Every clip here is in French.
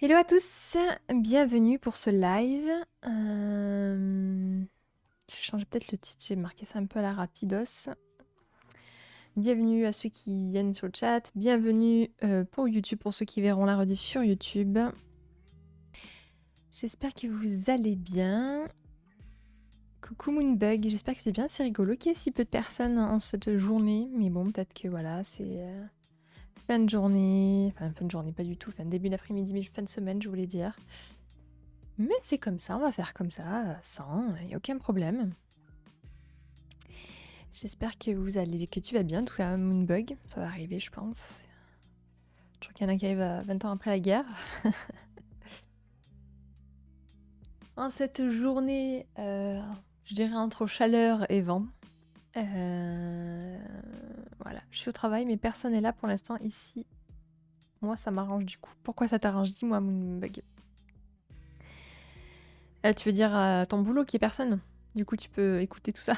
Hello à tous, bienvenue pour ce live. Je change peut-être le titre, j'ai marqué ça un peu à la rapidos. Bienvenue à ceux qui viennent sur le chat, bienvenue pour YouTube, pour ceux qui verront la rediff sur YouTube. J'espère que vous allez bien. Coucou Moonbug, j'espère que vous allez bien, c'est rigolo qu'il y ait si peu de personnes en cette journée, mais bon, peut-être que voilà, c'est fin de journée, enfin fin de journée pas du tout, fin de début d'après-midi, mais fin de semaine je voulais dire. Mais c'est comme ça, on va faire comme ça, sans, il n'y a aucun problème. J'espère que vous allez, que tu vas bien, tout cas Moonbug, ça va arriver je pense. Je crois qu'il y en a qui arrivent 20 ans après la guerre. En cette journée, je dirais entre chaleur et vent. Voilà, je suis au travail, mais personne n'est là pour l'instant ici. Moi, ça m'arrange du coup. Pourquoi ça t'arrange? Dis-moi, Moonbug. Tu veux dire ton boulot qui est personne? Du coup, tu peux écouter tout ça.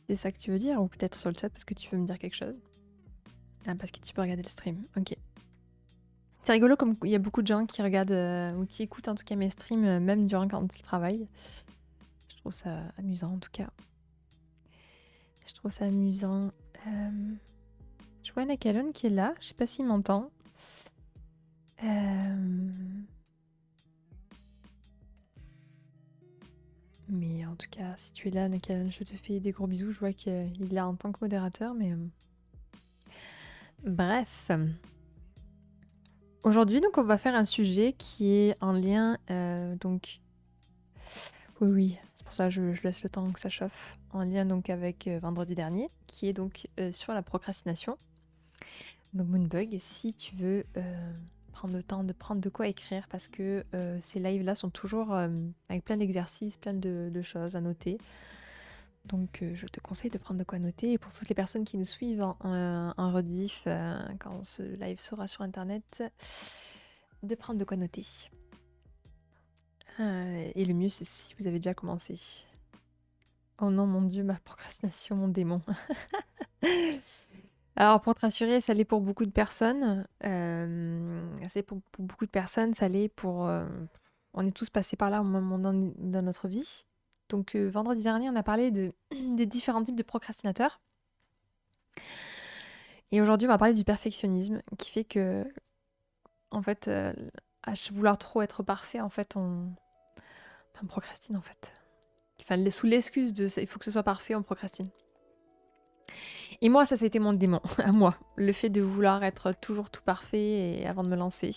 C'est ça que tu veux dire? Ou peut-être sur le chat parce que tu veux me dire quelque chose? Ah, parce que tu peux regarder le stream. Ok. C'est rigolo comme il y a beaucoup de gens qui regardent ou qui écoutent en tout cas mes streams même durant quand ils travaillent. Je trouve ça amusant en tout cas. Je trouve ça amusant. Je vois Nakalon qui est là. Je sais pas s'il m'entend. Mais en tout cas, si tu es là, Nakalon, je te fais des gros bisous. Je vois qu'il est là en tant que modérateur, mais bref. Aujourd'hui, donc, on va faire un sujet qui est en lien, donc, oui, c'est pour ça que je laisse le temps que ça chauffe, en lien donc avec vendredi dernier, qui est donc sur la procrastination. Donc Moonbug, si tu veux prendre le temps de prendre de quoi écrire, parce que ces lives-là sont toujours avec plein d'exercices, plein de choses à noter. Donc je te conseille de prendre de quoi noter. Et pour toutes les personnes qui nous suivent en rediff, quand ce live sera sur internet, de prendre de quoi noter. Et le mieux, c'est si vous avez déjà commencé. Oh non, mon Dieu, ma procrastination, mon démon. Alors, pour te rassurer, ça l'est pour beaucoup de personnes. C'est pour beaucoup de personnes, ça l'est pour... on est tous passés par là au moment dans notre vie. Donc, vendredi dernier, on a parlé des différents types de procrastinateurs. Et aujourd'hui, on va parler du perfectionnisme, qui fait que, en fait, à vouloir trop être parfait, en fait, on procrastine, en fait. Enfin, sous l'excuse de il faut que ce soit parfait, on procrastine. Et moi, ça, c'était mon démon, à moi. Le fait de vouloir être toujours tout parfait et avant de me lancer.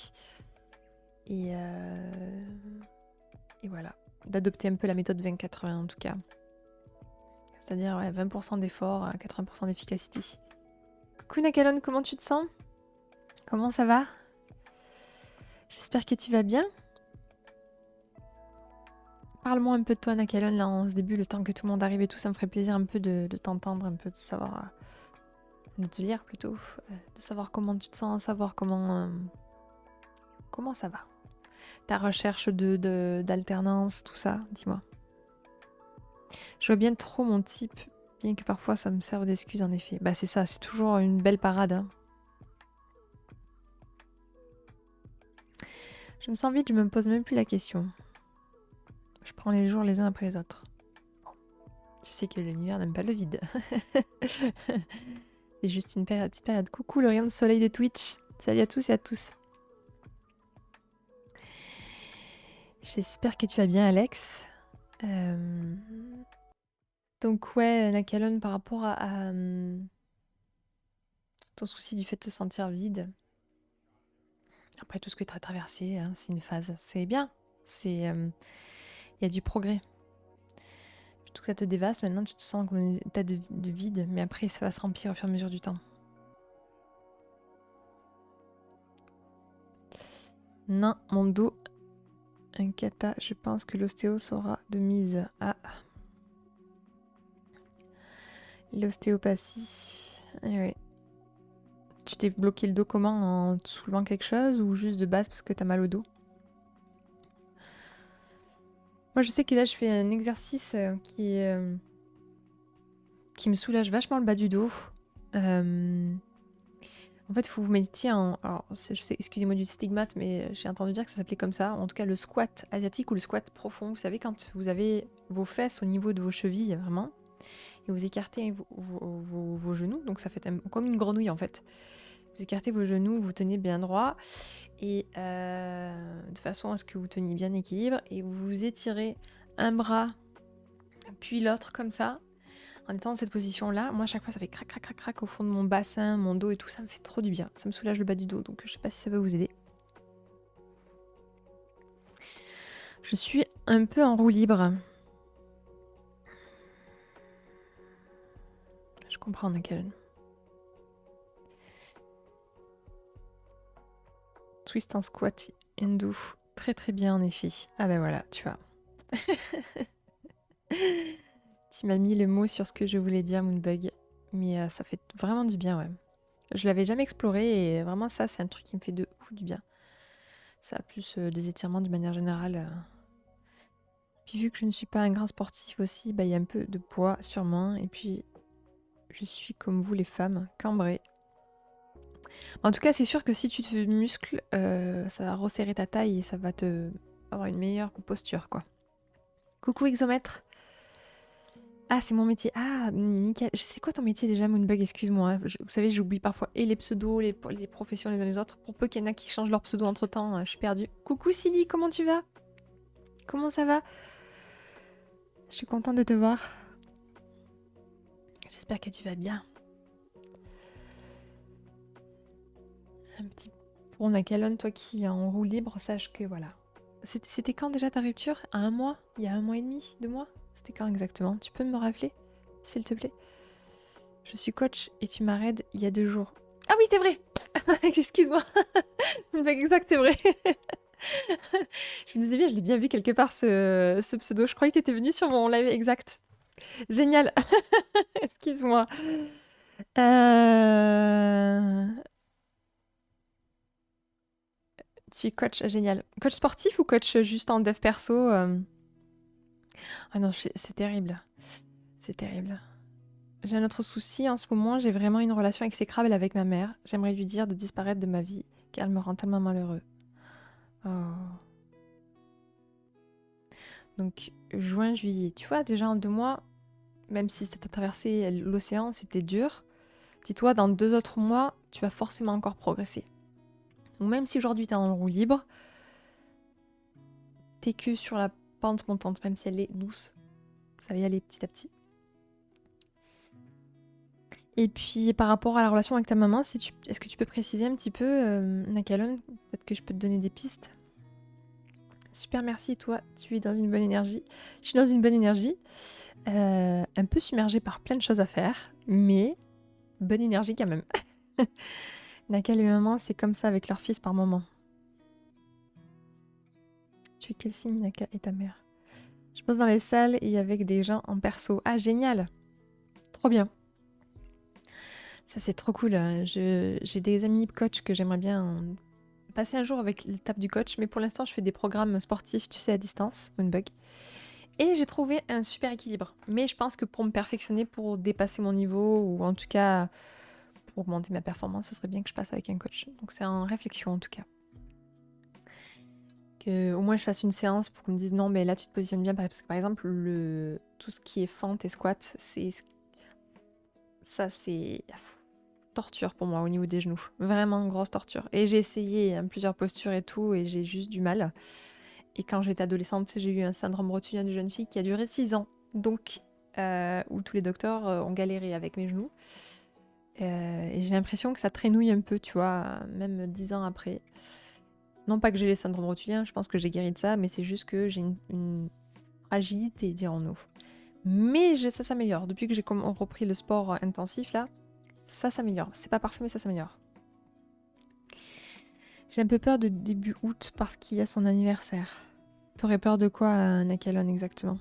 Et voilà. D'adopter un peu la méthode 20-80 en tout cas. C'est-à-dire ouais, 20% d'effort, 80% d'efficacité. Coucou Nakalon, comment tu te sens? Comment ça va? J'espère que tu vas bien. Parle-moi un peu de toi Nakalon, là en ce début, le temps que tout le monde arrive et tout, ça me ferait plaisir un peu de t'entendre, un peu de savoir... de te lire plutôt. De savoir comment tu te sens, savoir comment ça va. Ta recherche d'alternance, tout ça, dis-moi. Je vois bien trop mon type, bien que parfois ça me serve d'excuse en effet. Bah c'est ça, c'est toujours une belle parade. Hein. Je me sens vide, je me pose même plus la question. Je prends les jours les uns après les autres. Bon, tu sais que l'univers n'aime pas le vide. C'est juste une petite période. Coucou le rayon de soleil de Twitch. Salut à tous et à tous. J'espère que tu vas bien Alex. Donc ouais, Nakalon, par rapport à ton souci du fait de te sentir vide, après tout ce que tu as traversé, hein, c'est une phase, c'est bien, c'est il y a du progrès. Plutôt que ça te dévaste, maintenant tu te sens comme un état de vide, mais après ça va se remplir au fur et à mesure du temps. Non, mon dos, un kata, je pense que l'ostéo sera de mise. Ah, l'ostéopathie, eh oui. Tu t'es bloqué le dos comment? En te soulevant quelque chose ou juste de base parce que t'as mal au dos? Moi je sais que là je fais un exercice qui me soulage vachement le bas du dos. En En fait, il faut que vous méditiez en... Alors, je sais, excusez-moi du stigmate, mais j'ai entendu dire que ça s'appelait comme ça. En tout cas, le squat asiatique ou le squat profond. Vous savez, quand vous avez vos fesses au niveau de vos chevilles, vraiment, et vous écartez vos genoux, donc ça fait comme une grenouille en fait. Vous écartez vos genoux, vous tenez bien droit, et de façon à ce que vous teniez bien l'équilibre, et vous étirez un bras, puis l'autre comme ça, en étant dans cette position-là. Moi, à chaque fois, ça fait crac, crac, crac, crac au fond de mon bassin, mon dos et tout. Ça me fait trop du bien. Ça me soulage le bas du dos, donc je sais pas si ça va vous aider. Je suis un peu en roue libre. Je comprends, Nakalen. Twist en squat, Hindu. Très très bien en effet. Ah ben voilà, tu vois. Tu m'as mis le mot sur ce que je voulais dire, Moonbug. Mais ça fait vraiment du bien, ouais. Je l'avais jamais exploré et vraiment ça, c'est un truc qui me fait de ouf du bien. Ça a plus des étirements d'une manière générale. Puis vu que je ne suis pas un grand sportif aussi, bah, y a un peu de poids sûrement. Et puis je suis comme vous les femmes, cambrée. En tout cas, c'est sûr que si tu te muscles, ça va resserrer ta taille et ça va te avoir une meilleure posture, quoi. Coucou Exomètre. Ah, c'est mon métier. Ah, nickel. C'est quoi ton métier déjà, Moonbug? Excuse-moi. Hein. Vous savez, j'oublie parfois et les pseudos, les professions les uns les autres. Pour peu qu'il y en a qui changent leur pseudo entre-temps, je suis perdue. Coucou Silly, comment tu vas? Comment ça va? Je suis contente de te voir. J'espère que tu vas bien. Un petit... Pour Nakalon, toi qui es en roue libre, sache que voilà. C'était quand déjà ta rupture? À 1 mois? Il y a 1 mois et demi? 2 mois? C'était quand exactement? Tu peux me rappeler? S'il te plaît. Je suis coach et tu m'arrêtes il y a 2 jours. Ah oui, c'est vrai. Excuse-moi. Exact, c'est vrai. Je me disais bien, je l'ai bien vu quelque part ce pseudo. Je croyais que tu étais venu sur mon live exact. Génial. Excuse-moi. Tu es coach, génial. Coach sportif ou coach juste en dev perso Ah non, c'est terrible. C'est terrible. J'ai un autre souci en ce moment, j'ai vraiment une relation exécrable avec ma mère. J'aimerais lui dire de disparaître de ma vie, car elle me rend tellement malheureux. Oh. Donc, juin, juillet. Tu vois, déjà en 2 mois, même si c'était traversé l'océan, c'était dur. Dis-toi, dans 2 autres mois, tu vas forcément encore progresser. Donc même si aujourd'hui t'es en roue libre, t'es que sur la pente montante, même si elle est douce. Ça va y aller petit à petit. Et puis par rapport à la relation avec ta maman, est-ce que tu peux préciser un petit peu, Nakalon? Peut-être que je peux te donner des pistes. Super, merci. Toi, tu es dans une bonne énergie. Je suis dans une bonne énergie. Un peu submergée par plein de choses à faire, mais bonne énergie quand même. Nakal et maman, c'est comme ça avec leur fils par moment. Tu es quel signe, Naka et ta mère? Je bosse dans les salles et avec des gens en perso. Ah, génial! Trop bien. Ça, c'est trop cool. J'ai des amis coach que j'aimerais bien passer un jour avec l'étape du coach, mais pour l'instant, je fais des programmes sportifs, tu sais, à distance, Moonbug. Et j'ai trouvé un super équilibre. Mais je pense que pour me perfectionner, pour dépasser mon niveau, ou en tout cas pour augmenter ma performance, ça serait bien que je passe avec un coach. Donc c'est en réflexion en tout cas. Que au moins je fasse une séance pour qu'on me dise non, mais là tu te positionnes bien. Parce que par exemple, tout ce qui est fente et squat, c'est torture pour moi au niveau des genoux. Vraiment grosse torture. Et j'ai essayé plusieurs postures et tout, et j'ai juste du mal. Et quand j'étais adolescente, j'ai eu un syndrome rotulien de jeune fille qui a duré 6 ans. Donc, où tous les docteurs ont galéré avec mes genoux. Et j'ai l'impression que ça traînouille un peu, tu vois, même 10 ans après. Non pas que j'ai les syndromes rotuliens, je pense que j'ai guéri de ça, mais c'est juste que j'ai une fragilité, dirons-nous. Mais ça s'améliore. Depuis que j'ai repris le sport intensif, là, ça s'améliore. C'est pas parfait, mais ça s'améliore. J'ai un peu peur de début août parce qu'il y a son anniversaire. T'aurais peur de quoi, Nakalon, exactement?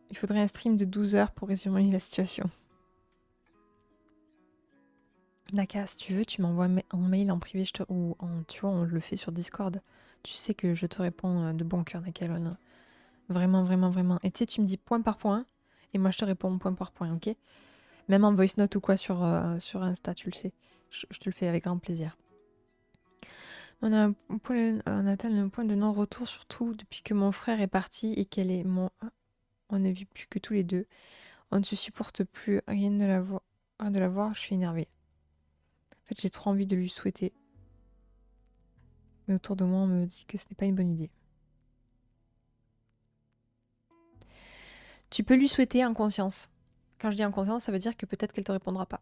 Il faudrait un stream de 12 heures pour résumer la situation. Naka, si tu veux, tu m'envoies un mail en privé, tu vois, on le fait sur Discord. Tu sais que je te réponds de bon cœur, Nakalon. Vraiment, vraiment, vraiment. Et tu sais, tu me dis point par point, et moi je te réponds point par point, ok? Même en voice note ou quoi sur Insta, tu le sais. Je te le fais avec grand plaisir. On atteint le point de non-retour, surtout depuis que mon frère est parti et qu'elle est mon... On ne vit plus que tous les deux. On ne se supporte plus. Rien de la voir, je suis énervée. En fait, j'ai trop envie de lui souhaiter. Mais autour de moi, on me dit que ce n'est pas une bonne idée. Tu peux lui souhaiter en conscience. Quand je dis en conscience, ça veut dire que peut-être qu'elle te répondra pas.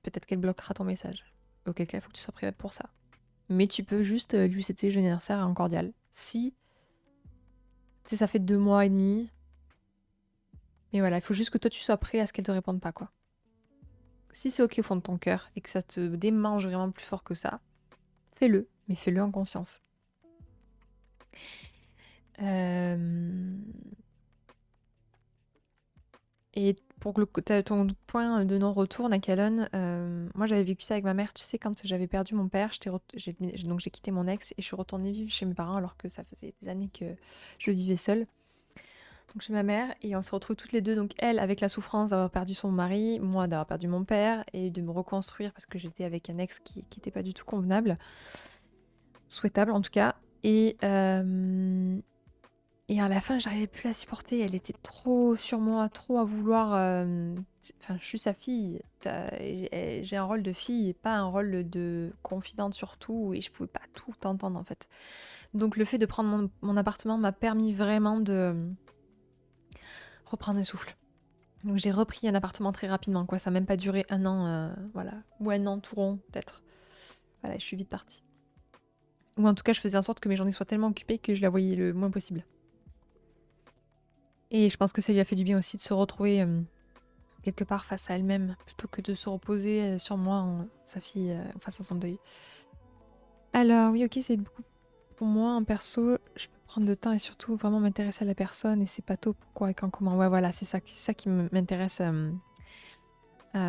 Peut-être qu'elle bloquera ton message. Auquel cas, il faut que tu sois prête pour ça. Mais tu peux juste lui souhaiter joyeux anniversaire en cordial. Si, tu sais, ça fait 2 mois et demi. Mais voilà, il faut juste que toi, tu sois prêt à ce qu'elle te réponde pas, quoi. Si c'est ok au fond de ton cœur et que ça te démange vraiment plus fort que ça, fais-le. Mais fais-le en conscience. Et pour ton point de non-retour, Nakalon, moi j'avais vécu ça avec ma mère. Tu sais, quand j'avais perdu mon père, donc j'ai quitté mon ex et je suis retournée vivre chez mes parents alors que ça faisait des années que je vivais seule. Donc chez ma mère, et on s'est retrouvées toutes les deux, donc elle avec la souffrance d'avoir perdu son mari, moi d'avoir perdu mon père et de me reconstruire parce que j'étais avec un ex qui n'était pas du tout convenable, souhaitable en tout cas. Et à la fin, j'arrivais plus à la supporter. Elle était trop sur moi, trop à vouloir. Enfin, je suis sa fille. J'ai un rôle de fille, pas un rôle de confidente surtout. Et je pouvais pas tout entendre en fait. Donc le fait de prendre mon appartement m'a permis vraiment de reprendre un souffle. Donc j'ai repris un appartement très rapidement, quoi. Ça n'a même pas duré 1 an, voilà. Ou 1 an tout rond, peut-être. Voilà, je suis vite partie. Ou en tout cas, je faisais en sorte que mes journées soient tellement occupées que je la voyais le moins possible. Et je pense que ça lui a fait du bien aussi de se retrouver quelque part face à elle-même, plutôt que de se reposer sur moi, sa fille, face à son deuil. Alors oui, ok, c'est beaucoup pour moi en perso. Je peux prendre le temps et surtout vraiment m'intéresser à la personne et c'est pas tôt pourquoi et quand comment. Ouais, voilà, c'est ça qui m'intéresse au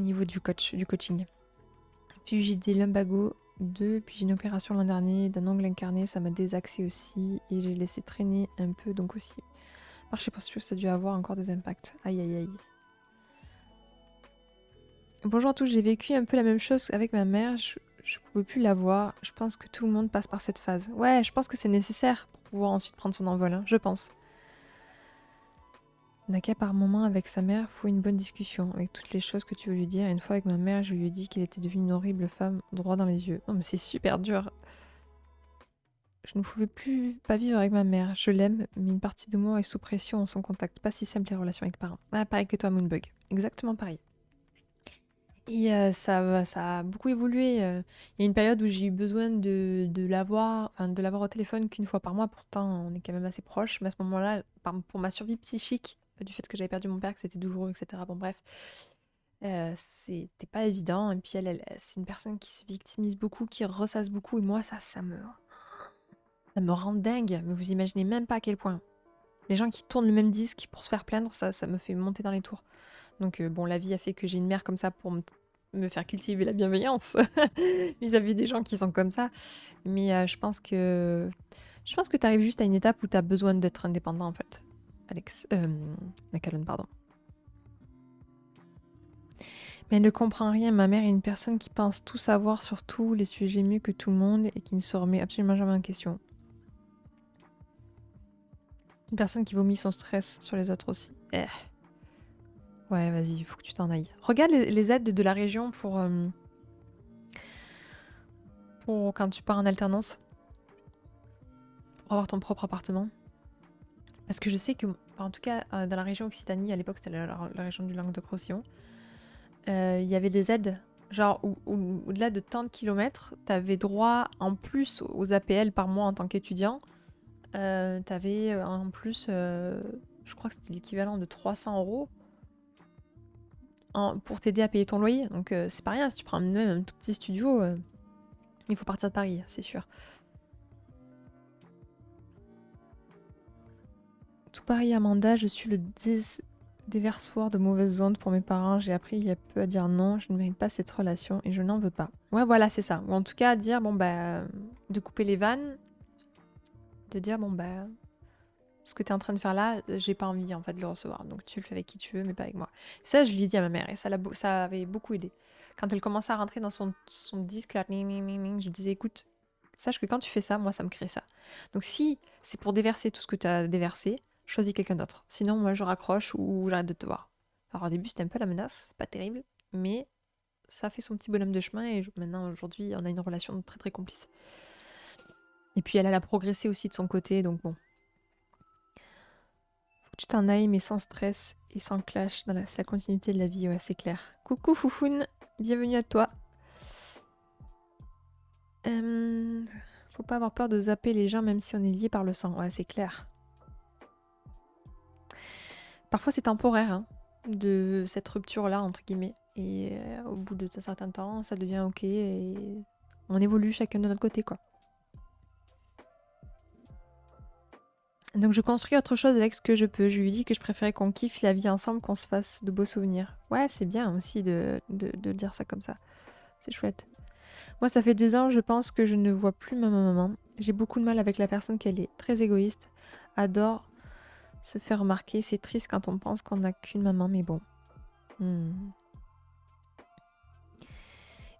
niveau du coaching. Puis j'ai des lumbago 2, puis j'ai une opération l'an dernier d'un ongle incarné, ça m'a désaxé aussi et j'ai laissé traîner un peu donc aussi. Marcher posture, ça a dû avoir encore des impacts. Aïe aïe aïe. Bonjour à tous, j'ai vécu un peu la même chose avec ma mère, je pouvais plus la voir. Je pense que tout le monde passe par cette phase. Ouais, je pense que c'est nécessaire pour pouvoir ensuite prendre son envol, hein, je pense. N'a qu'à par moment avec sa mère, faut une bonne discussion avec toutes les choses que tu veux lui dire. Une fois avec ma mère, je lui ai dit qu'elle était devenue une horrible femme, droit dans les yeux. Non mais c'est super dur. Je ne pouvais plus pas vivre avec ma mère. Je l'aime, mais une partie de moi est sous pression en son contact. Pas si simple les relations avec parents. Ah, pareil que toi, Moonbug. Exactement pareil. Et ça a beaucoup évolué. Il y a une période où j'ai eu besoin de l'avoir, enfin, de l'avoir au téléphone qu'une fois par mois. Pourtant, on est quand même assez proches. Mais à ce moment-là, pour ma survie psychique, du fait que j'avais perdu mon père, que c'était douloureux, etc. Bon, bref, c'était pas évident. Et puis c'est une personne qui se victimise beaucoup, qui ressasse beaucoup. Et moi, ça me rend dingue. Mais vous imaginez même pas à quel point. Les gens qui tournent le même disque pour se faire plaindre, ça me fait monter dans les tours. Donc bon, la vie a fait que j'ai une mère comme ça pour me faire cultiver la bienveillance vis-à-vis des gens qui sont comme ça. Mais je pense que tu arrives juste à une étape où tu as besoin d'être indépendant en fait. Nakalon, pardon. Mais elle ne comprend rien. Ma mère est une personne qui pense tout savoir sur tous les sujets mieux que tout le monde et qui ne se remet absolument jamais en question. Une personne qui vomit son stress sur les autres aussi. Ouais, vas-y, il faut que tu t'en ailles. Regarde les aides de la région pour quand tu pars en alternance. Pour avoir ton propre appartement. Parce que je sais que, en tout cas, dans la région Occitanie, à l'époque c'était la région du Languedoc-Roussillon, il y avait des aides, genre au-delà de tant de kilomètres, t'avais droit en plus aux APL par mois en tant qu'étudiant. T'avais en plus, je crois que c'était l'équivalent de 300 € pour t'aider à payer ton loyer. Donc c'est pas rien, si tu prends même un tout petit studio, il faut partir de Paris, c'est sûr. Tout pareil, Amanda, je suis le déversoir de mauvaises ondes pour mes parents. J'ai appris il y a peu à dire non, je ne mérite pas cette relation et je n'en veux pas. Ouais, voilà, c'est ça. Ou en tout cas, dire, bon, bah, de couper les vannes, de dire, bon, bah, ce que tu es en train de faire là, j'ai pas envie en fait de le recevoir. Donc tu le fais avec qui tu veux, mais pas avec moi. Ça, je l'ai dit à ma mère et ça avait beaucoup aidé. Quand elle commençait à rentrer dans son disque, là, je disais, écoute, sache que quand tu fais ça, moi, ça me crée ça. Donc si c'est pour déverser tout ce que tu as déversé, choisis quelqu'un d'autre. Sinon, moi, je raccroche ou j'arrête de te voir. Alors au début, c'était un peu la menace, c'est pas terrible, mais ça fait son petit bonhomme de chemin et maintenant, aujourd'hui, on a une relation très très complice. Et puis elle a progressé aussi de son côté, donc bon. Faut que tu t'en ailles, mais sans stress et sans clash dans la continuité de la vie, ouais, c'est clair. Coucou Foufoune, bienvenue à toi. Faut pas avoir peur de zapper les gens même si on est lié par le sang, ouais, c'est clair. Parfois c'est temporaire, hein, de cette rupture-là, entre guillemets. Et au bout de un certain temps, ça devient ok et on évolue chacun de notre côté, quoi. Donc je construis autre chose avec ce que je peux. Je lui dis que je préférais qu'on kiffe la vie ensemble, qu'on se fasse de beaux souvenirs. Ouais, c'est bien aussi de dire ça comme ça. C'est chouette. Moi, ça fait 2 ans, je pense que je ne vois plus ma maman. J'ai beaucoup de mal avec la personne qu'elle est. Très égoïste. Adore se faire remarquer. C'est triste quand on pense qu'on n'a qu'une maman, mais bon.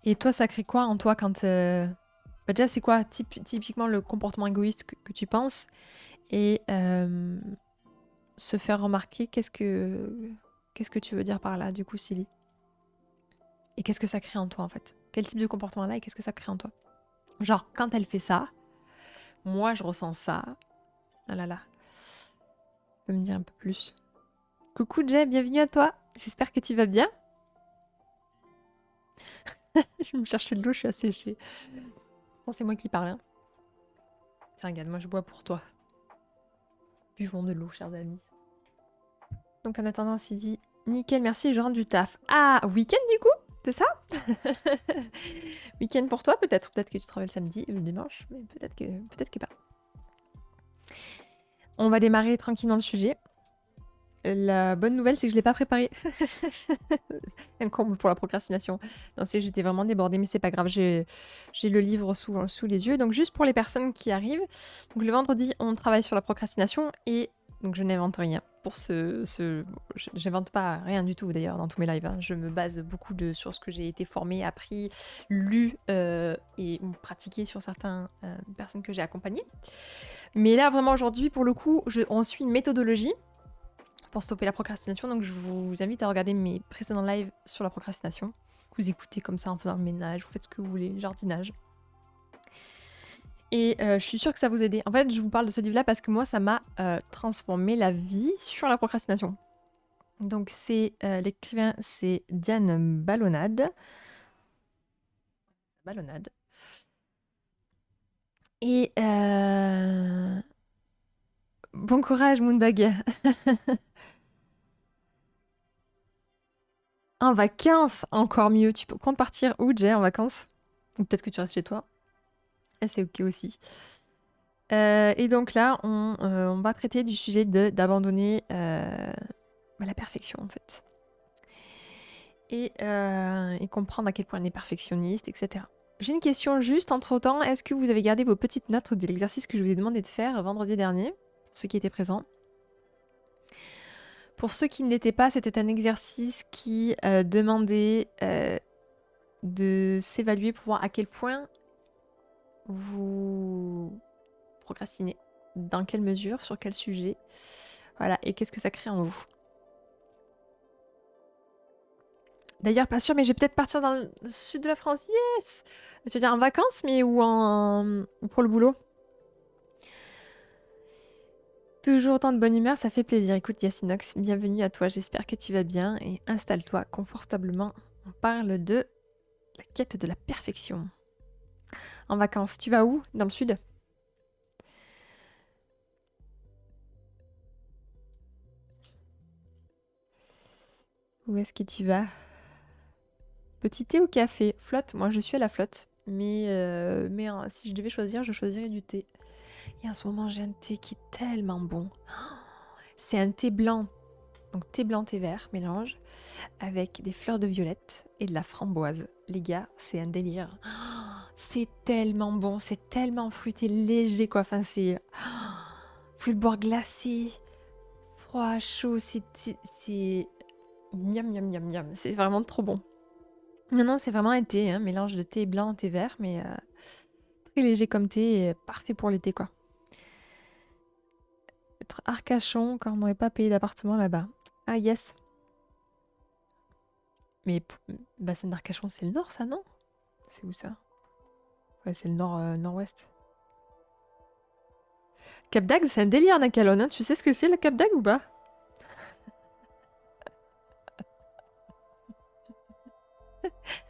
Et toi, ça crée quoi en toi quand... Bah déjà, c'est quoi typiquement le comportement égoïste que tu penses? Et se faire remarquer, qu'est-ce que tu veux dire par là, du coup, Silly? Et qu'est-ce que ça crée en toi, en fait? Quel type de comportement là et qu'est-ce que ça crée en toi? Genre, quand elle fait ça, moi, je ressens ça. Ah là là. Tu peux me dire un peu plus? Coucou Jay, bienvenue à toi. J'espère que tu vas bien. Je vais me chercher de l'eau, je suis asséchée. Non, c'est moi qui parle. Hein. Tiens, regarde, moi je bois pour toi. Buvons de l'eau, chers amis. Donc en attendant, s'il dit nickel, merci, je rentre du taf. Ah, week-end du coup? C'est ça? Week-end pour toi, peut-être. Peut-être que tu travailles le samedi ou le dimanche, mais peut-être que pas. On va démarrer tranquillement le sujet. La bonne nouvelle, c'est que je l'ai pas préparé. Un comble pour la procrastination. Non, c'est j'étais vraiment débordée, mais c'est pas grave. J'ai le livre sous les yeux. Donc juste pour les personnes qui arrivent. Donc le vendredi, on travaille sur la procrastination et donc je n'invente rien. Pour j'invente pas rien du tout d'ailleurs dans tous mes lives. Hein. Je me base beaucoup sur ce que j'ai été formée, appris, lu et pratiqué sur certaines personnes que j'ai accompagnées. Mais là vraiment aujourd'hui, pour le coup, on suit une méthodologie pour stopper la procrastination. Donc je vous invite à regarder mes précédents lives sur la procrastination. Vous écoutez comme ça en faisant le ménage, vous faites ce que vous voulez, le jardinage. Et je suis sûre que ça vous aide. En fait, je vous parle de ce livre-là parce que moi, ça m'a transformé la vie sur la procrastination. Donc c'est l'écrivain, c'est Diane Ballonade. Et bon courage, Moonbug. En vacances, encore mieux. Tu comptes partir où, Jay, en vacances? Ou peut-être que tu restes chez toi. Et c'est ok aussi. Et donc là, on va traiter du sujet d'abandonner la perfection, en fait. Et comprendre à quel point on est perfectionniste, etc. J'ai une question juste entre-temps. Est-ce que vous avez gardé vos petites notes de l'exercice que je vous ai demandé de faire vendredi dernier, pour ceux qui étaient présents? Pour ceux qui ne l'étaient pas, c'était un exercice qui demandait de s'évaluer pour voir à quel point vous procrastinez, dans quelle mesure, sur quel sujet, voilà, et qu'est-ce que ça crée en vous. D'ailleurs, pas sûr, mais je vais peut-être partir dans le sud de la France, yes! Je veux dire en vacances, mais ou pour le boulot. Toujours autant de bonne humeur, ça fait plaisir. Écoute, Yacinox, bienvenue à toi, j'espère que tu vas bien et installe-toi confortablement. On parle de la quête de la perfection. En vacances, tu vas où? Dans le sud? Où est-ce que tu vas? Petit thé ou café? Flotte, moi je suis à la flotte. Mais si je devais choisir, je choisirais du thé. Et en ce moment, j'ai un thé qui est tellement bon. C'est un thé blanc. Donc thé blanc, thé vert, mélange. Avec des fleurs de violette et de la framboise. Les gars, c'est un délire. C'est tellement bon, c'est tellement fruité, léger quoi. Enfin, pouvez le boire glacé, froid, chaud, c'est... Miam, miam, miam, miam. C'est vraiment trop bon. Non, non, c'est vraiment un thé, hein, mélange de thé blanc, thé vert, mais très léger comme thé, et parfait pour l'été, quoi. Être Arcachon, quand on n'aurait pas payé d'appartement là-bas. Ah, yes. Mais bassin d'Arcachon, c'est le nord, ça, non? C'est où, ça? Ouais, c'est le nord, nord-ouest. Cap d'Agde, c'est un délire, Nakalon, hein. Tu sais ce que c'est, le Cap d'Agde, ou pas?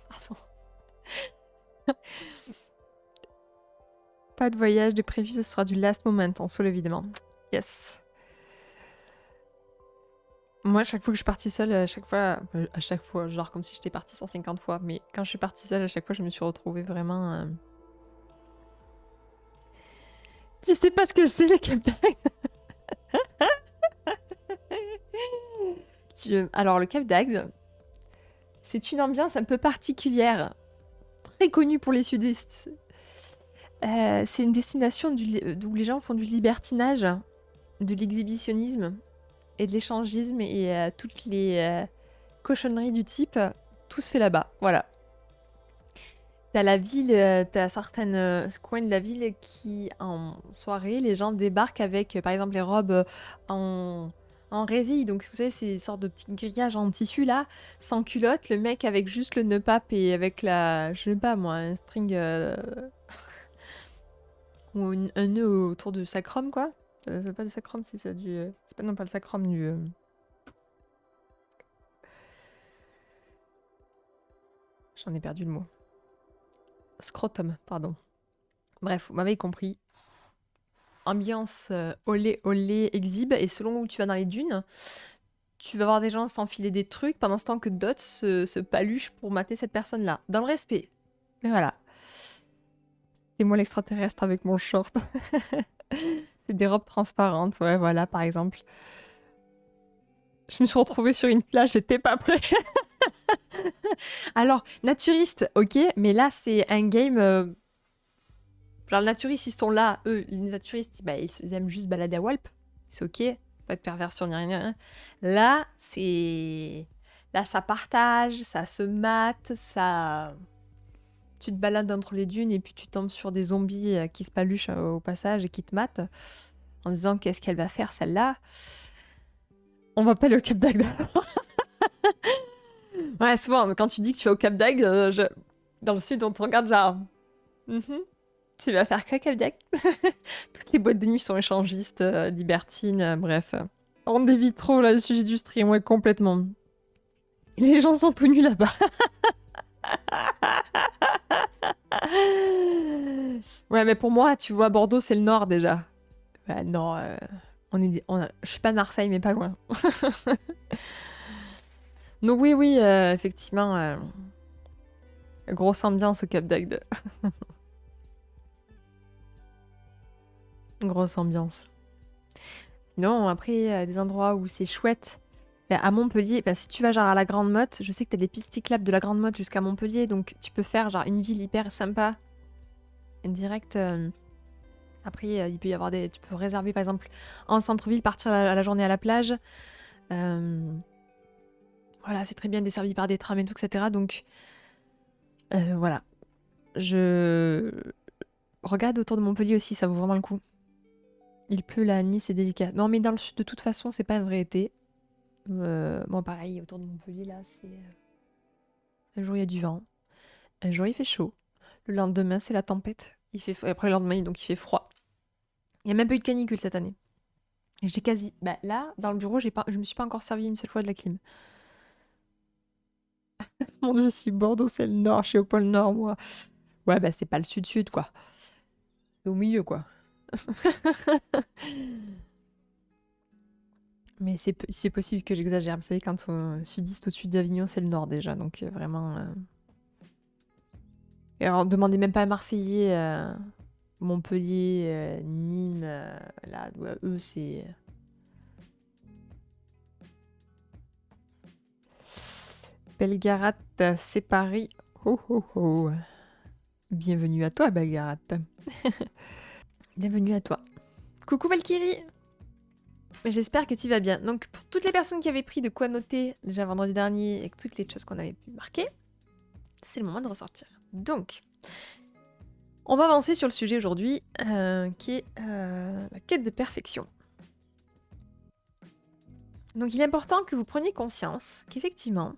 Pardon. Pas de voyage de prévu, ce sera du last moment, en solo, évidemment. Yes. Moi, chaque fois que je suis partie seule, à chaque fois, genre comme si j'étais partie 150 fois, mais quand je suis partie seule, à chaque fois, je me suis retrouvée vraiment... Tu sais pas ce que c'est, le Cap d'Agde? Alors, le Cap d'Agde, c'est une ambiance un peu particulière, très connue pour les sudistes. C'est une destination où les gens font du libertinage, de l'exhibitionnisme et de l'échangisme et toutes les cochonneries du type, tout se fait là-bas. Voilà. T'as la ville, t'as certains coins de la ville qui, en soirée, les gens débarquent avec, par exemple, les robes en résille. Donc, vous savez, ces sortes de petits grillages en tissu, là, sans culotte. Le mec avec juste le nœud pape et avec la, je sais pas moi, un string ou un nœud autour du sacrum, quoi. C'est pas du sacrum, c'est du... C'est pas, non, pas le sacrum, du... J'en ai perdu le mot. Scrotum, pardon. Bref, vous m'avez compris. Ambiance olé olé exhibe, et selon où tu vas dans les dunes, tu vas voir des gens s'enfiler des trucs pendant ce temps que d'autres se paluchent pour mater cette personne-là. Dans le respect. Mais voilà. C'est moi l'extraterrestre avec mon short. C'est des robes transparentes, ouais, voilà, par exemple. Je me suis retrouvée sur une plage, j'étais pas prêt. Alors, naturiste, ok, mais là, c'est un game... Genre, les naturistes, ils sont là, eux, les naturistes, bah, ils aiment juste balader à Walp. C'est ok, pas de perversion ni rien. Là, c'est... Là, ça partage, ça se mate, ça... Tu te balades entre les dunes et puis tu tombes sur des zombies qui se paluchent au passage et qui te matent en disant qu'est-ce qu'elle va faire celle-là. On va pas aller au Cap d'Agde. Ouais, souvent, quand tu dis que tu vas au Cap d'Agde, dans le sud, on te regarde genre... Tu vas faire quoi, Cap d'Agde? Toutes les boîtes de nuit sont échangistes, libertines, bref. On dévie trop là le sujet du stream, ouais, complètement. Les gens sont tout nus là-bas. Ouais, mais pour moi, tu vois, Bordeaux, c'est le nord déjà. Bah non, je suis pas de Marseille, mais pas loin. Donc oui, oui, effectivement, grosse ambiance au Cap d'Agde. Grosse ambiance. Sinon, après, des endroits où c'est chouette. Bah, à Montpellier, bah, si tu vas genre à la Grande Motte, je sais que t'as des pistes cyclables de la Grande Motte jusqu'à Montpellier, donc tu peux faire genre une ville hyper sympa. Direct. Après, il peut y avoir des. Tu peux réserver par exemple en centre-ville, partir à la journée à la plage. Voilà, c'est très bien desservi par des trams et tout, etc. Donc voilà. Je regarde autour de Montpellier aussi, ça vaut vraiment le coup. Il pleut là, Nice, c'est délicat. Non, mais dans le sud, de toute façon, c'est pas un vrai été. Bon, pareil, autour de Montpellier, là, c'est... Un jour, il y a du vent. Un jour, il fait chaud. Le lendemain, c'est la tempête. Après, le lendemain, donc, il fait froid. Il n'y a même pas eu de canicule cette année. Et j'ai quasi... Bah, là, dans le bureau, je me suis pas encore servi une seule fois de la clim. Mon Dieu, si Bordeaux, c'est le nord, je suis au pôle nord, moi. Ouais, bah, c'est pas le sud-sud, quoi. C'est au milieu, quoi. Mais c'est possible que j'exagère. Vous savez, quand on sudiste au-dessus d'Avignon, c'est le nord déjà. Donc vraiment... Et alors, demandez même pas à Marseillais, Montpellier, Nîmes, là, eux, c'est... Belgarade, c'est Paris. Ho ho ho. Bienvenue à toi, Belgarade. Bienvenue à toi. Coucou Valkyrie. J'espère que tu vas bien. Donc, pour toutes les personnes qui avaient pris de quoi noter déjà vendredi dernier et toutes les choses qu'on avait pu marquer, c'est le moment de ressortir. Donc, on va avancer sur le sujet aujourd'hui qui est la quête de perfection. Donc, il est important que vous preniez conscience qu'effectivement,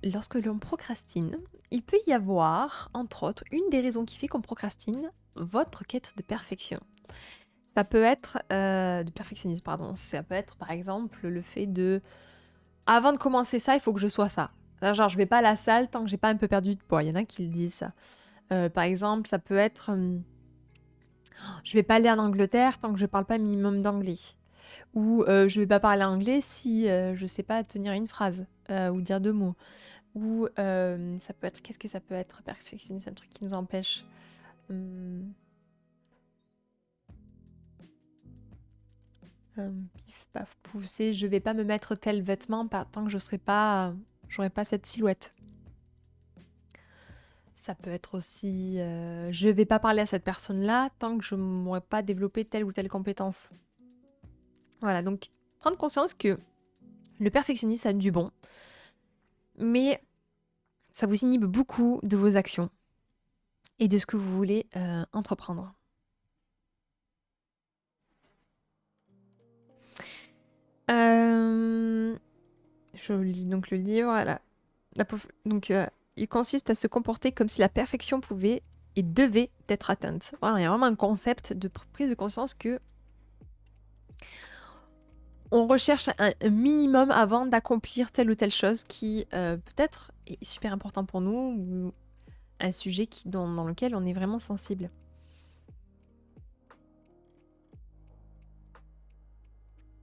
lorsque l'on procrastine, il peut y avoir, entre autres, une des raisons qui fait qu'on procrastine, votre quête de perfection. Ça peut être de perfectionnisme, pardon. Ça peut être par exemple le fait de avant de commencer ça, il faut que je sois ça. Genre, je vais pas à la salle tant que j'ai pas un peu perdu de poids. Il y en a qui le disent ça. Par exemple, ça peut être je vais pas aller en Angleterre tant que je parle pas minimum d'anglais. Ou je vais pas parler anglais si je sais pas tenir une phrase ou dire deux mots. Ou ça peut être, qu'est-ce que ça peut être perfectionniste, un truc qui nous empêche. Pif, paf, pouf, c'est je vais pas me mettre tel vêtement tant que je serai pas, j'aurai pas cette silhouette. Ça peut être aussi je vais pas parler à cette personne-là tant que je m'aurais pas développé telle ou telle compétence. Voilà, donc prendre conscience que le perfectionnisme a du bon, mais ça vous inhibe beaucoup de vos actions et de ce que vous voulez entreprendre. Je lis donc le livre. Voilà. Donc, il consiste à se comporter comme si la perfection pouvait et devait être atteinte. Voilà, il y a vraiment un concept de prise de conscience que on recherche un minimum avant d'accomplir telle ou telle chose qui peut-être est super important pour nous ou un sujet dans lequel on est vraiment sensible.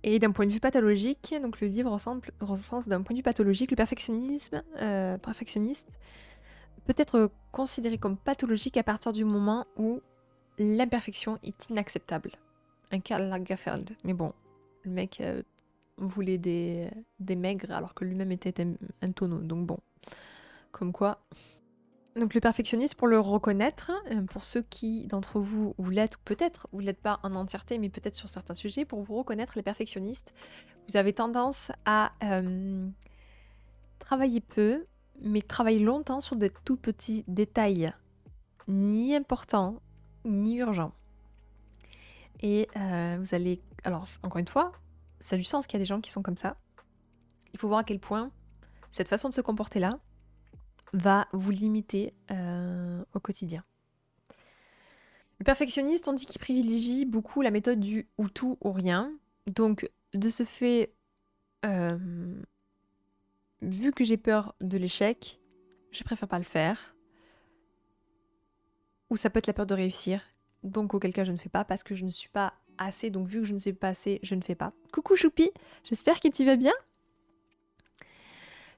Et d'un point de vue pathologique, donc le livre recense d'un point de vue pathologique le perfectionniste peut être considéré comme pathologique à partir du moment où l'imperfection est inacceptable. Un Karl Lagerfeld. Mais bon, le mec voulait des maigres alors que lui-même était un tonneau. Donc bon, comme quoi. Donc le perfectionniste, pour le reconnaître, pour ceux qui d'entre vous, vous l'êtes, ou peut-être vous ne l'êtes pas en entièreté, mais peut-être sur certains sujets, pour vous reconnaître les perfectionnistes, vous avez tendance à travailler peu, mais travailler longtemps sur des tout petits détails, ni importants, ni urgents. Et vous allez... Alors, encore une fois, ça a du sens qu'il y a des gens qui sont comme ça. Il faut voir à quel point cette façon de se comporter-là va vous limiter au quotidien. Le perfectionniste, on dit qu'il privilégie beaucoup la méthode du ou tout ou rien. Donc, de ce fait, vu que j'ai peur de l'échec, je préfère pas le faire. Ou ça peut être la peur de réussir. Donc, auquel cas, je ne fais pas parce que je ne suis pas assez. Donc, vu que je ne sais pas assez, je ne fais pas. Coucou Choupi, j'espère que tu vas bien.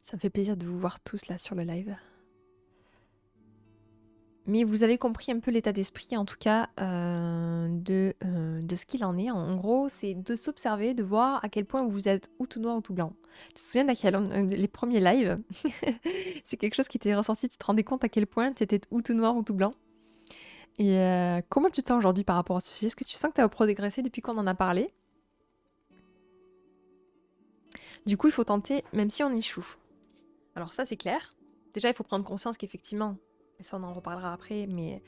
Ça me fait plaisir de vous voir tous là sur le live. Mais vous avez compris un peu l'état d'esprit, en tout cas, de ce qu'il en est. En gros, c'est de s'observer, de voir à quel point vous êtes ou tout noir ou tout blanc. Tu te souviens les premiers lives? C'est quelque chose qui t'est ressorti, tu te rendais compte à quel point tu étais ou tout noir ou tout blanc. Et comment tu te sens aujourd'hui par rapport à ce sujet? Est-ce que tu sens que tu as progressé depuis qu'on en a parlé? Du coup, il faut tenter, même si on échoue. Alors ça, c'est clair. Déjà, il faut prendre conscience qu'effectivement, et ça on en reparlera après, mais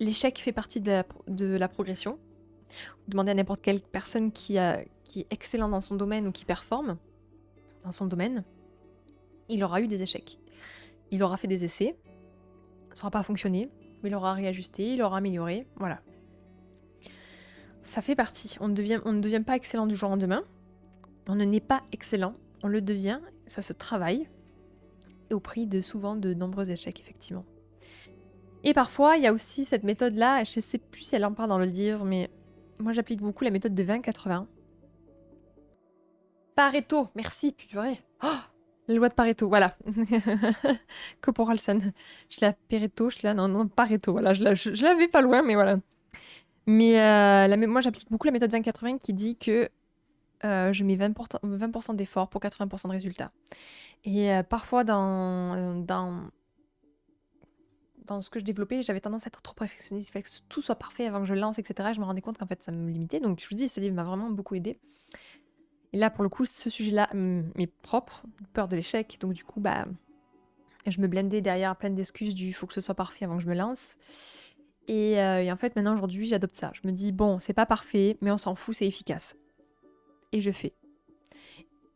l'échec fait partie de la progression. Demandez à n'importe quelle personne qui est excellente dans son domaine ou qui performe dans son domaine, il aura eu des échecs. Il aura fait des essais, ça n'aura pas fonctionné, mais il aura réajusté, il aura amélioré, voilà. Ça fait partie. On ne devient pas excellent du jour au lendemain. On ne naît pas excellent, on le devient, ça se travaille, et au prix de souvent de nombreux échecs, effectivement. Et parfois, il y a aussi cette méthode-là, je ne sais plus si elle en parle dans le livre, mais moi j'applique beaucoup la méthode de 20-80. Pareto, merci, purée. Oh, la loi de Pareto, voilà. Corporalson. Je l'ai à Pareto, je l'ai à... Non, Pareto, voilà. Je l'avais pas loin, mais voilà. Mais moi j'applique beaucoup la méthode 20-80 qui dit que je mets 20% d'efforts pour 80% de résultats. Et parfois dans dans ce que je développais, j'avais tendance à être trop perfectionniste, il fallait que tout soit parfait avant que je lance, etc. Et je me rendais compte qu'en fait, ça me limitait. Donc, je vous dis, ce livre m'a vraiment beaucoup aidé. Et là, pour le coup, ce sujet-là m'est propre, peur de l'échec. Donc, du coup, bah, je me blindais derrière plein d'excuses du faut que ce soit parfait avant que je me lance. Et en fait, maintenant, aujourd'hui, j'adopte ça. Je me dis, bon, c'est pas parfait, mais on s'en fout, c'est efficace. Et je fais.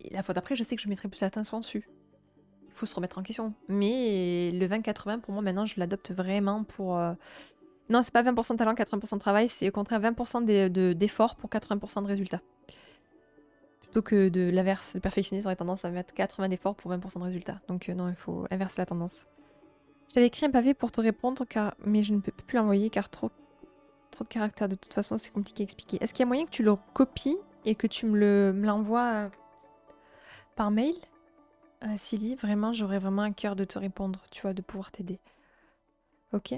Et la fois d'après, je sais que je mettrai plus attention dessus. Il faut se remettre en question. Mais le 20-80, pour moi, maintenant, je l'adopte vraiment pour... Non, c'est pas 20% de talent, 80% de travail, c'est au contraire 20% d'effort pour 80% de résultats. Plutôt que de l'inverse, le perfectionniste aurait tendance à mettre 80 d'efforts pour 20% de résultats. Donc non, il faut inverser la tendance. Je t'avais écrit un pavé pour te répondre, mais je ne peux plus l'envoyer car trop de caractères. De toute façon, c'est compliqué à expliquer. Est-ce qu'il y a moyen que tu le copies et que tu me l'envoies par mail Silly, vraiment, j'aurais vraiment un cœur de te répondre, tu vois, de pouvoir t'aider. Ok.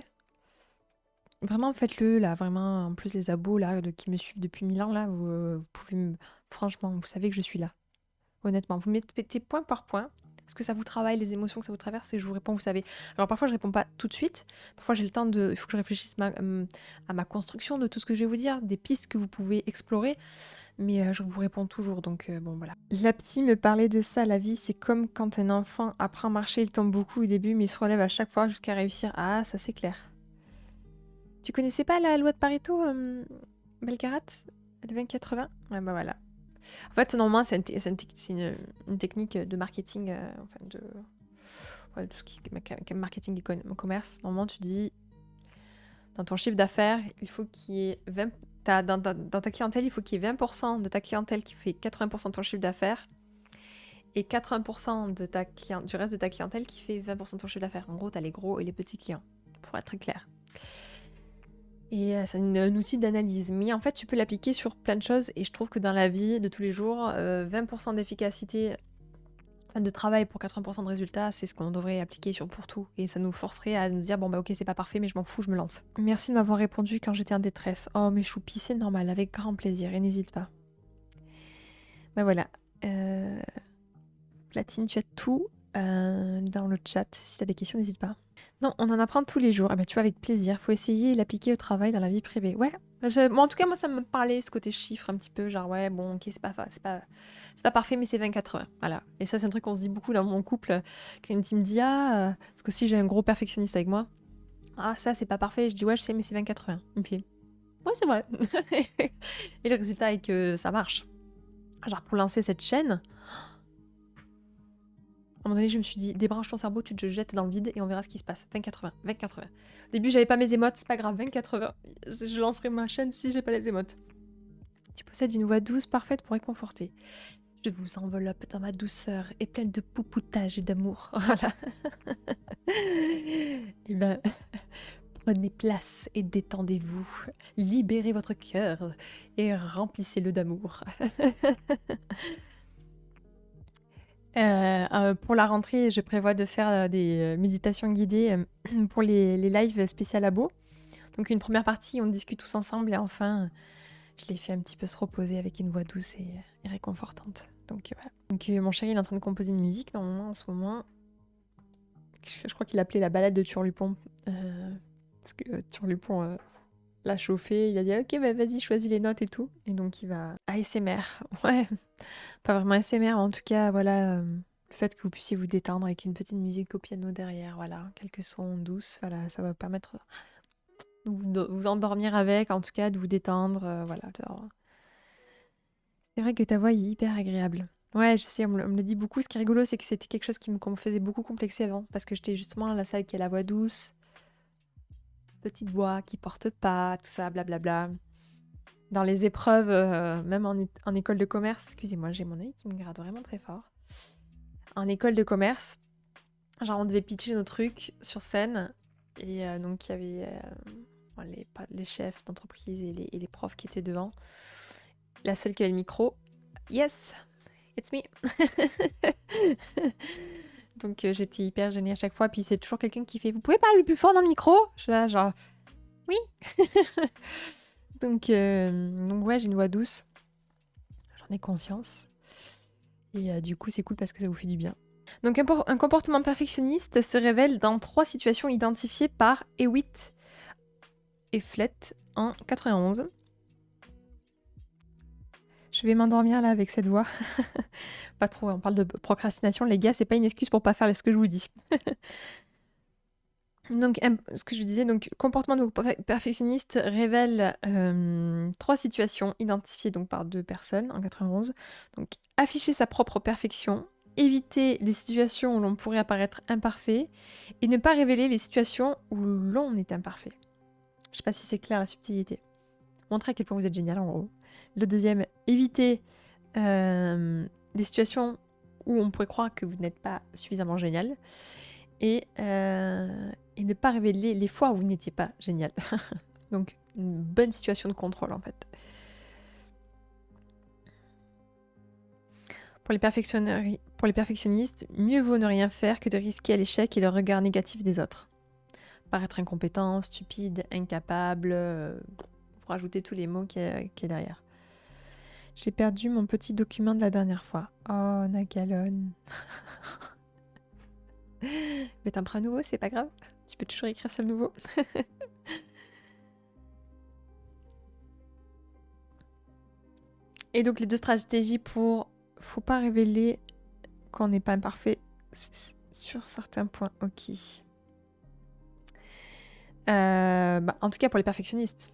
Vraiment, faites-le, là, vraiment. En plus, les abos, là, qui me suivent depuis 1000 ans, là, vous pouvez me... Franchement, vous savez que je suis là. Honnêtement, vous mettez point par point ce que ça vous travaille, les émotions que ça vous traverse, et je vous réponds, vous savez. Alors, parfois, je réponds pas tout de suite. Parfois, j'ai le temps de... Il faut que je réfléchisse à ma construction de tout ce que je vais vous dire, des pistes que vous pouvez explorer. Mais je vous réponds toujours, donc bon, voilà. La psy me parlait de ça, la vie, c'est comme quand un enfant apprend à marcher, il tombe beaucoup au début, mais il se relève à chaque fois jusqu'à réussir. Ah, ça c'est clair. Tu connaissais pas la loi de Pareto, Belcarat, le 20-80? Ouais, bah voilà. En fait, normalement, c'est une technique de marketing, enfin de tout ce qui est marketing et commerce. Normalement, tu dis, dans ton chiffre d'affaires, il faut qu'il y ait 20... Dans ta clientèle, il faut qu'il y ait 20% de ta clientèle qui fait 80% de ton chiffre d'affaires et 80% du reste de ta clientèle qui fait 20% de ton chiffre d'affaires. En gros, tu as les gros et les petits clients, pour être très clair. Et c'est un outil d'analyse. Mais en fait, tu peux l'appliquer sur plein de choses. Et je trouve que dans la vie de tous les jours, 20% d'efficacité de travail pour 80% de résultats, c'est ce qu'on devrait appliquer pour tout. Et ça nous forcerait à nous dire, bon bah ok, c'est pas parfait, mais je m'en fous, je me lance. Merci de m'avoir répondu quand j'étais en détresse. Oh, mes choupis, c'est normal, avec grand plaisir, et n'hésite pas. Ben voilà. Platine, tu as tout dans le chat. Si tu as des questions, n'hésite pas. Non, on en apprend tous les jours. Ah bah tu vois, avec plaisir. Faut essayer et l'appliquer au travail, dans la vie privée. Ouais. Bon, en tout cas, moi, ça me parlait, ce côté chiffre un petit peu. Genre, ouais, bon, ok, c'est pas parfait, mais c'est 20-80. Voilà. Et ça, c'est un truc qu'on se dit beaucoup dans mon couple. Quand une me dit, parce que si j'ai un gros perfectionniste avec moi, ah, ça, c'est pas parfait. Je dis, ouais, je sais, mais c'est 20-80. Il me fait, ouais, c'est vrai. Et le résultat est que ça marche. Genre, pour lancer cette chaîne, à un moment donné, je me suis dit, débranche ton cerveau, tu te jettes dans le vide et on verra ce qui se passe. 20-80, 20-80. Au début, j'avais pas mes émotes, c'est pas grave, 20-80. Je lancerai ma chaîne si j'ai pas les émotes. Tu possèdes une voix douce parfaite pour réconforter. Je vous enveloppe dans ma douceur et pleine de poupoutage et d'amour. Voilà. Et ben, prenez place et détendez-vous. Libérez votre cœur et remplissez-le d'amour. Pour la rentrée, je prévois de faire des méditations guidées pour les lives spécial labo. Donc une première partie, on discute tous ensemble et enfin, je les fais un petit peu se reposer avec une voix douce et réconfortante. Donc voilà. Donc mon chéri il est en train de composer une musique normalement en ce moment. Je crois qu'il appelait la balade de Turlupon. Parce que Turlupon l'a chauffé, il a dit ok bah vas-y choisis les notes et tout. Et donc il va ASMR. Ouais, pas vraiment ASMR, mais en tout cas voilà, le fait que vous puissiez vous détendre avec une petite musique au piano derrière, voilà, quelques sons douces, voilà, ça va vous permettre de vous endormir avec, en tout cas de vous détendre, voilà. C'est vrai que ta voix est hyper agréable. Ouais, je sais, on me le dit beaucoup. Ce qui est rigolo, c'est que c'était quelque chose qui me faisait beaucoup complexer avant, parce que j'étais justement la seule qui a la voix douce, petite voix qui porte pas, tout ça, blablabla. Dans les épreuves, même en école de commerce, excusez-moi, j'ai mon œil qui me gratte vraiment très fort. En école de commerce, genre on devait pitcher nos trucs sur scène, et donc il y avait les chefs d'entreprise et les profs qui étaient devant. La seule qui avait le micro, yes, it's me. Donc j'étais hyper gênée à chaque fois, puis c'est toujours quelqu'un qui fait, vous pouvez parler plus fort dans le micro? Je suis là genre, oui. Donc ouais, j'ai une voix douce. J'en ai conscience. Et du coup, c'est cool parce que ça vous fait du bien. Donc un comportement perfectionniste se révèle dans 3 situations identifiées par Hewitt et Flett en 91. Je vais m'endormir là avec cette voix. Pas trop, on parle de procrastination, les gars, c'est pas une excuse pour pas faire ce que je vous dis. Donc, ce que je disais, donc comportement de perfectionniste révèle 3 situations identifiées donc par 2 personnes en 91. Donc, afficher sa propre perfection, éviter les situations où l'on pourrait apparaître imparfait et ne pas révéler les situations où l'on est imparfait. Je sais pas si c'est clair la subtilité. Montrer à quel point vous êtes génial en gros. Le deuxième, éviter des situations où on pourrait croire que vous n'êtes pas suffisamment génial. Et ne pas révéler les fois où vous n'étiez pas génial. Donc, une bonne situation de contrôle, en fait. Pour les perfectionnistes, mieux vaut ne rien faire que de risquer l'échec et le regard négatif des autres. Paraître incompétent, stupide, incapable, vous rajoutez tous les mots qu'il y a derrière. J'ai perdu mon petit document de la dernière fois. Oh, Nagalon. Mais t'en prends un nouveau, c'est pas grave. Tu peux toujours écrire sur le nouveau. Et donc les 2 stratégies pour... Faut pas révéler qu'on n'est pas imparfait sur certains points. Ok. En tout cas pour les perfectionnistes.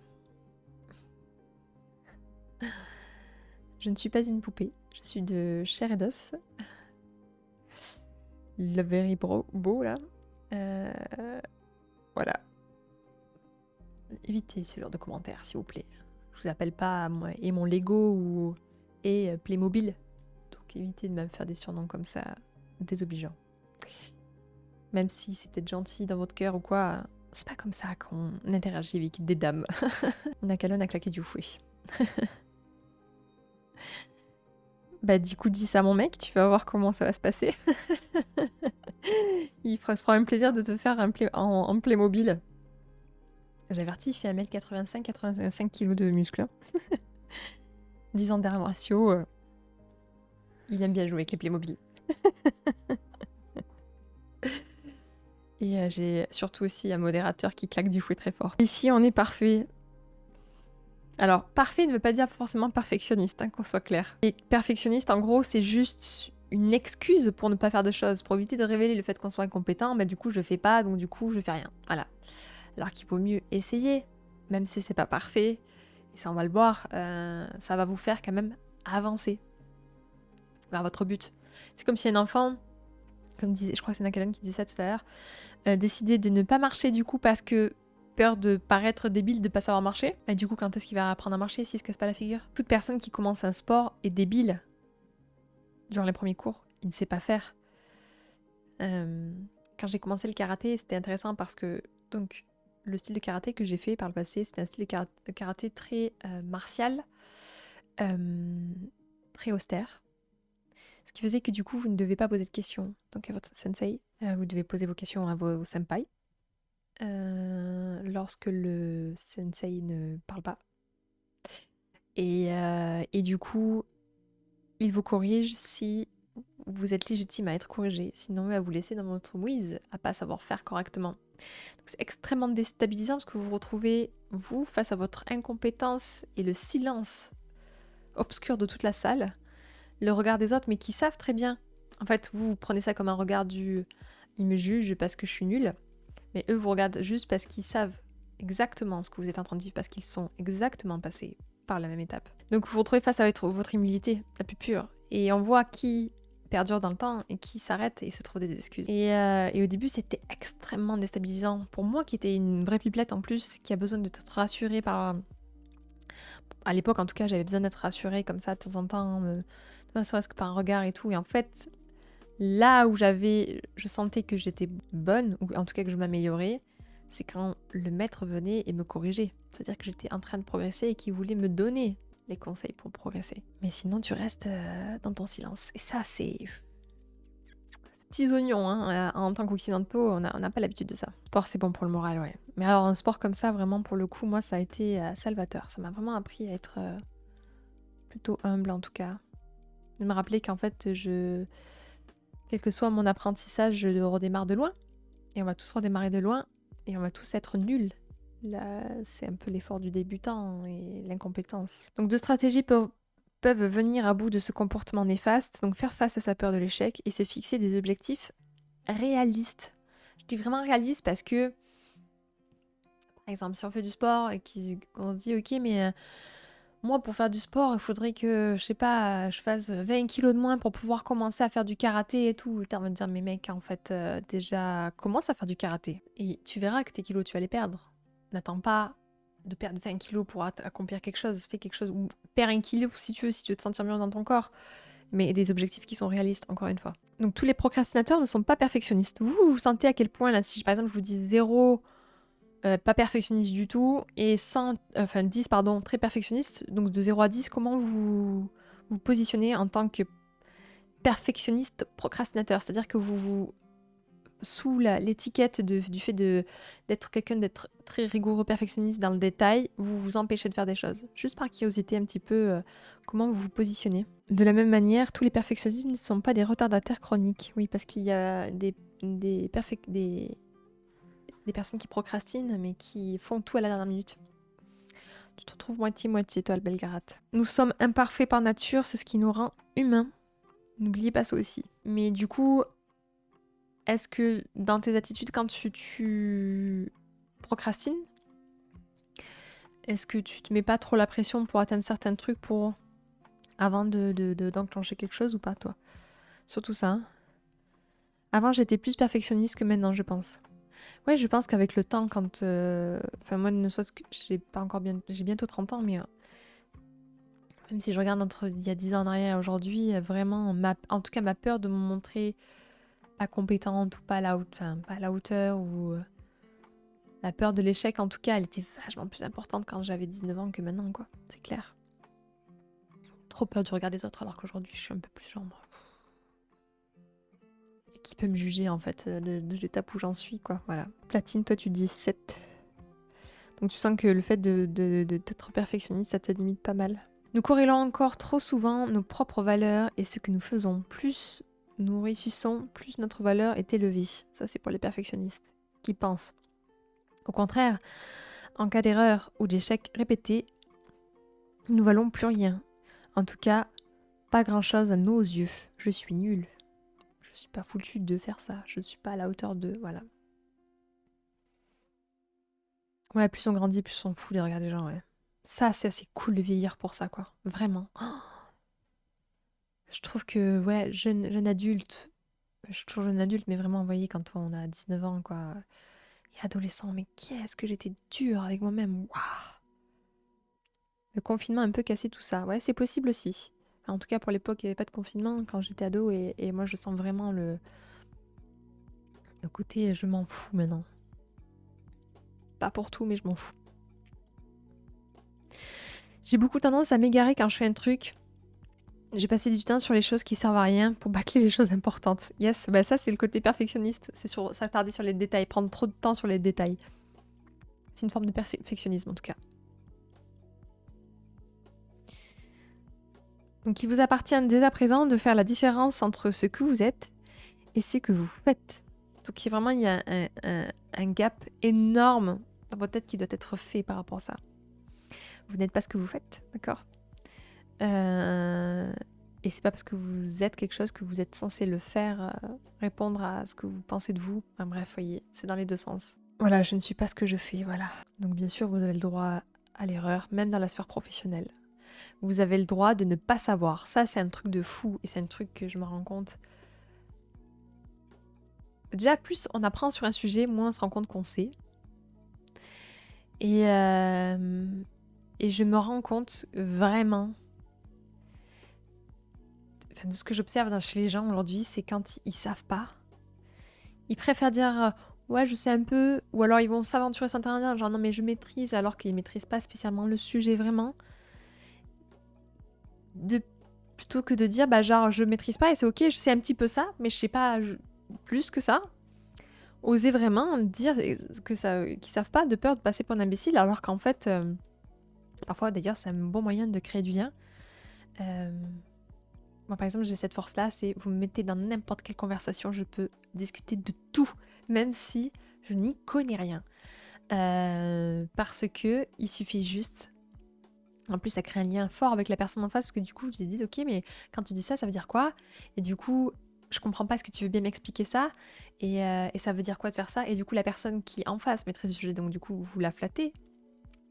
Je ne suis pas une poupée. Je suis de chair et d'os. Le very beau là. Voilà. Évitez ce genre de commentaires s'il vous plaît. Je vous appelle pas moi et mon Lego et Playmobil. Donc évitez de me faire des surnoms comme ça, désobligeants. Même si c'est peut-être gentil dans votre cœur ou quoi, c'est pas comme ça qu'on interagit avec des dames. Nakalon a claqué du fouet. Bah du coup dis ça à mon mec, tu vas voir comment ça va se passer. Il se fera un plaisir de te faire en Playmobil. J'avertis, il fait 1m85, 85 kg de muscles. 10 ans d'arts martiaux. Il aime bien jouer avec les Playmobil. Et j'ai surtout aussi un modérateur qui claque du fouet très fort. Ici, on est parfait. Alors, parfait ne veut pas dire forcément perfectionniste, hein, qu'on soit clair. Et perfectionniste, en gros, c'est juste une excuse pour ne pas faire de choses, pour éviter de révéler le fait qu'on soit incompétent. Bah, du coup, je fais pas, donc du coup, je fais rien. Voilà. Alors qu'il vaut mieux essayer, même si c'est pas parfait. Et ça, on va le voir, ça va vous faire quand même avancer vers votre but. C'est comme si un enfant, comme disait, je crois que c'est Nakalon qui disait ça tout à l'heure, décidait de ne pas marcher du coup parce que peur de paraître débile de pas savoir marcher. Et du coup, quand est-ce qu'il va apprendre à marcher s'il se casse pas la figure? Toute personne qui commence un sport est débile. Durant les premiers cours, il ne sait pas faire. Quand j'ai commencé le karaté, c'était intéressant parce que donc le style de karaté que j'ai fait par le passé, c'était un style de karaté très martial, très austère. Ce qui faisait que du coup, vous ne devez pas poser de questions donc à votre sensei. Vous devez poser vos questions à vos senpai. Lorsque le sensei ne parle pas. Et du coup, il vous corrige si vous êtes légitime à être corrigé. Sinon, il va vous laisser dans votre mouise à pas savoir faire correctement. Donc, c'est extrêmement déstabilisant parce que vous vous retrouvez, vous, face à votre incompétence et le silence obscur de toute la salle, le regard des autres, mais qui savent très bien. En fait, vous prenez ça comme un regard du « il me juge parce que je suis nulle », mais eux vous regardent juste parce qu'ils savent exactement ce que vous êtes en train de vivre, parce qu'ils sont exactement passés par la même étape. Donc vous vous retrouvez face à votre humilité la plus pure. Et on voit qui perdure dans le temps et qui s'arrête et se trouve des excuses. Et au début, c'était extrêmement déstabilisant. Pour moi, qui était une vraie pipelette en plus, qui a besoin d'être rassurée par... À l'époque, en tout cas, j'avais besoin d'être rassurée comme ça de temps en temps, ne serait-ce que par un regard et tout. Et en fait, là où je sentais que j'étais bonne, ou en tout cas que je m'améliorais, c'est quand le maître venait et me corrigeait. C'est-à-dire que j'étais en train de progresser et qu'il voulait me donner les conseils pour progresser. Mais sinon, tu restes dans ton silence. Et ça, c'est... petits oignons, hein. En tant qu'occidentaux, on n'a pas l'habitude de ça. Le sport, c'est bon pour le moral, ouais. Mais alors, un sport comme ça, vraiment, pour le coup, moi, ça a été salvateur. Ça m'a vraiment appris à être plutôt humble, en tout cas. De me rappeler qu'en fait, Quel que soit mon apprentissage, je redémarre de loin. Et on va tous redémarrer de loin. Et on va tous être nuls. Là, c'est un peu l'effort du débutant et l'incompétence. Donc deux stratégies peuvent venir à bout de ce comportement néfaste. Donc faire face à sa peur de l'échec et se fixer des objectifs réalistes. Je dis vraiment réaliste parce que, par exemple, si on fait du sport et qu'on se dit, ok, mais moi, pour faire du sport, il faudrait que, je sais pas, je fasse 20 kilos de moins pour pouvoir commencer à faire du karaté et tout. T'as envie de dire, mais mec, en fait, déjà, commence à faire du karaté. Et tu verras que tes kilos, tu vas les perdre. N'attends pas de perdre 20 kilos pour accomplir quelque chose. Fais quelque chose, ou perds un kilo si tu veux te sentir mieux dans ton corps. Mais des objectifs qui sont réalistes, encore une fois. Donc tous les procrastinateurs ne sont pas perfectionnistes. Vous sentez à quel point, là, si par exemple je vous dis 0, pas perfectionniste du tout, et 10, pardon, très perfectionniste, donc de 0 à 10, comment vous positionnez en tant que perfectionniste procrastinateur? C'est-à-dire que vous sous l'étiquette du fait d'être quelqu'un d'être très rigoureux perfectionniste dans le détail, vous vous empêchez de faire des choses. Juste par curiosité un petit peu, comment vous vous positionnez. De la même manière, tous les perfectionnistes ne sont pas des retardataires chroniques. Oui, parce qu'il y a des personnes qui procrastinent, mais qui font tout à la dernière minute. Tu te retrouves moitié-moitié, toi, le Belgarat. Nous sommes imparfaits par nature, c'est ce qui nous rend humains. N'oubliez pas ça aussi. Mais du coup, est-ce que dans tes attitudes, quand tu procrastines, est-ce que tu te mets pas trop la pression pour atteindre certains trucs avant d'enclencher quelque chose ou pas, toi? Surtout ça. Hein. Avant, j'étais plus perfectionniste que maintenant, je pense. Ouais, je pense qu'avec le temps, quand... Enfin, moi, ne serait-ce que... J'ai bientôt 30 ans, mais... même si je regarde entre il y a 10 ans en arrière et aujourd'hui, vraiment, en tout cas, ma peur de me montrer pas compétente ou pas à la hauteur ou... la peur de l'échec, en tout cas, elle était vachement plus importante quand j'avais 19 ans que maintenant, quoi. C'est clair. Trop peur du regard des autres, alors qu'aujourd'hui, je suis un peu plus genre... Qui peut me juger, en fait, de l'étape où j'en suis, quoi. Voilà. Platine, toi, tu dis 7. Donc tu sens que le fait d'être perfectionniste, ça te limite pas mal. Nous corrélons encore trop souvent nos propres valeurs et ce que nous faisons. Plus nous réussissons, plus notre valeur est élevée. Ça, c'est pour les perfectionnistes qui pensent. Au contraire, en cas d'erreur ou d'échec répété, nous ne valons plus rien. En tout cas, pas grand-chose à nos yeux. Je suis nulle. Je suis pas foutu de faire ça. Je suis pas à la hauteur de... Voilà. Ouais, plus on grandit, plus on fout des regards des gens, ouais. Ça, c'est assez cool de vieillir pour ça, quoi. Vraiment. Oh, je trouve que, ouais, jeune adulte, je suis toujours jeune adulte, mais vraiment, vous voyez, quand on a 19 ans, quoi, et adolescent, mais qu'est-ce que j'étais dure avec moi-même. Waouh. Le confinement a un peu cassé tout ça. Ouais, c'est possible aussi. Enfin, en tout cas, pour l'époque, il n'y avait pas de confinement quand j'étais ado, et moi, je sens vraiment le côté je m'en fous maintenant. Pas pour tout, mais je m'en fous. J'ai beaucoup tendance à m'égarer quand je fais un truc. J'ai passé du temps sur les choses qui servent à rien pour bâcler les choses importantes. Yes, bah ça c'est le côté perfectionniste. C'est s'attarder sur les détails, prendre trop de temps sur les détails. C'est une forme de perfectionnisme en tout cas. Donc il vous appartient dès à présent de faire la différence entre ce que vous êtes et ce que vous faites. Donc vraiment il y a un gap énorme dans votre tête qui doit être fait par rapport à ça. Vous n'êtes pas ce que vous faites, d'accord ? Et c'est pas parce que vous êtes quelque chose que vous êtes censé le faire, répondre à ce que vous pensez de vous. Enfin bref, voyez, c'est dans les deux sens. Voilà, je ne suis pas ce que je fais, voilà. Donc bien sûr, vous avez le droit à l'erreur, même dans la sphère professionnelle. Vous avez le droit de ne pas savoir. Ça, c'est un truc de fou et c'est un truc que je me rends compte. Déjà, plus on apprend sur un sujet, moins on se rend compte qu'on sait. Et je me rends compte vraiment... Enfin, de ce que j'observe chez les gens aujourd'hui, c'est quand ils savent pas, ils préfèrent dire ouais je sais un peu, ou alors ils vont s'aventurer sur internet genre non mais je maîtrise alors qu'ils maîtrisent pas spécialement le sujet vraiment, plutôt que de dire bah genre je maîtrise pas et c'est ok, je sais un petit peu ça mais je sais pas plus que ça. Oser vraiment dire qu'ils savent pas de peur de passer pour un imbécile alors qu'en fait parfois d'ailleurs c'est un bon moyen de créer du lien. Moi, par exemple, j'ai cette force-là, c'est vous me mettez dans n'importe quelle conversation, je peux discuter de tout, même si je n'y connais rien. Parce que il suffit juste. En plus, ça crée un lien fort avec la personne en face, parce que du coup, je lui dis, ok, mais quand tu dis ça, ça veut dire quoi? Et du coup, je comprends pas, est-ce que tu veux bien m'expliquer ça? Et ça veut dire quoi de faire ça? Et du coup, la personne qui en face maîtrise le sujet, donc du coup, vous la flattez,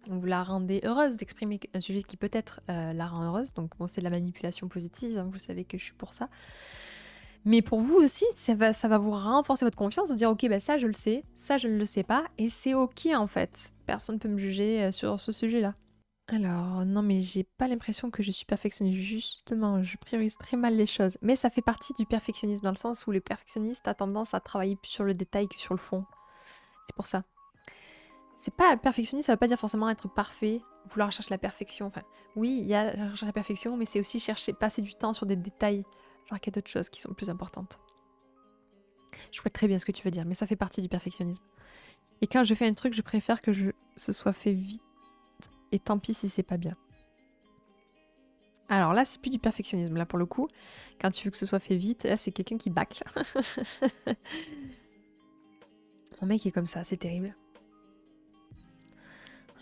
vous la rendez heureuse d'exprimer un sujet qui peut-être la rend heureuse. Donc bon, c'est de la manipulation positive, hein, vous savez que je suis pour ça. Mais pour vous aussi, ça va vous renforcer votre confiance, de dire ok, bah ça je le sais, ça je ne le sais pas, et c'est ok en fait. Personne ne peut me juger sur ce sujet-là. Alors, non, mais j'ai pas l'impression que je suis perfectionniste. Justement, je priorise très mal les choses. Mais ça fait partie du perfectionnisme, dans le sens où le perfectionniste a tendance à travailler plus sur le détail que sur le fond. C'est pour ça. C'est pas perfectionniste, ça veut pas dire forcément être parfait, vouloir chercher la perfection. Enfin, oui, il y a la recherche de la perfection, mais c'est aussi chercher, passer du temps sur des détails, alors qu'il y a d'autres choses qui sont plus importantes. Je vois très bien ce que tu veux dire, mais ça fait partie du perfectionnisme. Et quand je fais un truc, je préfère que ce soit fait vite, et tant pis si c'est pas bien. Alors là, c'est plus du perfectionnisme, là pour le coup. Quand tu veux que ce soit fait vite, là c'est quelqu'un qui bâcle. Mon mec est comme ça, c'est terrible.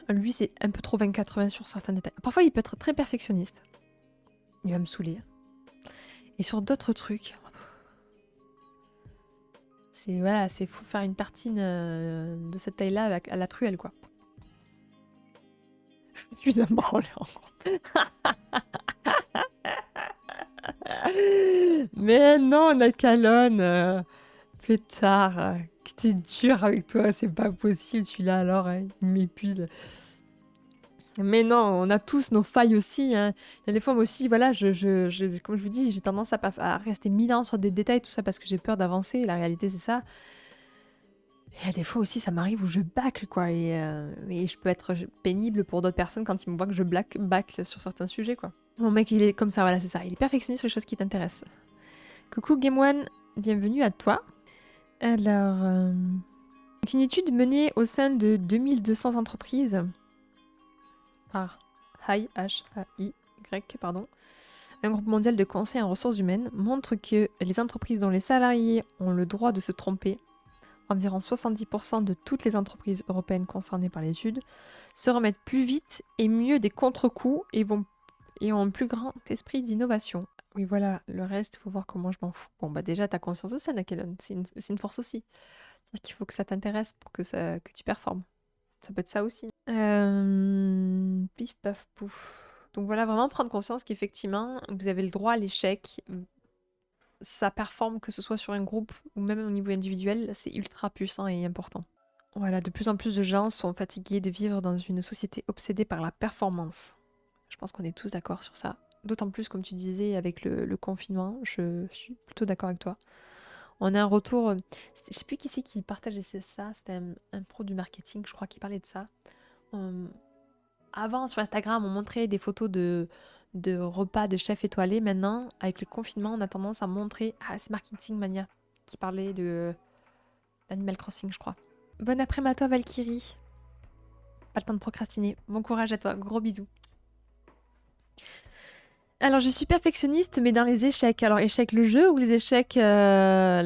Lui, c'est un peu trop 20-80 sur certains détails. Parfois, il peut être très perfectionniste. Il va me saouler. Et sur d'autres trucs, c'est voilà, c'est fou faire une tartine de cette taille-là à la truelle, quoi. Je suis un branleur. Mais non, Nakalon, pétard, que t'es dur avec toi, c'est pas possible, tu l'as alors, hein, il m'épuise. Mais non, on a tous nos failles aussi, hein. Il y a des fois, moi aussi, voilà, comme je vous dis, j'ai tendance à rester 1000 ans sur des détails, tout ça, parce que j'ai peur d'avancer. La réalité, c'est ça. Et il y a des fois aussi, ça m'arrive où je bâcle, quoi. Et je peux être pénible pour d'autres personnes quand ils me voient que je bâcle sur certains sujets, quoi. Mon mec, il est comme ça, voilà, c'est ça. Il est perfectionniste sur les choses qui t'intéressent. Coucou Game One, bienvenue à toi. Alors, une étude menée au sein de 2200 entreprises par H-A-I-Y, pardon, un groupe mondial de conseil en ressources humaines, montre que les entreprises dont les salariés ont le droit de se tromper, environ 70% de toutes les entreprises européennes concernées par l'étude, se remettent plus vite et mieux des contre-coups et ont un plus grand esprit d'innovation. Oui, voilà, le reste, il faut voir comment je m'en fous. Bon, bah déjà, t'as conscience de ça, Nakelon, c'est une force aussi. C'est-à-dire qu'il faut que ça t'intéresse pour que tu performes. Ça peut être ça aussi. Pif paf pouf. Donc voilà, vraiment prendre conscience qu'effectivement, vous avez le droit à l'échec. Ça performe que ce soit sur un groupe ou même au niveau individuel, c'est ultra puissant et important. Voilà, de plus en plus de gens sont fatigués de vivre dans une société obsédée par la performance. Je pense qu'on est tous d'accord sur ça. D'autant plus, comme tu disais, avec le confinement, je suis plutôt d'accord avec toi. On a un retour. Je sais plus qui c'est qui partageait ça. C'était un pro du marketing, je crois, qui parlait de ça. Avant, sur Instagram, on montrait des photos de repas de chefs étoilés. Maintenant, avec le confinement, on a tendance à montrer. Ah, c'est Marketing Mania qui parlait de Animal Crossing, je crois. Bon après-midi à toi, Valkyrie. Pas le temps de procrastiner. Bon courage à toi. Gros bisous. Alors, je suis perfectionniste, mais dans les échecs. Alors, échecs le jeu ou les échecs Ah,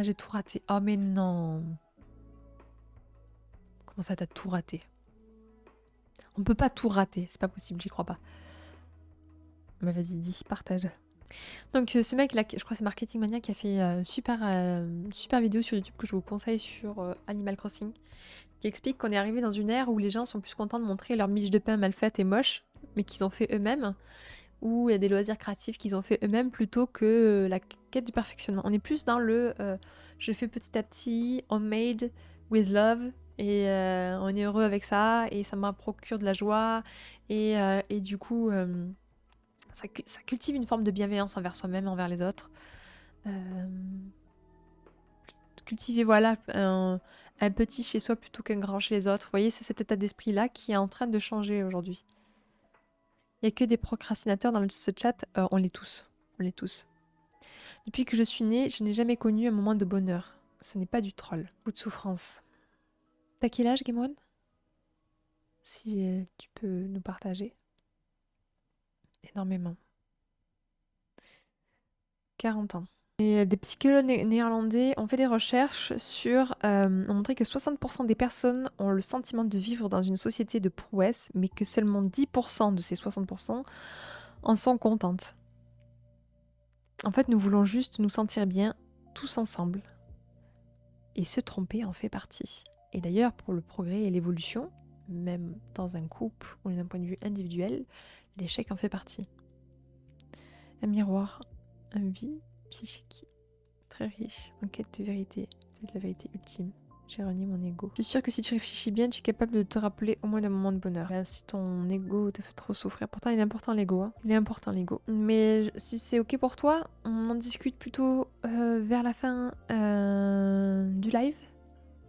j'ai tout raté. Oh, mais non. Comment ça, t'as tout raté? On peut pas tout rater. C'est pas possible, j'y crois pas. Bah, vas-y, dis, partage. Donc, ce mec, là, je crois que c'est Marketing Mania qui a fait super vidéo sur YouTube que je vous conseille sur Animal Crossing, qui explique qu'on est arrivé dans une ère où les gens sont plus contents de montrer leur miche de pain mal faite et moche, mais qu'ils ont fait eux-mêmes, ou il y a des loisirs créatifs qu'ils ont fait eux-mêmes plutôt que la quête du perfectionnement. On est plus dans le je fais petit à petit, homemade, with love, et on est heureux avec ça, et ça me procure de la joie, et du coup, ça cultive une forme de bienveillance envers soi-même, envers les autres. Euh, Cultiver, voilà, un petit chez soi plutôt qu'un grand chez les autres. Vous voyez, c'est cet état d'esprit-là qui est en train de changer aujourd'hui. Il n'y a que des procrastinateurs dans ce chat, on l'est tous. On l'est tous. Depuis que je suis née, je n'ai jamais connu un moment de bonheur. Ce n'est pas du troll. Ou de souffrance. T'as quel âge, Game One? Si tu peux nous partager. Énormément. 40 ans. Et des psychologues néerlandais ont fait des recherches ont montré que 60% des personnes ont le sentiment de vivre dans une société de prouesse, mais que seulement 10% de ces 60% en sont contentes. En fait, nous voulons juste nous sentir bien tous ensemble. Et se tromper en fait partie. Et d'ailleurs, pour le progrès et l'évolution, même dans un couple ou d'un point de vue individuel, l'échec en fait partie. Un miroir, un vide psychique, très riche, en quête de vérité, c'est la vérité ultime. J'ai renié mon ego. Je suis sûre que si tu réfléchis bien, tu es capable de te rappeler au moins d'un moment de bonheur. Là, si ton ego te fait trop souffrir, pourtant il est important l'ego, hein. Il est important l'ego. Mais si c'est ok pour toi, on en discute plutôt vers la fin du live.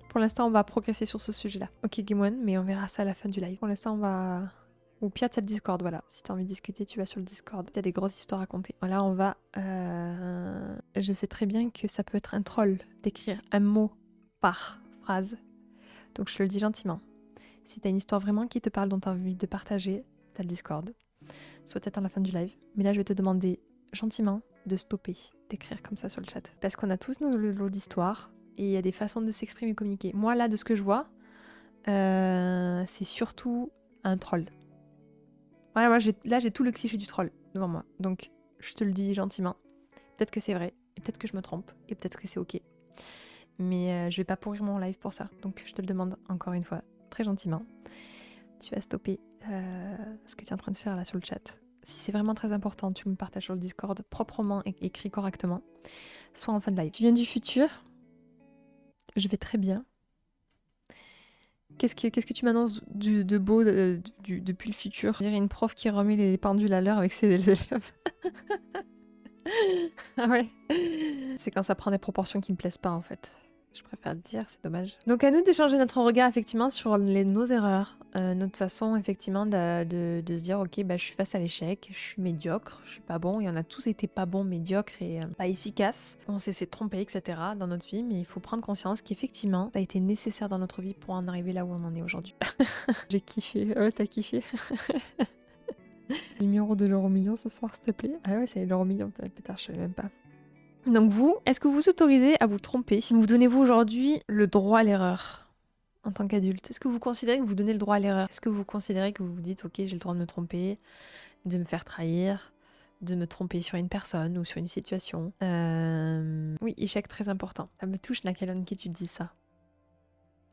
Pour l'instant, on va progresser sur ce sujet-là. Ok, Game One, mais on verra ça à la fin du live. Pour l'instant, on va... Ou pire, t'as le Discord, voilà. Si t'as envie de discuter, tu vas sur le Discord. T'as des grosses histoires à raconter. Voilà, on va... Je sais très bien que ça peut être un troll d'écrire un mot par phrase. Donc je te le dis gentiment. Si t'as une histoire vraiment qui te parle, dont t'as envie de partager, t'as le Discord. Soit peut-être à la fin du live. Mais là, je vais te demander gentiment de stopper d'écrire comme ça sur le chat. Parce qu'on a tous nos lots d'histoires. Et il y a des façons de s'exprimer et communiquer. Moi, là, de ce que je vois, c'est surtout un troll. Ouais, là, j'ai tout le cliché du troll devant moi. Donc, je te le dis gentiment. Peut-être que c'est vrai, et peut-être que je me trompe, et peut-être que c'est ok. Mais je vais pas pourrir mon live pour ça. Donc, je te le demande encore une fois, très gentiment. Tu vas stopper ce que tu es en train de faire là sur le chat. Si c'est vraiment très important, tu me partages sur le Discord proprement et écrit correctement. Soit en fin de live. Tu viens du futur? Je vais très bien. Qu'est-ce que tu m'annonces de beau depuis le futur? Je dirais une prof qui remet les pendules à l'heure avec ses élèves. Ah ouais. C'est quand ça prend des proportions qui me plaisent pas en fait. Je préfère le dire, c'est dommage. Donc à nous d'échanger notre regard effectivement sur nos erreurs, notre façon effectivement de se dire ok bah je suis face à l'échec, je suis médiocre, je suis pas bon, il y en a tous été pas bons, médiocres et pas efficaces. On s'est de tromper etc. dans notre vie, mais il faut prendre conscience qu'effectivement ça a été nécessaire dans notre vie pour en arriver là où on en est aujourd'hui. J'ai kiffé, ouais t'as kiffé. Le numéro de l'euro-million ce soir s'il te plaît. Ah ouais c'est l'euro-million, pétard je savais même pas. Donc vous, est-ce que vous vous autorisez à vous tromper? Vous donnez-vous aujourd'hui le droit à l'erreur en tant qu'adulte? Est-ce que vous considérez que vous donnez le droit à l'erreur? Est-ce que vous considérez que vous vous dites ok j'ai le droit de me tromper, de me faire trahir, de me tromper sur une personne ou sur une situation? Oui, échec très important. Ça me touche Nakalon qui tu dis ça.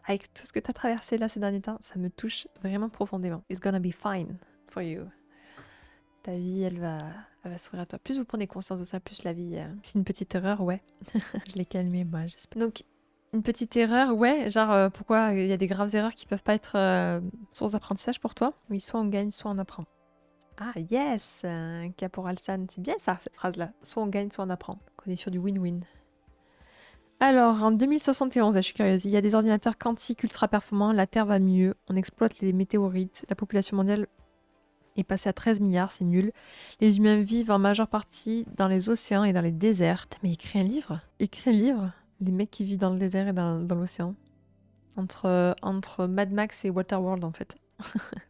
Avec tout ce que tu as traversé là ces derniers temps, ça me touche vraiment profondément. It's gonna be fine for you. Ta vie, elle va s'ouvrir à toi. Plus vous prenez conscience de ça, plus la vie... C'est une petite erreur, ouais. Je l'ai calmé, moi, j'espère. Donc, une petite erreur, ouais. Genre, pourquoi il y a des graves erreurs qui peuvent pas être source d'apprentissage pour toi? Oui, soit on gagne, soit on apprend. Ah, yes Caporal San, c'est bien ça, cette phrase-là. Soit on gagne, soit on apprend. On est sur du win-win. Alors, en 2071, je suis curieuse, il y a des ordinateurs quantiques ultra performants, la Terre va mieux, on exploite les météorites, la population mondiale est passé à 13 milliards, c'est nul. Les humains vivent en majeure partie dans les océans et dans les déserts. Putain, mais écris un livre. Écris un livre. Les mecs qui vivent dans le désert et dans l'océan. Entre Mad Max et Waterworld, en fait.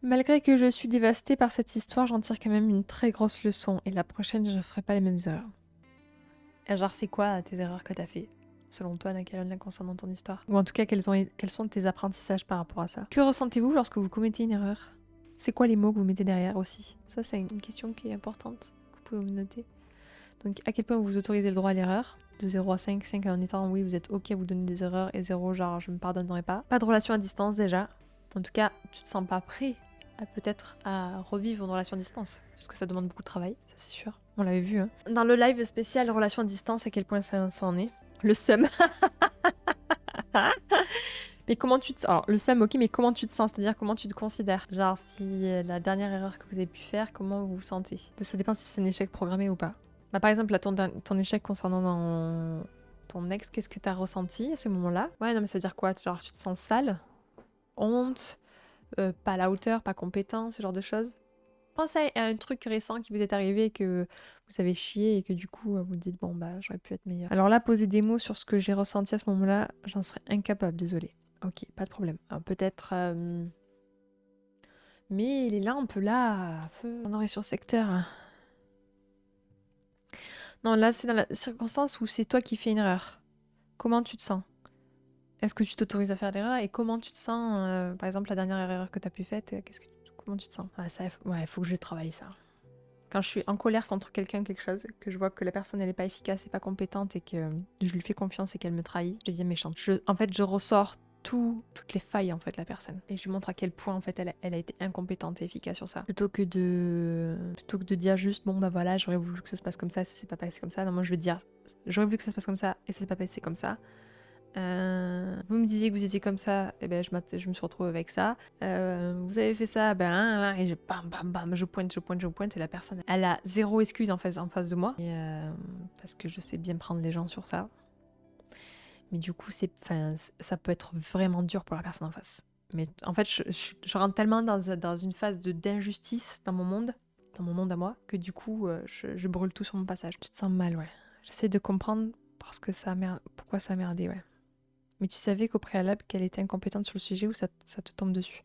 Malgré que je suis dévastée par cette histoire, j'en tire quand même une très grosse leçon. Et la prochaine, je ne ferai pas les mêmes erreurs. Et genre, c'est quoi tes erreurs que t'as fait, selon toi, Nakalon, concernant ton histoire? Ou en tout cas, quels sont tes apprentissages par rapport à ça? Que ressentez-vous lorsque vous commettez une erreur? C'est quoi les mots que vous mettez derrière aussi? Ça, c'est une question qui est importante, que vous pouvez vous noter. Donc, à quel point vous autorisez le droit à l'erreur? De 0 à 5, 5 en étant oui, vous êtes ok à vous donner des erreurs, et 0, genre je me pardonnerai pas. Pas de relation à distance déjà. En tout cas, tu te sens pas prêt à peut-être à revivre une relation à distance. Parce que ça demande beaucoup de travail, ça c'est sûr. On l'avait vu, hein. Dans le live spécial relation à distance, à quel point ça en est. Le seum. Mais comment tu te sens? Alors, le seum, ok, mais comment tu te sens? C'est-à-dire, comment tu te considères? Genre, si la dernière erreur que vous avez pu faire, comment vous vous sentez? Ça dépend si c'est un échec programmé ou pas. Bah, par exemple, là, ton échec concernant ton ex, qu'est-ce que t'as ressenti à ce moment-là? Ouais, non, mais ça veut dire quoi? Genre, tu te sens sale? Honte? Pas à la hauteur? Pas compétent? Ce genre de choses? Pensez à un truc récent qui vous est arrivé et que vous avez chié et que du coup, vous dites, bon, bah, j'aurais pu être meilleure. Alors là, poser des mots sur ce que j'ai ressenti à ce moment-là, j'en serais incapable, désolée. Ok, pas de problème. Peut-être... Mais les lampes, là, à feu, on aurait sur secteur. Non, là, c'est dans la circonstance où c'est toi qui fais une erreur. Comment tu te sens? Est-ce que tu t'autorises à faire l'erreur et comment tu te sens par exemple, la dernière erreur que tu as pu faire, comment tu te sens? Ah, ça, ouais, faut que je travaille ça. Quand je suis en colère contre quelqu'un, quelque chose, que je vois que la personne elle est pas efficace et pas compétente et que je lui fais confiance et qu'elle me trahit, je deviens méchante. En fait, je ressors toutes les failles en fait la personne et je lui montre à quel point en fait elle a été incompétente et efficace sur ça. Plutôt que de dire juste bon bah voilà j'aurais voulu que ça se passe comme ça s'est pas passé comme ça. Non, moi je vais dire j'aurais voulu que ça se passe comme ça et ça s'est pas passé comme ça. Vous me disiez que vous étiez comme ça, et ben je me suis retrouvée avec ça. Vous avez fait ça, ben et je bam bam bam, je pointe et la personne, elle a zéro excuse en face de moi. Et parce que je sais bien prendre les gens sur ça. Mais du coup, ça peut être vraiment dur pour la personne en face. Mais en fait, je rentre tellement dans une phase d'injustice dans mon monde à moi, que du coup, je brûle tout sur mon passage. Tu te sens mal, ouais. J'essaie de comprendre pourquoi ça a merdé, ouais. Mais tu savais qu'au préalable qu'elle était incompétente sur le sujet ou ça te tombe dessus?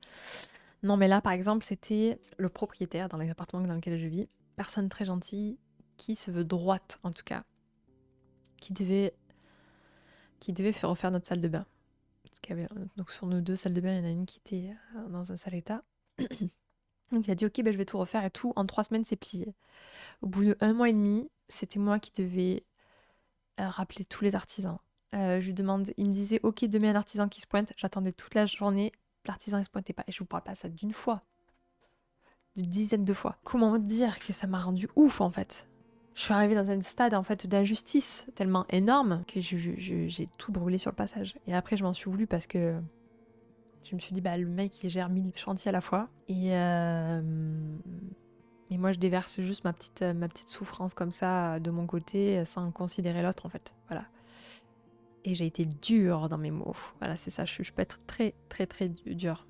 Non, mais là, par exemple, c'était le propriétaire dans l'appartement dans lequel je vis. Personne très gentille, qui se veut droite en tout cas, qui devait faire refaire notre salle de bain. Parce qu'il y avait, donc sur nos 2 salles de bain, il y en a une qui était dans un sale état. Donc il a dit ok, ben, je vais tout refaire et tout. En 3 semaines, c'est plié. Au bout de 1 mois et demi, c'était moi qui devais rappeler tous les artisans. Je lui demande, il me disait ok, demain un artisan qui se pointe. J'attendais toute la journée, l'artisan il se pointait pas. Et je vous parle pas ça d'une fois, d'une dizaine de fois. Comment dire que ça m'a rendu ouf en fait. Je suis arrivée dans un stade en fait d'injustice tellement énorme que j'ai tout brûlé sur le passage. Et après je m'en suis voulu parce que je me suis dit bah le mec il gère 1000 chantiers à la fois et mais moi je déverse juste ma petite souffrance comme ça de mon côté sans considérer l'autre en fait. Voilà. Et j'ai été dure dans mes mots. Voilà, c'est ça, je peux être très très très dure.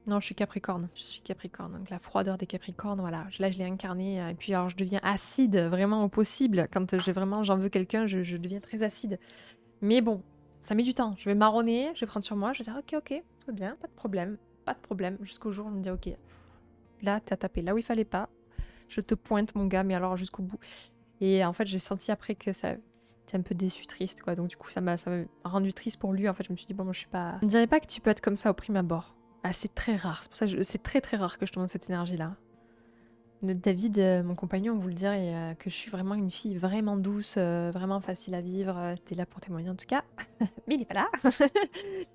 Non, je suis Capricorne. Je suis Capricorne. Donc la froideur des Capricornes, voilà. Là, je l'ai incarné. Et puis alors, je deviens acide vraiment au possible. Quand j'en veux quelqu'un, je deviens très acide. Mais bon, ça met du temps. Je vais marronner, je vais prendre sur moi, je vais dire ok, tout va bien, pas de problème. Pas de problème. Jusqu'au jour où on me dit ok, là, t'as tapé là où il fallait pas. Je te pointe, mon gars, mais alors jusqu'au bout. Et en fait, j'ai senti après que ça était un peu déçu, triste, quoi. Donc du coup, ça m'a rendu triste pour lui. En fait, je me suis dit, bon, moi, je suis pas... Je ne dirais pas que tu peux être comme ça au prime abord. Ah, c'est très rare. C'est pour ça que c'est très très rare que je te montre cette énergie-là. David, mon compagnon, vous le dirait que je suis vraiment une fille vraiment douce, vraiment facile à vivre. T'es là pour témoigner en tout cas. Mais il est pas là.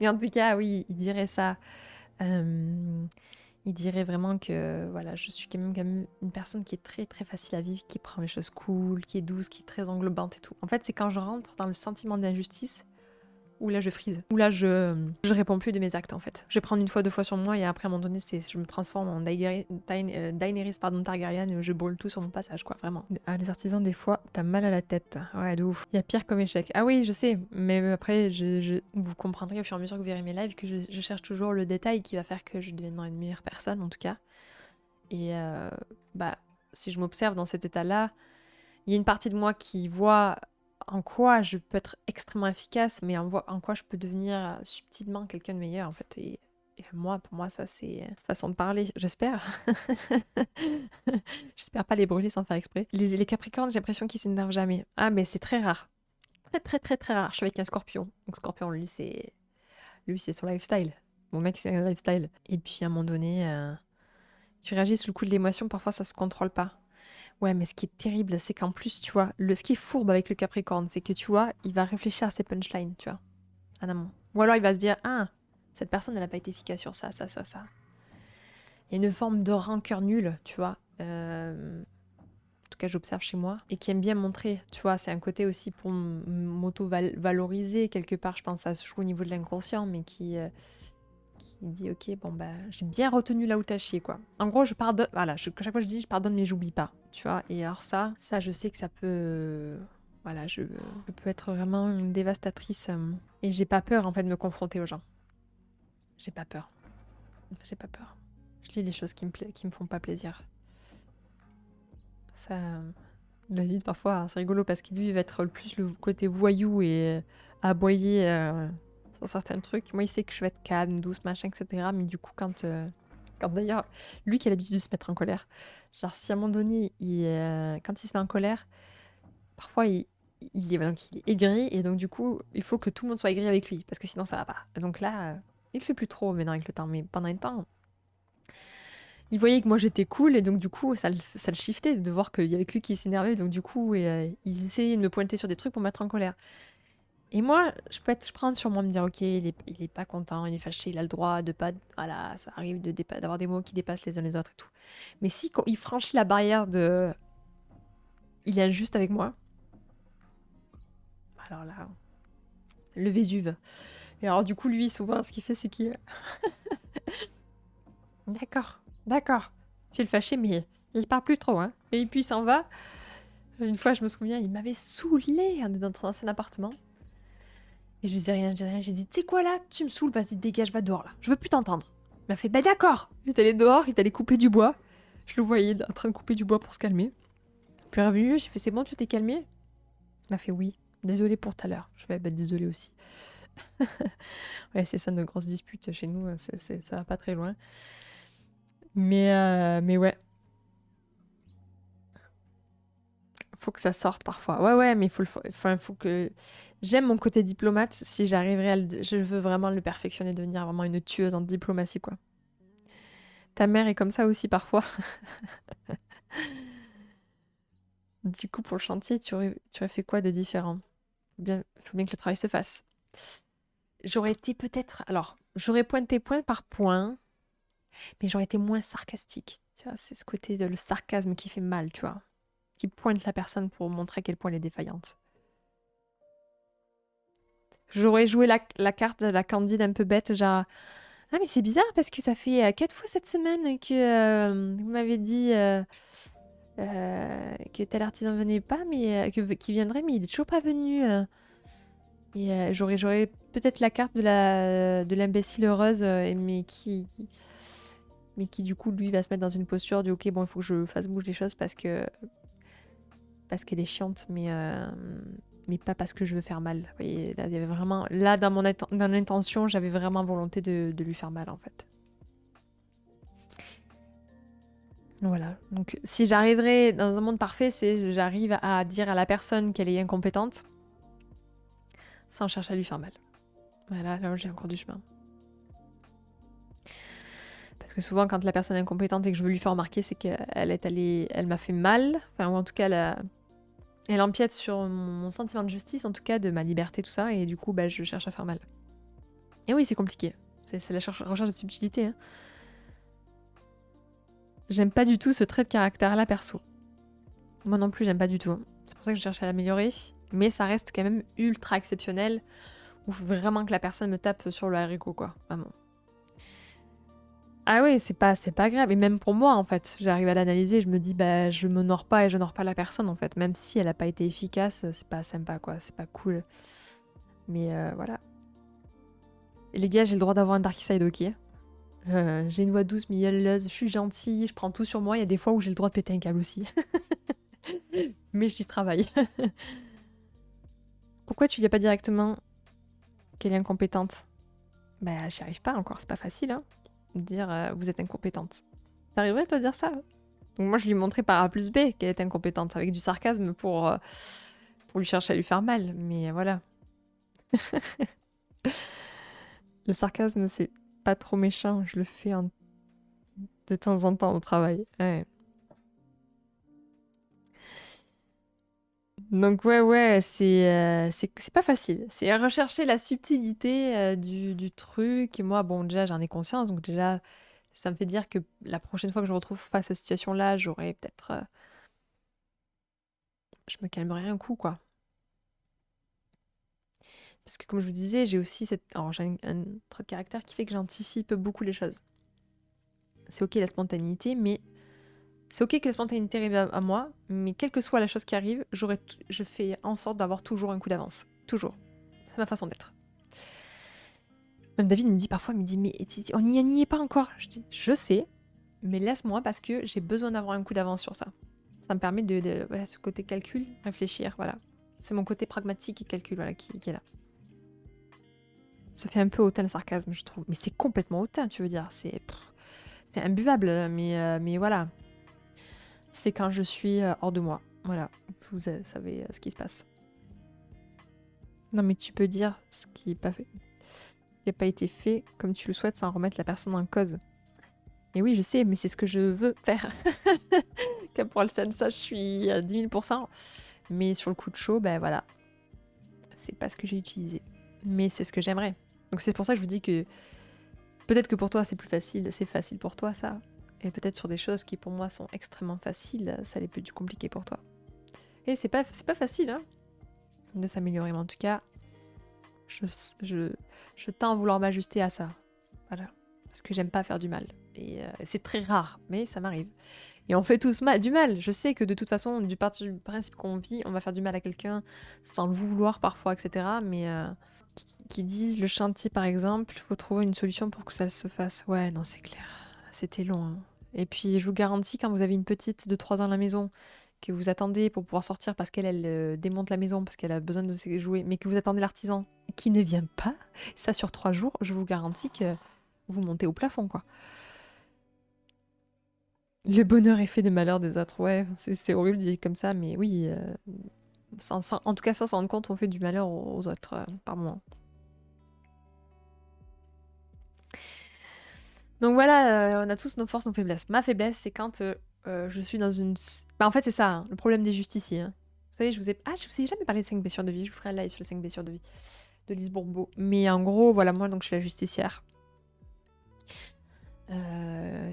Mais en tout cas, oui, il dirait ça. Il dirait vraiment que voilà, je suis quand même une personne qui est très très facile à vivre, qui prend les choses cool, qui est douce, qui est très englobante et tout. En fait, c'est quand je rentre dans le sentiment d'injustice où là je frise, où là je réponds plus de mes actes en fait. Je vais prendre une fois, 2 fois sur moi et après à un moment donné, je me transforme en Daenerys Targaryen et je brûle tout sur mon passage quoi, vraiment. Ah, les artisans des fois, t'as mal à la tête. Ouais, de ouf. Il y a pire comme échec. Ah oui, je sais, mais après, vous comprendrez au fur et à mesure que vous verrez mes lives que je cherche toujours le détail qui va faire que je deviendrai une meilleure personne en tout cas. Et bah, si je m'observe dans cet état-là, il y a une partie de moi qui voit en quoi je peux être extrêmement efficace, mais en quoi je peux devenir subtilement quelqu'un de meilleur en fait. Et moi, pour moi, ça c'est une façon de parler, j'espère. J'espère pas les brûler sans faire exprès. Les Capricornes, j'ai l'impression qu'ils s'énervent jamais. Ah, mais c'est très rare. Très très très très rare. Je suis avec un Scorpion. Donc Scorpion, lui c'est son lifestyle. Mon mec c'est un lifestyle. Et puis à un moment donné, tu réagis sous le coup de l'émotion, parfois ça se contrôle pas. Ouais, mais ce qui est terrible, c'est qu'en plus, tu vois, ce qui est fourbe avec le Capricorne, c'est que tu vois, il va réfléchir à ses punchlines, tu vois, en amont. Ou alors il va se dire, ah, cette personne, elle n'a pas été efficace sur ça, ça, ça, ça. Il y a une forme de rancœur nulle, tu vois. En tout cas, j'observe chez moi. Et qui aime bien montrer, tu vois, c'est un côté aussi pour m'auto-valoriser, quelque part, je pense, ça se joue au niveau de l'inconscient, mais qui dit ok bon bah j'ai bien retenu là où t'as chié quoi. En gros je pardonne, voilà, chaque fois je dis je pardonne mais j'oublie pas, tu vois. Et alors ça je sais que ça peut, voilà, je peux être vraiment une dévastatrice et j'ai pas peur en fait de me confronter aux gens. J'ai pas peur. Je lis les choses qui me font pas plaisir. Ça, David parfois c'est rigolo parce qu'il lui va être plus le côté voyou et aboyer sur certains trucs. Moi, il sait que je vais être calme, douce, machin, etc. Mais du coup, quand d'ailleurs, lui qui a l'habitude de se mettre en colère, genre si à un moment donné, quand il se met en colère, parfois il est aigri et donc du coup, il faut que tout le monde soit aigri avec lui parce que sinon ça va pas. Et donc là, il le fait plus trop maintenant avec le temps, mais pendant un temps, il voyait que moi j'étais cool et donc du coup, ça le shiftait de voir qu'il y avait que lui qui s'énervait. Donc du coup, il essayait de me pointer sur des trucs pour me mettre en colère. Et moi, je prends sur moi me dire, ok, il est pas content, il est fâché, il a le droit de pas, voilà, ça arrive d'avoir des mots qui dépassent les uns les autres et tout. Mais si quand il franchit la barrière de, il est injuste avec moi, alors là, le Vésuve. Et alors du coup, lui, souvent, ce qu'il fait, c'est qu'il, d'accord, d'accord, je vais le fâcher, mais il parle plus trop, hein. Et puis il s'en va. Une fois, je me souviens, il m'avait saoulé. On est dans un ancien appartement. Et je disais rien, je disais rien. J'ai dit, tu sais quoi là? Tu me saoules, vas-y, dégage, va dehors là. Je veux plus t'entendre. Il m'a fait, bah d'accord. Il est allé dehors, il est allé couper du bois. Je le voyais en train de couper du bois pour se calmer. Puis il est revenu, j'ai fait, c'est bon, tu t'es calmé? Il m'a fait, oui. Désolé pour tout à l'heure. Je vais bah, désolé aussi. Ouais, c'est ça nos grosses disputes chez nous. Ça va pas très loin. Mais ouais, faut que ça sorte parfois. Ouais, ouais, mais faut que. J'aime mon côté diplomate si j'arriverai à le. Je veux vraiment le perfectionner, devenir vraiment une tueuse en diplomatie, quoi. Ta mère est comme ça aussi parfois. Du coup, pour le chantier, tu aurais fait quoi de différent? Faut bien que le travail se fasse. J'aurais été peut-être. Alors, j'aurais pointé point par point, mais j'aurais été moins sarcastique. Tu vois, c'est ce côté de le sarcasme qui fait mal, tu vois. Qui pointe la personne pour montrer à quel point elle est défaillante. J'aurais joué la carte de la candide un peu bête, genre ah mais c'est bizarre parce que ça fait 4 fois cette semaine que vous m'avez dit que tel artisan venait pas, mais qu'il viendrait, mais il est toujours pas venu. Et j'aurais peut-être la carte de l'imbécile heureuse, mais qui du coup lui va se mettre dans une posture du ok bon il faut que je fasse bouger les choses parce qu'elle est chiante, mais pas parce que je veux faire mal. Vous voyez, là, il y avait vraiment, là dans l'intention, j'avais vraiment volonté de lui faire mal en fait. Voilà. Donc si j'arriverais dans un monde parfait, c'est j'arrive à dire à la personne qu'elle est incompétente sans chercher à lui faire mal. Voilà, là j'ai encore du chemin. Parce que souvent quand la personne est incompétente et que je veux lui faire remarquer, c'est qu'elle est allée, elle m'a fait mal, enfin ou en tout cas elle empiète sur mon sentiment de justice, en tout cas de ma liberté, tout ça, et du coup bah, je cherche à faire mal. Et oui, c'est compliqué. C'est la recherche de subtilité. Hein. J'aime pas du tout ce trait de caractère-là perso. Moi non plus, j'aime pas du tout. C'est pour ça que je cherche à l'améliorer. Mais ça reste quand même ultra exceptionnel. Ou vraiment que la personne me tape sur le haricot, quoi. Vraiment. Ah oui, c'est pas grave. Et même pour moi, en fait, j'arrive à l'analyser. Je me dis, bah, je m'honore pas et j'honore pas la personne, en fait. Même si elle a pas été efficace, c'est pas sympa, quoi. C'est pas cool. Mais voilà. Et les gars, j'ai le droit d'avoir un dark side, ok. J'ai une voix douce, mielleuse, je suis gentille, je prends tout sur moi. Il y a des fois où j'ai le droit de péter un câble aussi. Mais j'y travaille. Pourquoi tu dis pas directement qu'elle est incompétente? Bah, j'y arrive pas encore, c'est pas facile, hein. De dire vous êtes incompétente. T'arriverais toi à dire ça? Donc moi je lui montrais par A plus B qu'elle est incompétente, avec du sarcasme pour lui chercher à lui faire mal, mais voilà. Le sarcasme c'est pas trop méchant, je le fais de temps en temps au travail. Ouais. Donc ouais, c'est pas facile. C'est rechercher la subtilité du truc. Et moi, bon, déjà, j'en ai conscience. Donc déjà, ça me fait dire que la prochaine fois que je me retrouve face à cette situation-là, j'aurais peut-être... je me calmerai un coup, quoi. Parce que comme je vous disais, j'ai aussi cette... Alors, j'ai un trait de caractère qui fait que j'anticipe beaucoup les choses. C'est ok la spontanéité, mais... C'est ok que la spontanéité arrive à moi, mais quelle que soit la chose qui arrive, je fais en sorte d'avoir toujours un coup d'avance. Toujours. C'est ma façon d'être. Même David me dit parfois, il me dit, mais on n'y est pas encore. Je dis, je sais, mais laisse-moi parce que j'ai besoin d'avoir un coup d'avance sur ça. Ça me permet voilà, ce côté calcul, réfléchir, voilà. C'est mon côté pragmatique et calcul, voilà, qui est là. Ça fait un peu hautain le sarcasme, je trouve. Mais c'est complètement hautain, tu veux dire. C'est imbuvable, mais voilà. C'est quand je suis hors de moi. Voilà, vous savez ce qui se passe. Non, mais tu peux dire ce qui n'est pas fait, qui n'a pas été fait comme tu le souhaites sans remettre la personne en cause. Et oui, je sais, mais c'est ce que je veux faire. Comme pour le ça, je suis à 10 000%. Mais sur le coup de chaud, ben voilà, c'est pas ce que j'ai utilisé. Mais c'est ce que j'aimerais. Donc c'est pour ça que je vous dis que peut-être que pour toi c'est plus facile, c'est facile pour toi ça. Et peut-être sur des choses qui pour moi sont extrêmement faciles, ça l'est plus compliqué pour toi. Et c'est pas facile hein, de s'améliorer, mais en tout cas, je tends à vouloir m'ajuster à ça. Voilà. Parce que j'aime pas faire du mal. Et c'est très rare, mais ça m'arrive. Et on fait tous du mal. Je sais que de toute façon, du principe qu'on vit, on va faire du mal à quelqu'un sans le vouloir parfois, etc. Mais qui disent le chantier par exemple, il faut trouver une solution pour que ça se fasse. Ouais, non, c'est clair. C'était long. Hein. Et puis je vous garantis, quand vous avez une petite de 3 ans à la maison, que vous attendez pour pouvoir sortir parce qu'elle démonte la maison, parce qu'elle a besoin de ses jouets, mais que vous attendez l'artisan qui ne vient pas, ça sur 3 jours, je vous garantis que vous montez au plafond, quoi. Le bonheur est fait de malheur des autres, ouais, c'est horrible de dire comme ça, mais oui, en tout cas, ça rend compte, on fait du malheur aux autres par moment. Donc voilà, on a tous nos forces, nos faiblesses. Ma faiblesse, c'est quand je suis dans une... Bah, en fait, c'est ça, hein, le problème des justiciers. Hein. Vous savez, je vous ai jamais parlé de 5 blessures de vie, je vous ferai un live sur les 5 blessures de vie de Lise Bourbeau. Mais en gros, voilà, moi, donc je suis la justicière.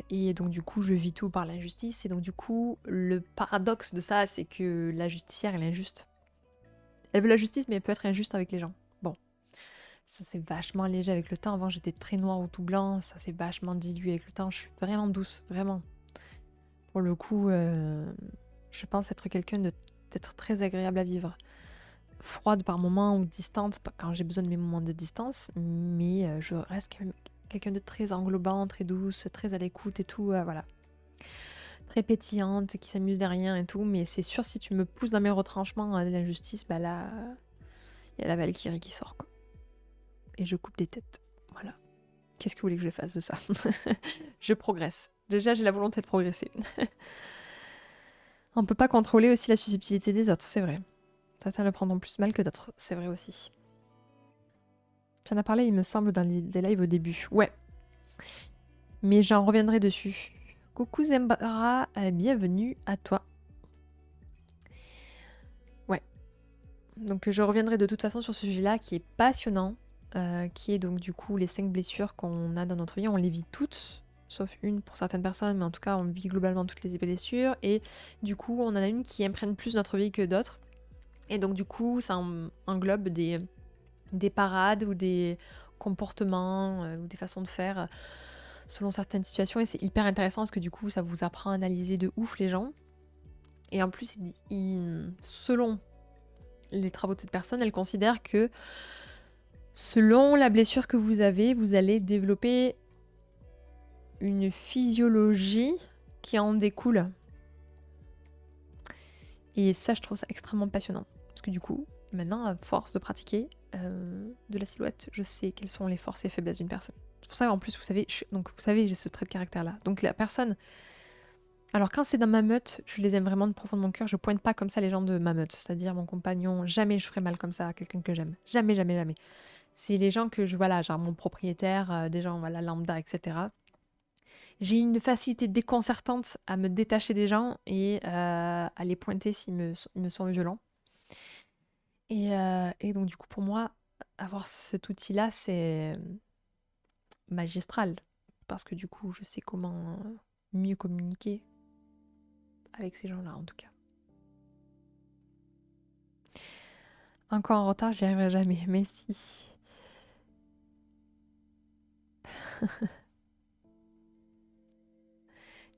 Et donc du coup je vis tout par l'injustice et donc du coup le paradoxe de ça c'est que la justicière elle est injuste. Elle veut la justice mais elle peut être injuste avec les gens. Bon, ça s'est vachement allégé avec le temps. Avant j'étais très noire ou tout blanc, ça s'est vachement dilué avec le temps. Je suis vraiment douce, vraiment. Pour le coup, je pense être quelqu'un d'être très agréable à vivre. Froide par moments ou distante quand j'ai besoin de mes moments de distance, mais je reste quand même quelqu'un de très englobant, très douce, très à l'écoute et tout, voilà. Très pétillante, qui s'amuse de rien et tout, mais c'est sûr si tu me pousses dans mes retranchements de l'injustice, bah là, il y a la Valkyrie qui sort, quoi. Et je coupe des têtes, voilà. Qu'est-ce que vous voulez que je fasse de ça? Je progresse. Déjà, j'ai la volonté de progresser. On peut pas contrôler aussi la susceptibilité des autres, c'est vrai. Certains le prendront plus mal que d'autres, c'est vrai aussi. Tu en as parlé, il me semble, dans des lives au début. Ouais. Mais j'en reviendrai dessus. Coucou Zembara, bienvenue à toi. Ouais. Donc je reviendrai de toute façon sur ce sujet-là qui est passionnant, qui est donc du coup les 5 blessures qu'on a dans notre vie. On les vit toutes, sauf une pour certaines personnes, mais en tout cas on vit globalement toutes les blessures. Et du coup on en a une qui imprègne plus notre vie que d'autres. Et donc du coup ça englobe des parades ou des comportements ou des façons de faire selon certaines situations et c'est hyper intéressant parce que du coup ça vous apprend à analyser de ouf les gens et en plus selon les travaux de cette personne elle considère que selon la blessure que vous avez vous allez développer une physiologie qui en découle et ça je trouve ça extrêmement passionnant parce que du coup maintenant à force de pratiquer de la silhouette je sais quelles sont les forces et faiblesses d'une personne. C'est pour ça qu'en plus, vous savez, j'ai ce trait de caractère-là. Donc la personne... Alors quand c'est dans ma meute, je les aime vraiment de profond de mon cœur. Je pointe pas comme ça les gens de ma meute. C'est-à-dire mon compagnon, jamais je ferai mal comme ça à quelqu'un que j'aime. Jamais, jamais, jamais. C'est les gens que voilà, genre mon propriétaire, des gens, voilà, lambda, etc. J'ai une facilité déconcertante à me détacher des gens et à les pointer s'ils me sont violents. Et donc du coup, pour moi, avoir cet outil-là, c'est magistral parce que du coup je sais comment mieux communiquer avec ces gens-là en tout cas. Encore en retard, j'y arriverai jamais, mais si.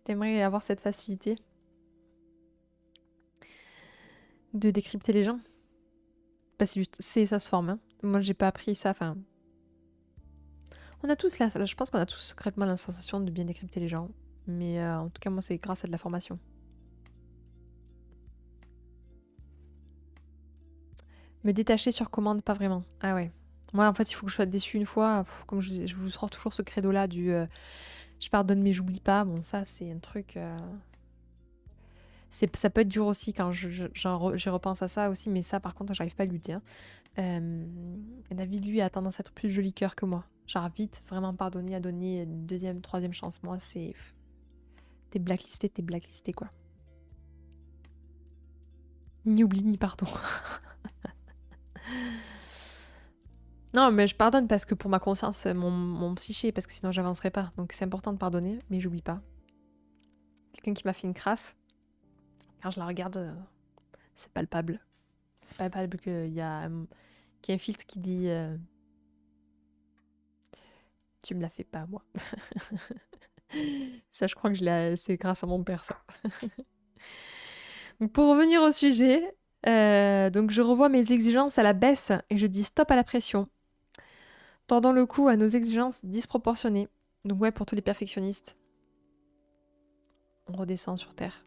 T'aimerais avoir cette facilité de décrypter les gens? Bah, ça se forme. Hein. Moi j'ai pas appris ça, enfin... On a tous là, je pense qu'on a tous secrètement la sensation de bien décrypter les gens. Mais en tout cas moi c'est grâce à de la formation. Me détacher sur commande, pas vraiment. Ah ouais. Moi, en fait, il faut que je sois déçue une fois. Comme je vous sors toujours ce credo-là du je pardonne mais j'oublie pas. Bon, ça, c'est un truc... Ça peut être dur aussi quand je repense à ça aussi, mais ça, par contre, j'arrive pas à lui dire. David, lui, a tendance à être plus joli cœur que moi. Genre, vite, vraiment pardonner, à donner une deuxième, troisième chance. Moi, c'est... t'es blacklisté, quoi. Ni oubli, ni pardon. Non, mais je pardonne parce que pour ma conscience, mon psyché, parce que sinon j'avancerai pas. Donc c'est important de pardonner, mais j'oublie pas. Quelqu'un qui m'a fait une crasse, quand je la regarde, c'est palpable. C'est palpable qu'il y a un filtre qui dit tu me l'as fait pas, moi. Ça, je crois que c'est grâce à mon père, ça. Donc pour revenir au sujet, donc je revois mes exigences à la baisse et je dis stop à la pression. Tordons le cou à nos exigences disproportionnées. Donc ouais, pour tous les perfectionnistes, on redescend sur Terre.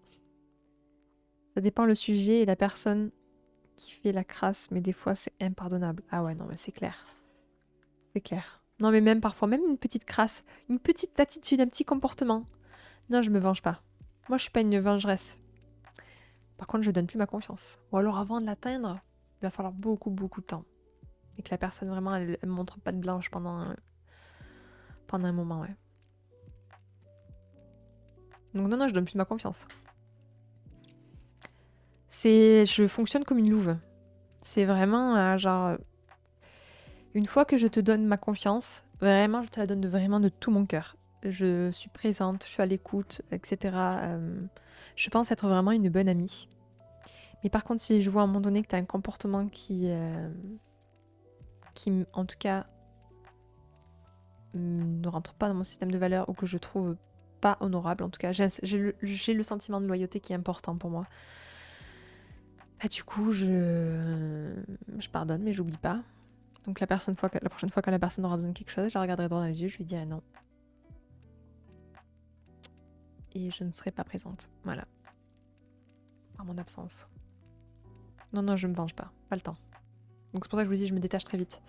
Ça dépend le sujet et la personne qui fait la crasse, mais des fois c'est impardonnable. Ah ouais, non, mais c'est clair. C'est clair. Non, mais même parfois, même une petite crasse, une petite attitude, un petit comportement. Non, je me venge pas. Moi, je suis pas une vengeresse. Par contre, je donne plus ma confiance. Ou alors, avant de l'atteindre, il va falloir beaucoup, beaucoup de temps. Et que la personne, vraiment, elle montre pas de blanche pendant un moment, ouais. Donc non, je donne plus ma confiance. Je fonctionne comme une louve. C'est vraiment, genre... Une fois que je te donne ma confiance, vraiment, je te la donne vraiment de tout mon cœur. Je suis présente, je suis à l'écoute, etc. Je pense être vraiment une bonne amie. Mais par contre, si je vois à un moment donné que tu as un comportement qui en tout cas, ne rentre pas dans mon système de valeurs ou que je trouve pas honorable, en tout cas, j'ai le sentiment de loyauté qui est important pour moi. Bah, du coup, je pardonne, mais j'oublie pas. Donc la prochaine fois quand la personne aura besoin de quelque chose, je la regarderai droit dans les yeux, je lui dirai non. Et je ne serai pas présente. Voilà. Par mon absence. Non, je me venge pas. Pas le temps. Donc c'est pour ça que je vous dis, je me détache très vite.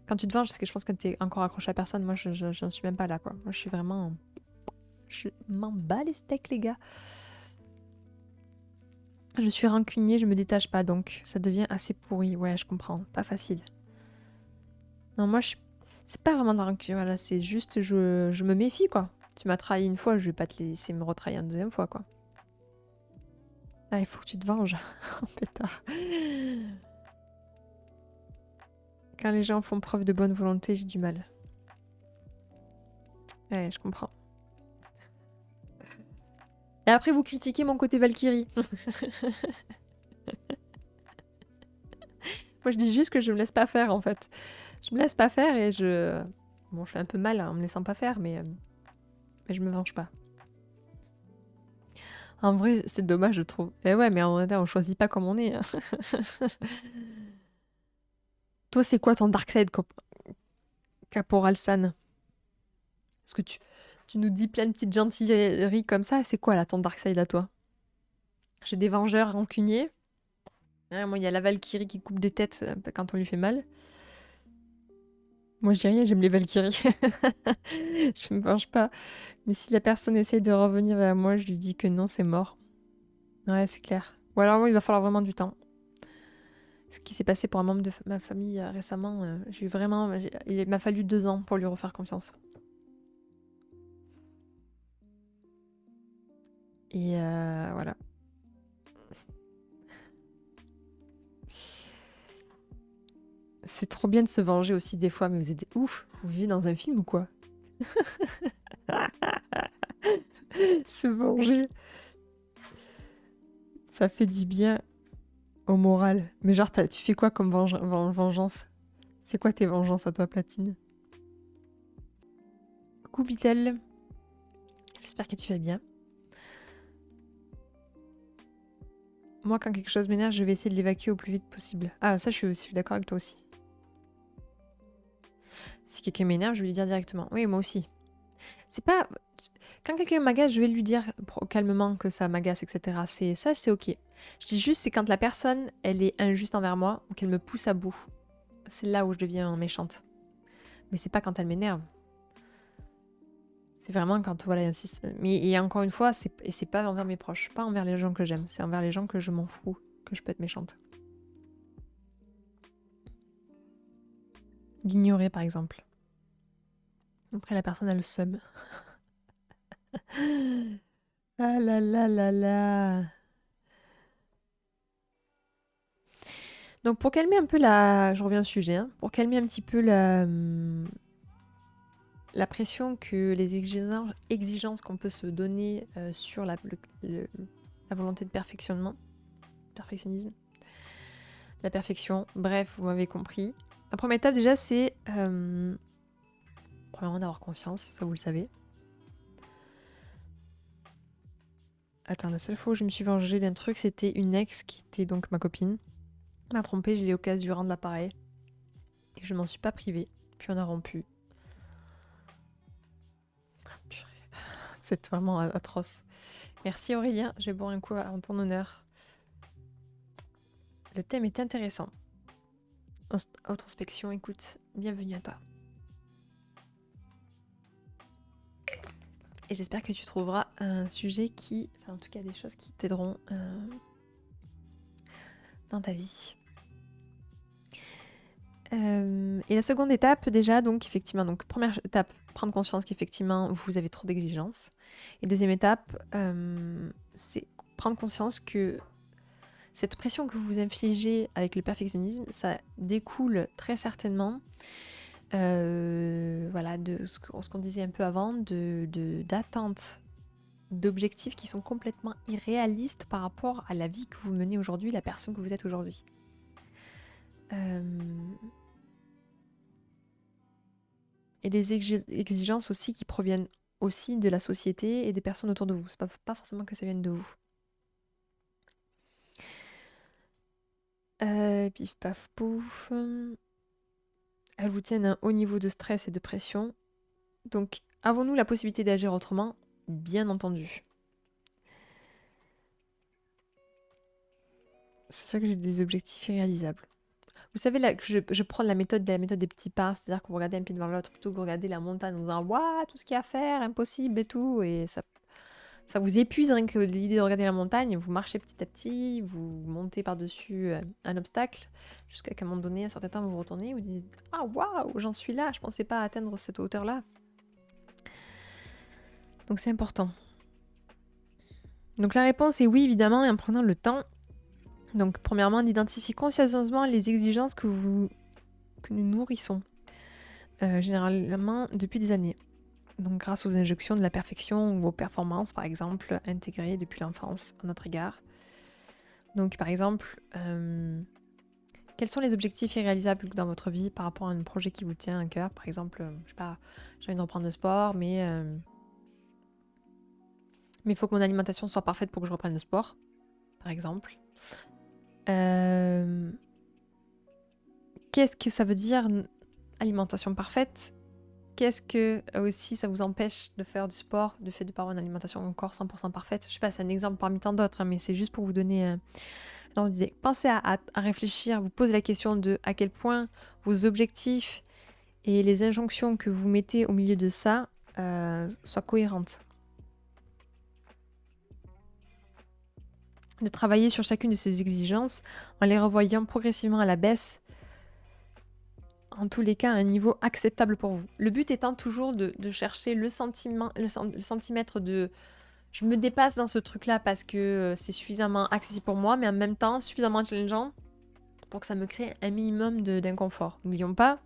Quand tu te venges, c'est que je pense que t'es encore accroché à personne. Moi, j'en suis même pas là, quoi. Moi, je suis vraiment... Je m'en bats les steaks, les gars. Je suis rancunier, je me détache pas, donc ça devient assez pourri. Ouais, je comprends. Pas facile. Non, moi, c'est pas vraiment de la rancune, voilà. C'est juste, je me méfie, quoi. Tu m'as trahi une fois, je vais pas te laisser me retrahir une deuxième fois, quoi. Ah, il faut que tu te venges. Oh, pétard. Quand les gens font preuve de bonne volonté, j'ai du mal. Ouais, je comprends. Et après, vous critiquez mon côté Valkyrie. Moi, je dis juste que je me laisse pas faire, en fait. Je me laisse pas faire et je... Bon, je fais un peu mal en me laissant pas faire, mais je me venge pas. En vrai, c'est dommage, je trouve. Eh ouais, mais en vrai, on choisit pas comme on est. Toi, c'est quoi ton dark side, Caporal San? Est-ce que tu nous dis plein de petites gentilleries comme ça? C'est quoi, là, ton dark side à toi? J'ai des vengeurs rancuniers. Ouais, moi, il y a la Valkyrie qui coupe des têtes quand on lui fait mal. Moi, je dis rien, j'aime les Valkyries. Je me venge pas. Mais si la personne essaye de revenir vers moi, je lui dis que non, c'est mort. Ouais, c'est clair. Ou alors, il va falloir vraiment du temps. Ce qui s'est passé pour un membre de ma famille récemment, il m'a fallu 2 ans pour lui refaire confiance. Et voilà. C'est trop bien de se venger aussi des fois, mais vous êtes ouf, vous vivez dans un film ou quoi? Se venger, ça fait du bien au moral. Mais genre, tu fais quoi comme vengeance? C'est quoi tes vengeances à toi, Platine? Coucou Bitel, j'espère que tu vas bien. Moi, quand quelque chose m'énerve, je vais essayer de l'évacuer au plus vite possible. Ah, ça, je suis d'accord avec toi aussi. Si quelqu'un m'énerve, je vais lui dire directement. Oui, moi aussi. C'est pas... Quand quelqu'un m'agace, je vais lui dire calmement que ça m'agace, etc. C'est ok. Je dis juste, c'est quand la personne, elle est injuste envers moi ou qu'elle me pousse à bout. C'est là où je deviens méchante. Mais c'est pas quand elle m'énerve. C'est vraiment quand voilà, il insiste. Mais et encore une fois, c'est pas envers mes proches, pas envers les gens que j'aime, c'est envers les gens que je m'en fous, que je peux être méchante. D'ignorer par exemple. Après la personne a le seum. Ah là là là là. Donc pour calmer un peu je reviens au sujet, hein, pour calmer un petit peu la pression que les exigences qu'on peut se donner sur la volonté de perfectionnisme, la perfection, bref, vous m'avez compris. La première étape déjà c'est premièrement d'avoir conscience, ça vous le savez. Attends, la seule fois où je me suis vengée d'un truc, c'était une ex qui était donc ma copine. Elle m'a trompée, j'ai eu l'occasion de rendre l'appareil. Et je m'en suis pas privée. Puis on a rompu. C'est vraiment atroce. Merci Aurélien, je vais boire un coup en ton honneur. Le thème est intéressant. Introspection, écoute, bienvenue à toi. Et j'espère que tu trouveras un sujet enfin en tout cas des choses qui t'aideront dans ta vie. Et la seconde étape déjà, donc effectivement, donc première étape, prendre conscience qu'effectivement vous avez trop d'exigences. Et deuxième étape, c'est prendre conscience que cette pression que vous vous infligez avec le perfectionnisme, ça découle très certainement voilà, de ce qu'on disait un peu avant, d'attentes, d'objectifs qui sont complètement irréalistes par rapport à la vie que vous menez aujourd'hui, la personne que vous êtes aujourd'hui. Et des exigences aussi qui proviennent aussi de la société et des personnes autour de vous. C'est pas forcément que ça vienne de vous. Pif paf pouf. Elles vous tiennent un haut niveau de stress et de pression. Donc, avons-nous la possibilité d'agir autrement? Bien entendu. C'est sûr que j'ai des objectifs irréalisables. Vous savez là que je prends la méthode des petits pas, c'est-à-dire que vous regardez un pied devant l'autre plutôt que regarder la montagne en disant waouh, tout ce qu'il y a à faire, impossible et tout, et ça vous épuise rien que l'idée de regarder la montagne. Vous marchez petit à petit, vous montez par-dessus un obstacle, jusqu'à qu'à un moment donné, à un certain temps, vous vous retournez, vous dites ah waouh, j'en suis là, je pensais pas atteindre cette hauteur-là. Donc c'est important. Donc la réponse est oui, évidemment, et en prenant le temps. Donc premièrement, d'identifier consciencieusement les exigences que nous nourrissons, généralement depuis des années. Donc grâce aux injonctions de la perfection ou aux performances, par exemple, intégrées depuis l'enfance à notre égard. Donc par exemple, quels sont les objectifs irréalisables dans votre vie par rapport à un projet qui vous tient à cœur? Par exemple, je sais pas, j'ai envie de reprendre le sport, mais il faut que mon alimentation soit parfaite pour que je reprenne le sport, par exemple. Qu'est-ce que ça veut dire alimentation parfaite? Qu'est-ce que aussi ça vous empêche de faire du sport, le fait de ne pas avoir une alimentation encore 100% parfaite? Je sais pas, c'est un exemple parmi tant d'autres, hein, mais c'est juste pour vous donner ordre d'idée. Pensez à réfléchir, vous posez la question de à quel point vos objectifs et les injonctions que vous mettez au milieu de ça soient cohérentes. De travailler sur chacune de ces exigences en les revoyant progressivement à la baisse, en tous les cas à un niveau acceptable pour vous. Le but étant toujours de chercher le centimètre de je me dépasse dans ce truc-là parce que c'est suffisamment accessible pour moi, mais en même temps suffisamment challengeant pour que ça me crée un minimum d'inconfort. N'oublions pas,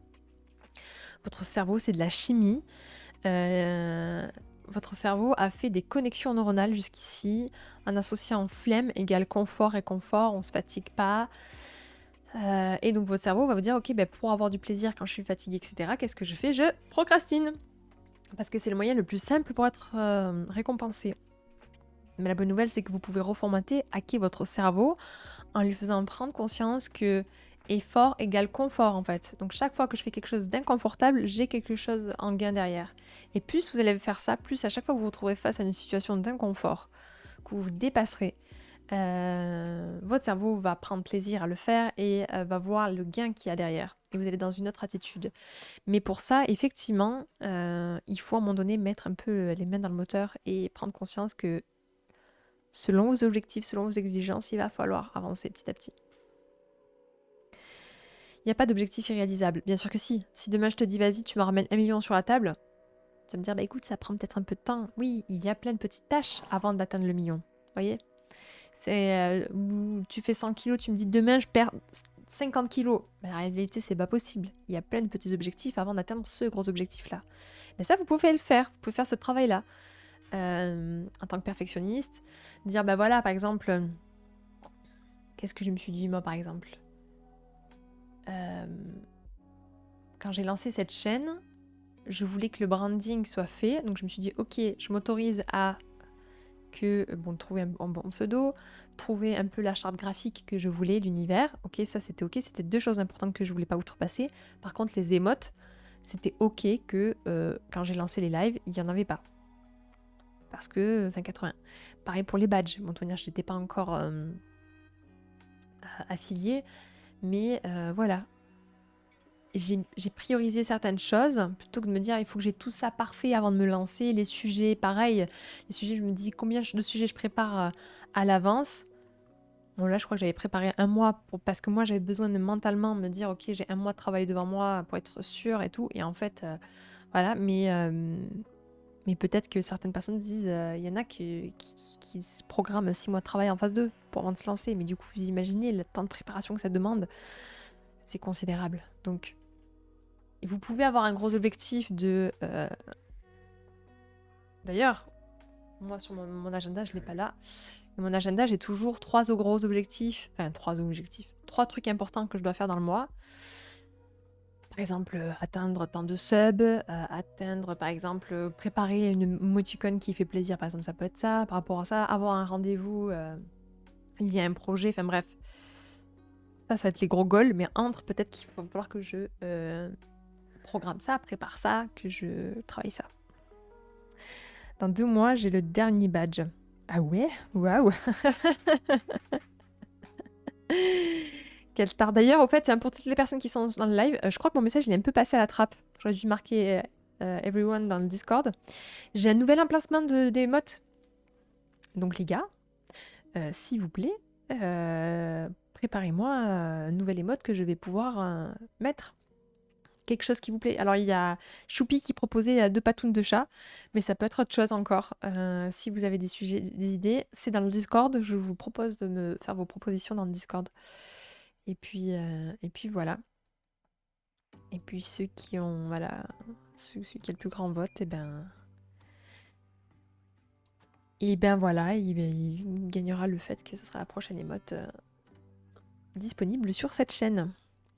votre cerveau c'est de la chimie. Votre cerveau a fait des connexions neuronales jusqu'ici en associant flemme égale confort et confort, on se fatigue pas. Et donc votre cerveau va vous dire ok, pour avoir du plaisir quand je suis fatiguée, etc., qu'est-ce que je fais? Je procrastine. Parce que c'est le moyen le plus simple pour être récompensé. Mais la bonne nouvelle, c'est que vous pouvez reformater, hacker votre cerveau en lui faisant prendre conscience que effort égale confort en fait. Donc chaque fois que je fais quelque chose d'inconfortable, j'ai quelque chose en gain derrière. Et plus vous allez faire ça, plus à chaque fois que vous vous retrouverez face à une situation d'inconfort, que vous vous dépasserez, votre cerveau va prendre plaisir à le faire et va voir le gain qu'il y a derrière. Et vous allez dans une autre attitude. Mais pour ça, effectivement, il faut à un moment donné mettre un peu les mains dans le moteur et prendre conscience que selon vos objectifs, selon vos exigences, il va falloir avancer petit à petit. Il n'y a pas d'objectif irréalisable. Bien sûr que si. Si demain je te dis, vas-y, tu me ramènes 1 million sur la table, tu vas me dire, bah écoute, ça prend peut-être un peu de temps. Oui, il y a plein de petites tâches avant d'atteindre le million. Vous voyez ? C'est, tu fais 100 kilos, tu me dis, demain je perds 50 kilos. Ben, la réalité, c'est pas possible. Il y a plein de petits objectifs avant d'atteindre ce gros objectif-là. Mais ça, vous pouvez le faire. Vous pouvez faire ce travail-là. En tant que perfectionniste, dire, bah voilà, par exemple, qu'est-ce que je me suis dit, moi, par exemple quand j'ai lancé cette chaîne, je voulais que le branding soit fait. Donc je me suis dit, ok, je m'autorise à trouver un bon pseudo, trouver un peu la charte graphique que je voulais, l'univers. Ok, ça c'était ok. C'était 2 choses importantes que je voulais pas outrepasser. Par contre, les émotes, c'était ok que quand j'ai lancé les lives, il y en avait pas. Parce que, 80. Pareil pour les badges. Bon, je n'étais pas encore affiliée. Mais voilà. J'ai priorisé certaines choses plutôt que de me dire il faut que j'ai tout ça parfait avant de me lancer. Les sujets, pareil. Les sujets, je me dis combien de sujets je prépare à l'avance. Bon, là, je crois que j'avais préparé 1 mois parce que moi, j'avais besoin de mentalement me dire ok, j'ai 1 mois de travail devant moi pour être sûre et tout. Et en fait, voilà. Mais peut-être que certaines personnes disent il y en a qui se programment 6 mois de travail en phase 2 pour avant de se lancer. Mais du coup, vous imaginez le temps de préparation que ça demande. C'est considérable. Donc, vous pouvez avoir un gros objectif de... D'ailleurs, moi sur mon agenda, je ne l'ai pas là. Mais mon agenda, j'ai toujours 3 gros objectifs. Enfin, 3 objectifs. 3 trucs importants que je dois faire dans le mois. Par exemple, atteindre tant de subs. Atteindre, par exemple, préparer une emoticon qui fait plaisir. Par exemple, ça peut être ça. Par rapport à ça, avoir un rendez-vous lié à un projet. Enfin bref. Ça va être les gros goals. Mais entre, peut-être qu'il va falloir que je... programme ça, prépare ça, que je travaille ça. Dans 2 mois, j'ai le dernier badge. Ah ouais? Waouh! Quelle star. D'ailleurs, au fait, pour toutes les personnes qui sont dans le live, je crois que mon message il est un peu passé à la trappe. J'aurais dû marquer everyone dans le Discord. J'ai un nouvel emplacement d'émotes. Donc les gars, s'il vous plaît, préparez-moi un nouvel émote que je vais pouvoir mettre. Quelque chose qui vous plaît. Alors il y a Choupi qui proposait 2 patounes de chat, mais ça peut être autre chose encore. Si vous avez des sujets, des idées, c'est dans le Discord. Je vous propose de me faire vos propositions dans le Discord. Et puis voilà. Et puis ceux qui ont ceux qui ont le plus grand vote, et ben voilà, il gagnera le fait que ce sera la prochaine émote disponible sur cette chaîne.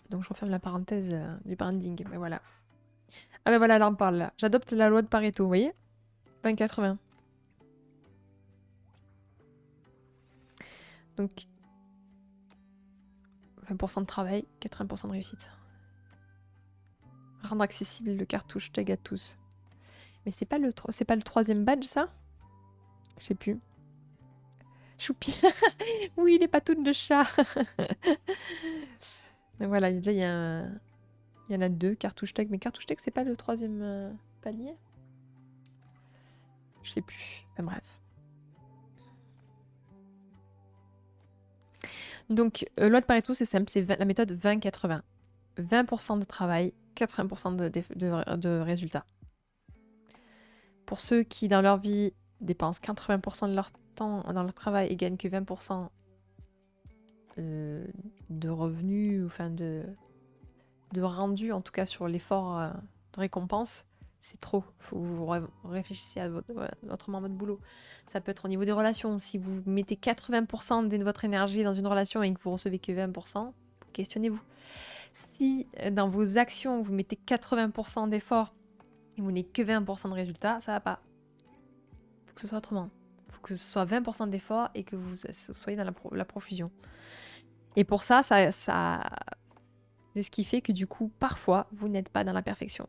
Donc je referme la parenthèse du branding, mais voilà. Ah ben voilà, là on parle là. J'adopte la loi de Pareto, vous voyez 20-80. Donc 20% de travail, 80% de réussite. Rendre accessible le cartouche tag à tous. Mais c'est pas le 3e badge ça? Je sais plus. Choupi. Oui, les patounes de chat. Donc voilà, déjà il y en a 2, cartouche tag. Mais cartouche tag, c'est pas le 3e palier? Je sais plus. Enfin, bref. Donc, loi de Pareto, c'est simple, c'est la méthode 20-80. 20% de travail, 80% de résultats. Pour ceux qui, dans leur vie, dépensent 80% de leur temps dans leur travail et gagnent que 20% de revenus, enfin de rendu, en tout cas sur l'effort de récompense, c'est trop. Faut que vous réfléchissiez autrement à votre boulot. Ça peut être au niveau des relations. Si vous mettez 80% de votre énergie dans une relation et que vous recevez que 20%, questionnez-vous. Si dans vos actions, vous mettez 80% d'efforts et vous n'avez que 20% de résultats, ça va pas. Il faut que ce soit autrement. Il faut que ce soit 20% d'efforts et que vous soyez dans la profusion. Et pour ça, c'est ce qui fait que du coup, parfois, vous n'êtes pas dans la perfection.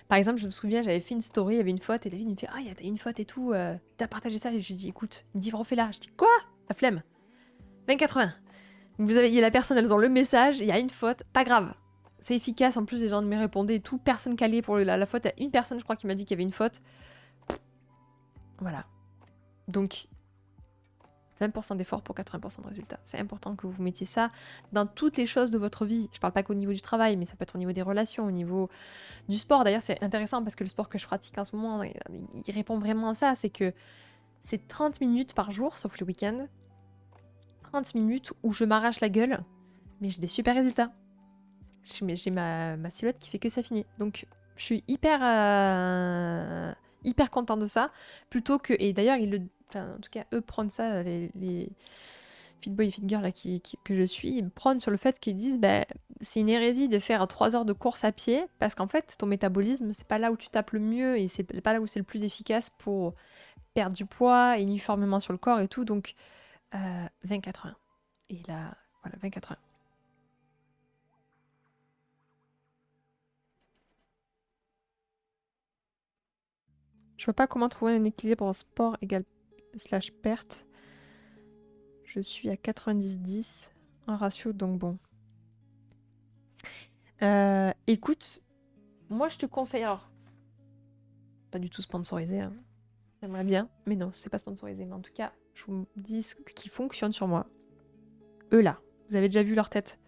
Par exemple, je me souviens, j'avais fait une story, il y avait une faute, et David me fait « Ah, il y a une faute et tout, t'as partagé ça ?» Et j'ai dit « Écoute, il me dit « Refais-la ». Je dis « Quoi ?» La flemme. 20-80. Vous avez, il y a la personne, elles ont le message, il y a une faute, pas grave. C'est efficace, en plus les gens me répondaient et tout, personne calé pour la faute. Il y a une personne, je crois, qui m'a dit qu'il y avait une faute. Voilà. Donc, 20% d'effort pour 80% de résultats. C'est important que vous mettiez ça dans toutes les choses de votre vie. Je parle pas qu'au niveau du travail, mais ça peut être au niveau des relations, au niveau du sport. D'ailleurs, c'est intéressant parce que le sport que je pratique en ce moment, il répond vraiment à ça. C'est que c'est 30 minutes par jour, sauf le week-end. 30 minutes où je m'arrache la gueule, mais j'ai des super résultats. J'ai ma silhouette qui fait que s'affiner. Donc, je suis hyper content de ça. Plutôt que... Et d'ailleurs, enfin, en tout cas, eux prennent ça, les fit boy et fit girl là, que je suis, ils me prennent sur le fait qu'ils disent bah, c'est une hérésie de faire 3 heures de course à pied parce qu'en fait, ton métabolisme, c'est pas là où tu tapes le mieux et c'est pas là où c'est le plus efficace pour perdre du poids uniformément sur le corps et tout. Donc, 20-80. Et là, voilà, 20-80. Je vois pas comment trouver un équilibre en sport égal / perte. Je suis à 90-10 en ratio, donc bon. Écoute, moi je te conseille, alors, pas du tout sponsorisé, hein. J'aimerais bien, mais non, c'est pas sponsorisé. Mais en tout cas, je vous dis ce qui fonctionne sur moi. Eux là, vous avez déjà vu leur tête.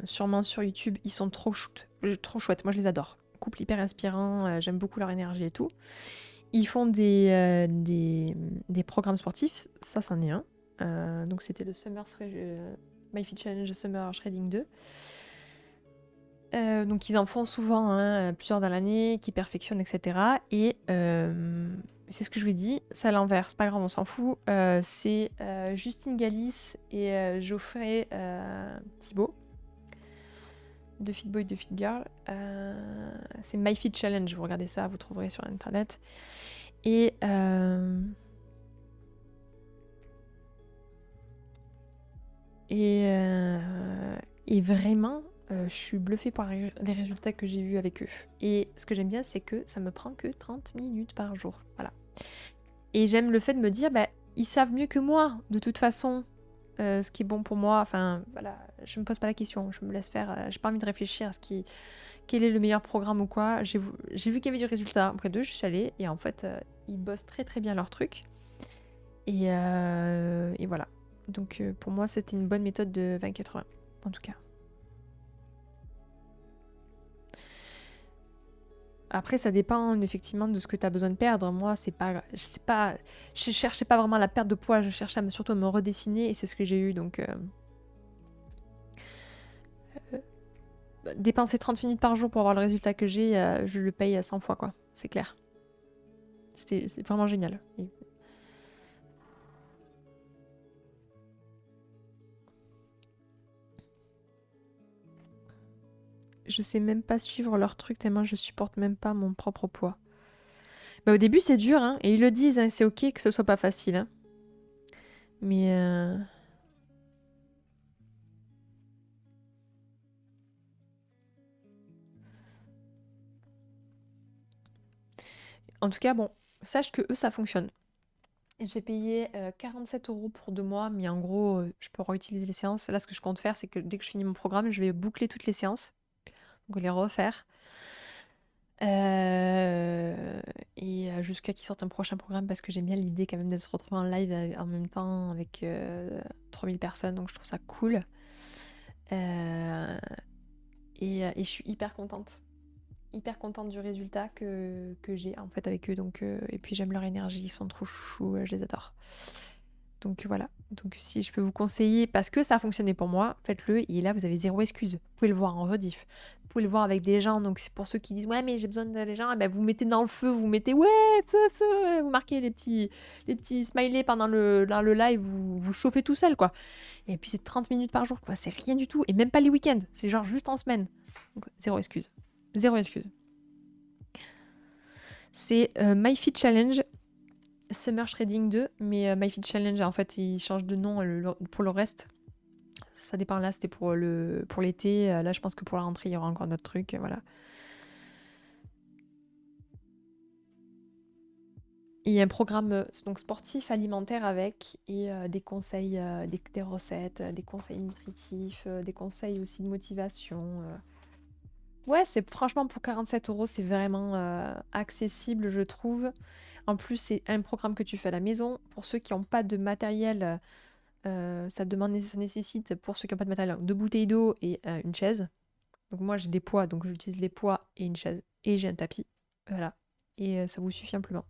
Sûrement sur YouTube, ils sont trop chouettes. Moi je les adore. Couple hyper inspirant, j'aime beaucoup leur énergie et tout. Ils font des programmes sportifs, ça c'en est un. Donc c'était le My Fit Challenge Summer Shredding 2. Donc ils en font souvent plusieurs dans l'année, qui perfectionnent, etc. Et c'est ce que je vous ai dit, c'est à l'envers, c'est pas grave, on s'en fout. C'est Justine Galis et Geoffrey Thibault, de Fit Boy, de Fit Girl. C'est My Fit Challenge, vous regardez ça, vous trouverez sur internet. Et vraiment, je suis bluffée par les résultats que j'ai vus avec eux. Et ce que j'aime bien, c'est que ça me prend que 30 minutes par jour. Voilà. Et j'aime le fait de me dire, bah, ils savent mieux que moi, de toute façon, ce qui est bon pour moi. Enfin, voilà, je me pose pas la question, je me laisse faire. J'ai pas envie de réfléchir à quel est le meilleur programme ou quoi. J'ai vu qu'il y avait du résultat auprès d'eux, je suis allée. Et en fait, ils bossent très très bien leur truc. Et voilà. Donc pour moi, c'était une bonne méthode de 20-80, en tout cas. Après, ça dépend effectivement de ce que tu as besoin de perdre. Moi, je cherchais pas vraiment la perte de poids, je cherchais surtout à me redessiner et c'est ce que j'ai eu. Donc, dépenser 30 minutes par jour pour avoir le résultat que j'ai, je le paye 100 fois, quoi. C'est clair. C'est vraiment génial. Je sais même pas suivre leur truc tellement je supporte même pas mon propre poids. Bah, au début, c'est dur, hein, et ils le disent, hein, c'est ok que ce soit pas facile. Hein. Mais en tout cas, bon, sache que eux, ça fonctionne. Et je vais payer 47 € pour 2 mois, mais en gros, je peux réutiliser les séances. Là, ce que je compte faire, c'est que dès que je finis mon programme, je vais boucler toutes les séances, donc les refaire. Et jusqu'à qu'il sorte un prochain programme, parce que j'aime bien l'idée quand même de se retrouver en live en même temps avec 3000 personnes, donc je trouve ça cool. Et je suis hyper contente du résultat que j'ai en fait avec eux. Donc, et puis j'aime leur énergie, ils sont trop chouchous, je les adore. Donc voilà, donc si je peux vous conseiller, parce que ça a fonctionné pour moi, faites-le, et là vous avez zéro excuse. Vous pouvez le voir en rediff, vous pouvez le voir avec des gens, donc c'est pour ceux qui disent ouais mais j'ai besoin de gens, et ben vous mettez dans le feu, vous mettez ouais feu, vous marquez les petits smileys pendant dans le live, vous chauffez tout seul quoi. Et puis c'est 30 minutes par jour quoi, c'est rien du tout, et même pas les week-ends, c'est genre juste en semaine. Donc zéro excuse. Zéro excuse. C'est My Fit Challenge Summer Shredding 2, mais My Fit Challenge, en fait, il change de nom pour le reste. Ça dépend, là, c'était pour l'été. Là, je pense que pour la rentrée, il y aura encore d'autres trucs, voilà. Et un programme donc sportif, alimentaire avec, et des conseils, des recettes, des conseils nutritifs, des conseils aussi de motivation. Ouais, c'est franchement pour 47 €, c'est vraiment accessible, je trouve. En plus, c'est un programme que tu fais à la maison. Pour ceux qui n'ont pas de matériel, ça nécessite, pour ceux qui n'ont pas de matériel, 2 bouteilles d'eau et une chaise. Donc moi, j'ai des poids, donc j'utilise les poids et une chaise. Et j'ai un tapis. Voilà. Et ça vous suffit amplement.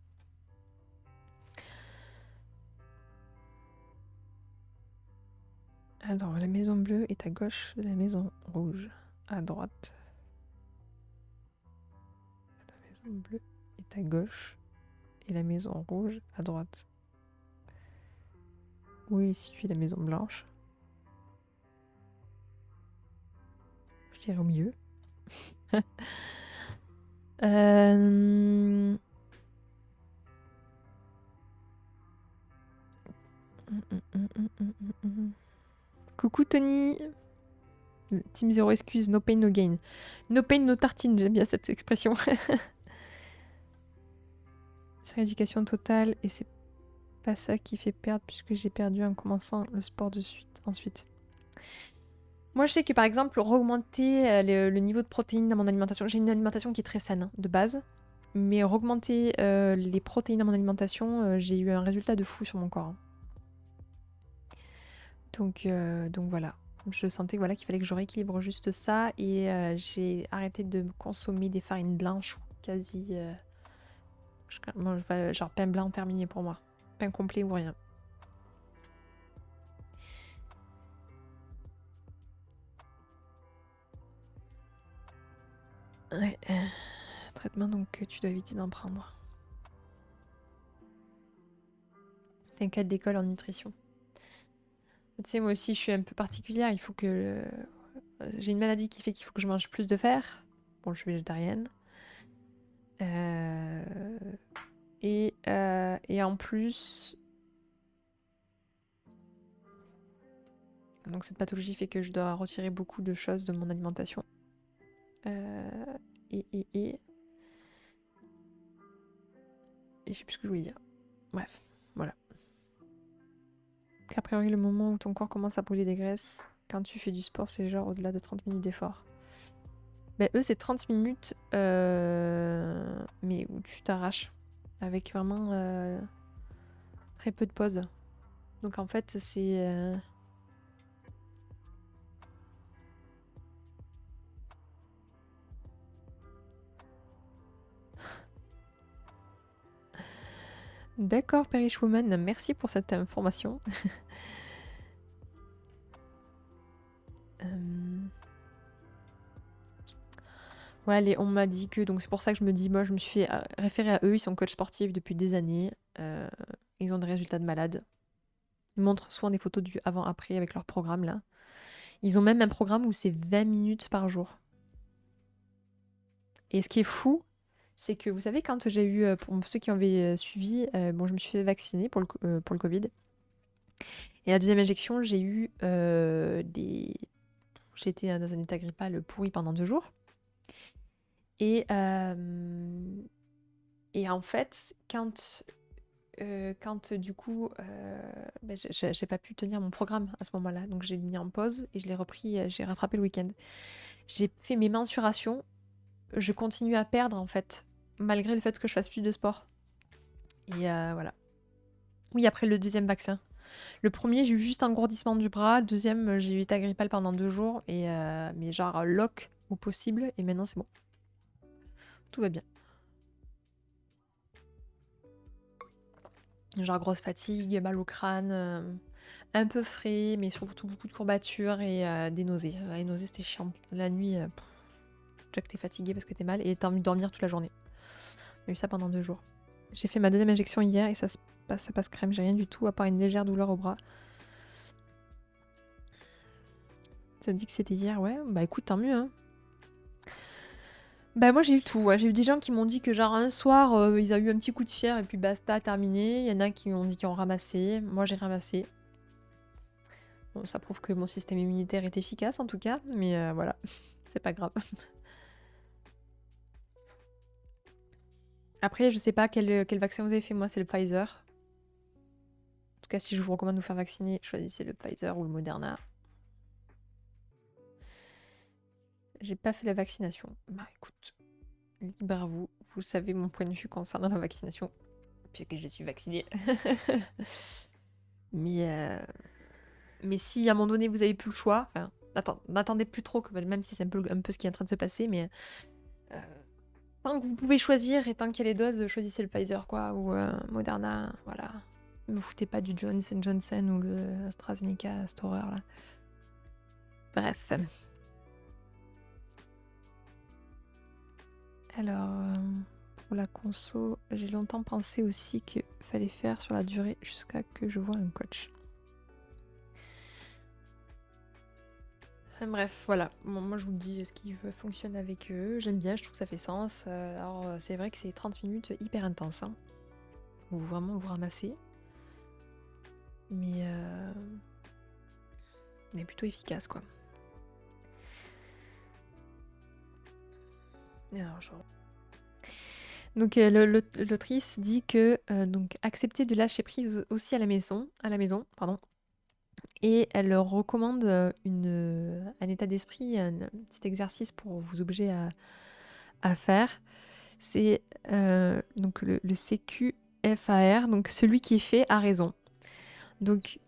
Alors, la maison bleue est à gauche de la maison rouge. À droite. La maison bleue est à gauche. Et la maison rouge à droite. Où est située la maison blanche? Je dirais au milieu. Euh... Coucou Tony. Team Zero excuse, no pain no gain. No pain no tartine, j'aime bien cette expression. C'est rééducation totale et c'est pas ça qui fait perdre puisque j'ai perdu en commençant le sport de suite ensuite. Moi je sais que par exemple augmenter le niveau de protéines dans mon alimentation, j'ai une alimentation qui est très saine de base, mais augmenter les protéines dans mon alimentation, j'ai eu un résultat de fou sur mon corps. Donc voilà. Je sentais voilà, qu'il fallait que je rééquilibre juste ça et j'ai arrêté de consommer des farines blanches ou quasi... genre pain blanc terminé pour moi. Pain complet ou rien. Ouais. Traitement donc tu dois éviter d'en prendre. T'as un cadre d'école en nutrition. Tu sais, moi aussi je suis un peu particulière. Il faut que... J'ai une maladie qui fait qu'il faut que je mange plus de fer. Bon, je suis végétarienne. Et en plus... Donc cette pathologie fait que je dois retirer beaucoup de choses de mon alimentation. Et je sais plus ce que je voulais dire. Bref, voilà. A priori, le moment où ton corps commence à brûler des graisses, quand tu fais du sport, c'est genre au-delà de 30 minutes d'effort. Ben, eux, c'est 30 minutes, mais où tu t'arraches. Avec vraiment très peu de pause. Donc en fait, c'est... D'accord, Perish Woman, merci pour cette information. Ouais, on m'a dit que, donc c'est pour ça que je me dis, moi je me suis fait référer à eux, ils sont coachs sportifs depuis des années, ils ont des résultats de malades. Ils montrent souvent des photos du avant-après avec leur programme là. Ils ont même un programme où c'est 20 minutes par jour. Et ce qui est fou, c'est que vous savez, quand j'ai eu, pour ceux qui avaient suivi, bon, je me suis fait vacciner pour le Covid. Et la deuxième injection, j'ai eu des... J'étais dans un état grippal pourri pendant 2 jours. Et en fait, quand du coup, j'ai pas pu tenir mon programme à ce moment-là. Donc j'ai mis en pause et je l'ai repris, j'ai rattrapé le week-end. J'ai fait mes mensurations. Je continue à perdre en fait, malgré le fait que je fasse plus de sport. Et voilà. Oui, après le deuxième vaccin. Le premier, j'ai eu juste un engourdissement du bras. Le deuxième, j'ai eu état grippal pendant 2 jours. Et, mais genre lock au possible. Et maintenant, c'est bon. Tout va bien. Genre grosse fatigue, mal au crâne, un peu frais, mais surtout beaucoup de courbatures et des nausées. Les nausées, c'était chiant. La nuit, déjà que t'es fatigué parce que t'es mal et t'as envie de dormir toute la journée. J'ai eu ça pendant 2 jours. J'ai fait ma deuxième injection hier et ça passe crème. J'ai rien du tout à part une légère douleur au bras. Ça dit que c'était hier, ouais. Bah écoute, tant mieux, hein. Bah moi j'ai eu tout, ouais. J'ai eu des gens qui m'ont dit que genre un soir, ils ont eu un petit coup de fièvre et puis basta, terminé. Il y en a qui m'ont dit qu'ils ont ramassé. Moi j'ai ramassé. Bon, ça prouve que mon système immunitaire est efficace en tout cas, mais voilà, c'est pas grave. Après, je sais pas quel vaccin vous avez fait. Moi, c'est le Pfizer. En tout cas, si je vous recommande de vous faire vacciner, choisissez le Pfizer ou le Moderna. J'ai pas fait la vaccination. Bah écoute, libre à vous. Vous savez mon point de vue concernant la vaccination, puisque je suis vaccinée. mais, mais si à un moment donné vous avez plus le choix, enfin, n'attendez plus trop, même si c'est un peu ce qui est en train de se passer, mais euh, tant que vous pouvez choisir et tant qu'il y a les doses, choisissez le Pfizer quoi, ou Moderna, voilà. Ne vous foutez pas du Johnson Johnson ou le AstraZeneca, cette horreur là. Bref. Alors, pour la conso, j'ai longtemps pensé aussi qu'il fallait faire sur la durée jusqu'à que je voie un coach. Enfin, bref, voilà. Bon, moi, je vous le dis, ce qui fonctionne avec eux, j'aime bien, je trouve que ça fait sens. Alors, c'est vrai que c'est 30 minutes hyper intense, hein, où vraiment vous ramassez. Mais plutôt efficace, quoi. Alors, donc l'autrice dit que donc accepter de lâcher prise aussi à la maison, pardon. Et elle leur recommande un état d'esprit, un petit exercice pour vous obliger à faire. C'est donc le CQFAR, donc celui qui est fait a raison. Donc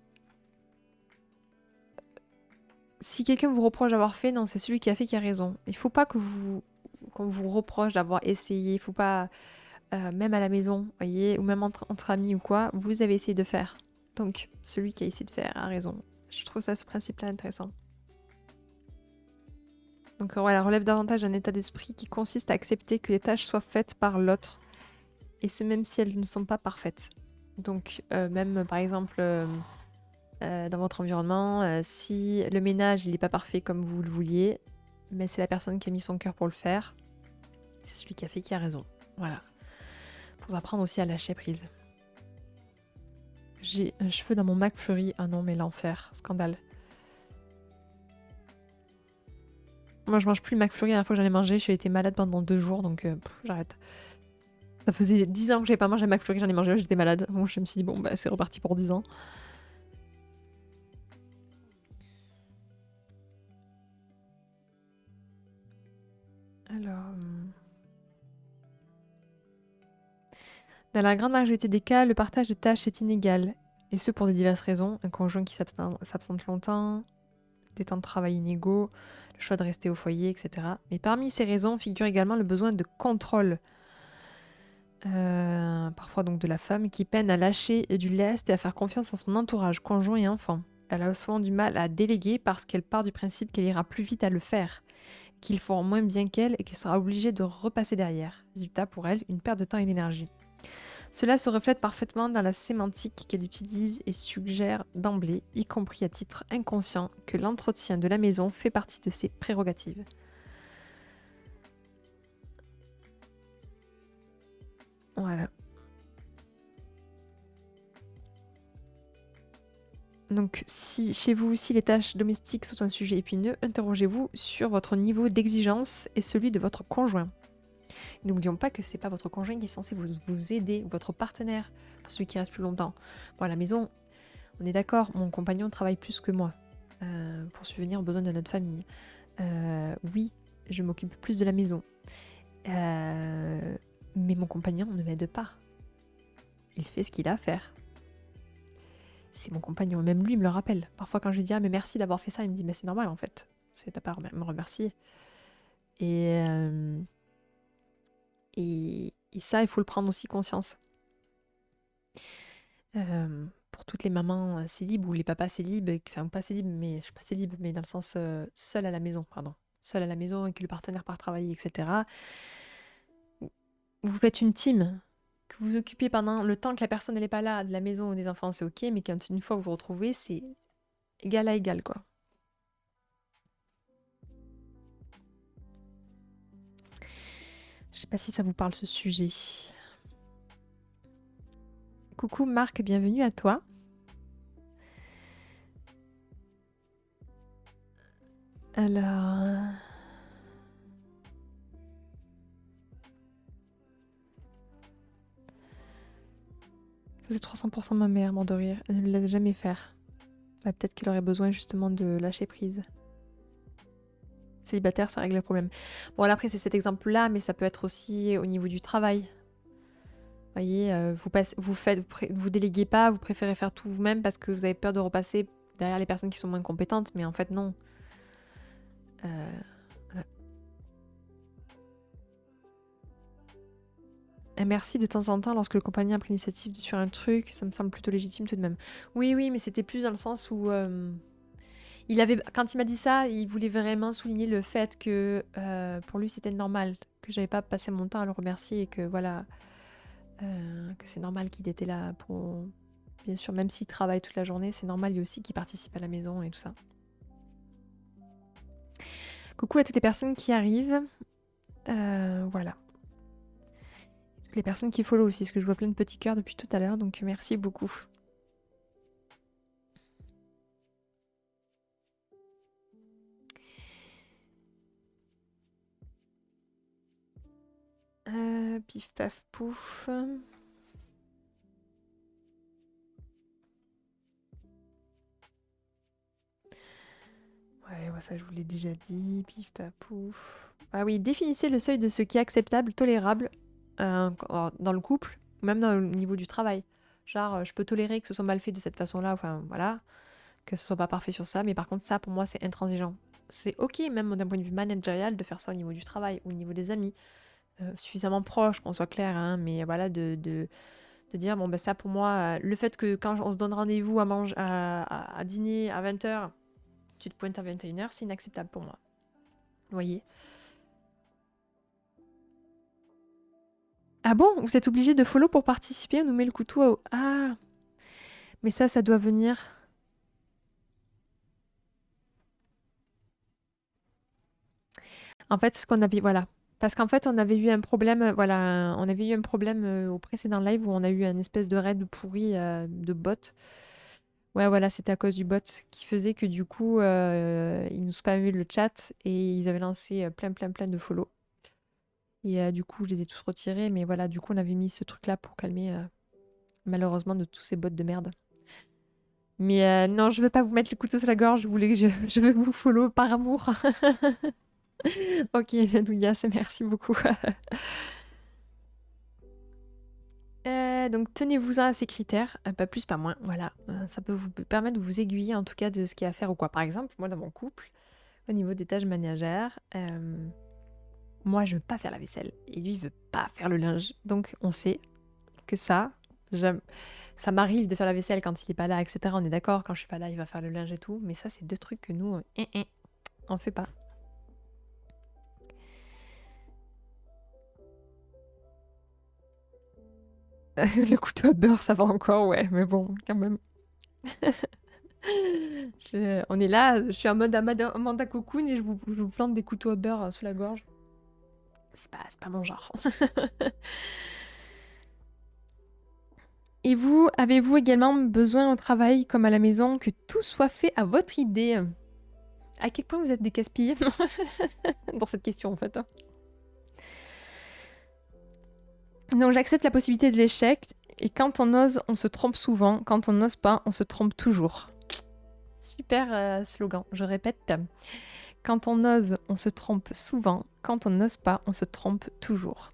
si quelqu'un vous reproche d'avoir fait, non, c'est celui qui a fait qui a raison. Il faut pas qu'on vous reproche d'avoir essayé. Il faut pas, même à la maison, voyez, ou même entre amis ou quoi, vous avez essayé de faire. Donc celui qui a essayé de faire a raison. Je trouve ça ce principe-là intéressant. Donc voilà, relève davantage d'un état d'esprit qui consiste à accepter que les tâches soient faites par l'autre, et ce même si elles ne sont pas parfaites. Donc même par exemple dans votre environnement, si le ménage il n'est pas parfait comme vous le vouliez, mais c'est la personne qui a mis son cœur pour le faire, c'est celui qui a fait qui a raison. Voilà. Pour apprendre aussi à lâcher prise. J'ai un cheveu dans mon McFlurry. Ah non mais l'enfer, scandale. Moi je mange plus le McFlurry, la dernière fois que j'en ai mangé, j'ai été malade pendant 2 jours donc j'arrête. Ça faisait 10 ans que j'avais pas mangé un McFlurry, j'en ai mangé, j'étais malade. Bon, je me suis dit, bon, bah, c'est reparti pour 10 ans. Alors. Dans la grande majorité des cas, le partage de tâches est inégal. Et ce pour de diverses raisons. Un conjoint qui s'absente longtemps, des temps de travail inégaux, le choix de rester au foyer, etc. Mais parmi ces raisons figure également le besoin de contrôle. Parfois donc de la femme qui peine à lâcher du lest et à faire confiance à son entourage, conjoint et enfant. Elle a souvent du mal à déléguer parce qu'elle part du principe qu'elle ira plus vite à le faire, qu'ils feront moins bien qu'elle et qu'elle sera obligée de repasser derrière. Résultat pour elle, une perte de temps et d'énergie. Cela se reflète parfaitement dans la sémantique qu'elle utilise et suggère d'emblée, y compris à titre inconscient, que l'entretien de la maison fait partie de ses prérogatives. Voilà. Donc, si chez vous aussi les tâches domestiques sont un sujet épineux, interrogez-vous sur votre niveau d'exigence et celui de votre conjoint. N'oublions pas que c'est pas votre conjoint qui est censé vous aider, ou votre partenaire, pour celui qui reste plus longtemps. Bon, à la maison, on est d'accord, mon compagnon travaille plus que moi pour subvenir aux besoins de notre famille. Oui, je m'occupe plus de la maison. Mais mon compagnon ne m'aide pas. Il fait ce qu'il a à faire. C'est mon compagnon, même lui me le rappelle. Parfois quand je lui dis « Ah mais merci d'avoir fait ça », il me dit « Mais c'est normal en fait, c'est ta part à me remercier ». Et ça, il faut le prendre aussi conscience. Pour toutes les mamans célibes ou les papas célibes, enfin pas célibes, mais je suis pas célibe, mais dans le sens seul à la maison, pardon. Seul à la maison et que le partenaire part travailler, etc. Vous faites une team, que vous occupez pendant le temps que la personne n'est pas là, de la maison ou des enfants, c'est ok, mais quand une fois vous vous retrouvez, c'est égal à égal, quoi. Je sais pas si ça vous parle ce sujet. Coucou Marc, bienvenue à toi. Alors... 100% ma mère, mort de rire. Elle ne le laisse jamais faire. Bah, peut-être qu'elle aurait besoin justement de lâcher prise. Célibataire, ça règle le problème. Bon, là, après, c'est cet exemple-là, mais ça peut être aussi au niveau du travail. Vous voyez, vous déléguez pas, vous préférez faire tout vous-même parce que vous avez peur de repasser derrière les personnes qui sont moins compétentes, mais en fait, non. Voilà. Et merci de temps en temps lorsque le compagnon a pris l'initiative sur un truc, ça me semble plutôt légitime tout de même. Oui, oui, mais c'était plus dans le sens où quand il m'a dit ça, il voulait vraiment souligner le fait que pour lui c'était normal, que j'avais pas passé mon temps à le remercier et que voilà, que c'est normal qu'il était là pour. Bien sûr, même s'il travaille toute la journée, c'est normal lui aussi qu'il participe à la maison et tout ça. Coucou à toutes les personnes qui arrivent. Voilà. Toutes les personnes qui follow aussi, parce que je vois plein de petits cœurs depuis tout à l'heure, donc merci beaucoup. Pif paf pouf. Ouais, ça je vous l'ai déjà dit. Pif paf pouf. Ah oui, définissez le seuil de ce qui est acceptable, tolérable dans le couple, ou même au niveau du travail. Genre, je peux tolérer que ce soit mal fait de cette façon-là, enfin voilà, que ce soit pas parfait sur ça, mais par contre ça pour moi c'est intransigeant. C'est ok même d'un point de vue managérial de faire ça au niveau du travail ou au niveau des amis. Suffisamment proche, qu'on soit clair, hein, mais voilà, de dire, bon, ben ça pour moi, le fait que quand on se donne rendez-vous à dîner à 20h, tu te pointes à 21h, c'est inacceptable pour moi. Vous voyez? Ah bon? Vous êtes obligé de follow pour participer? On nous met le couteau au... Ah! Mais ça doit venir... En fait, ce qu'on avait... Voilà. Parce qu'en fait, on avait eu un problème, voilà, on avait eu un problème au précédent live où on a eu un espèce de raid pourri de bot. Ouais, voilà, c'était à cause du bot qui faisait que du coup, ils nous spammaient le chat et ils avaient lancé plein de follow. Et du coup, je les ai tous retirés, mais voilà, du coup, on avait mis ce truc-là pour calmer, malheureusement, de tous ces bots de merde. Mais non, je veux pas vous mettre le couteau sur la gorge, je veux vous follow par amour. Ok, Dougas, merci beaucoup. Donc tenez-vous-en à ces critères, pas plus, pas moins, voilà. Ça peut vous permettre de vous aiguiller en tout cas de ce qu'il y a à faire ou quoi. Par exemple, moi dans mon couple, au niveau des tâches ménagères, moi je veux pas faire la vaisselle et lui il veut pas faire le linge. Donc on sait que ça m'arrive de faire la vaisselle quand il est pas là, etc. On est d'accord, quand je suis pas là il va faire le linge et tout, mais ça c'est deux trucs que nous, on fait pas. Le couteau à beurre ça va encore, ouais, mais bon, quand même. On est là, je suis en mode Amanda Cocoon et je vous plante des couteaux à beurre sous la gorge. C'est pas mon genre. Et vous, avez-vous également besoin au travail comme à la maison que tout soit fait à votre idée? À quel point vous êtes des casse-pieds dans cette question en fait. Donc j'accepte la possibilité de l'échec et quand on ose, on se trompe souvent. Quand on n'ose pas, on se trompe toujours. Super slogan, je répète. Quand on ose, on se trompe souvent. Quand on n'ose pas, on se trompe toujours.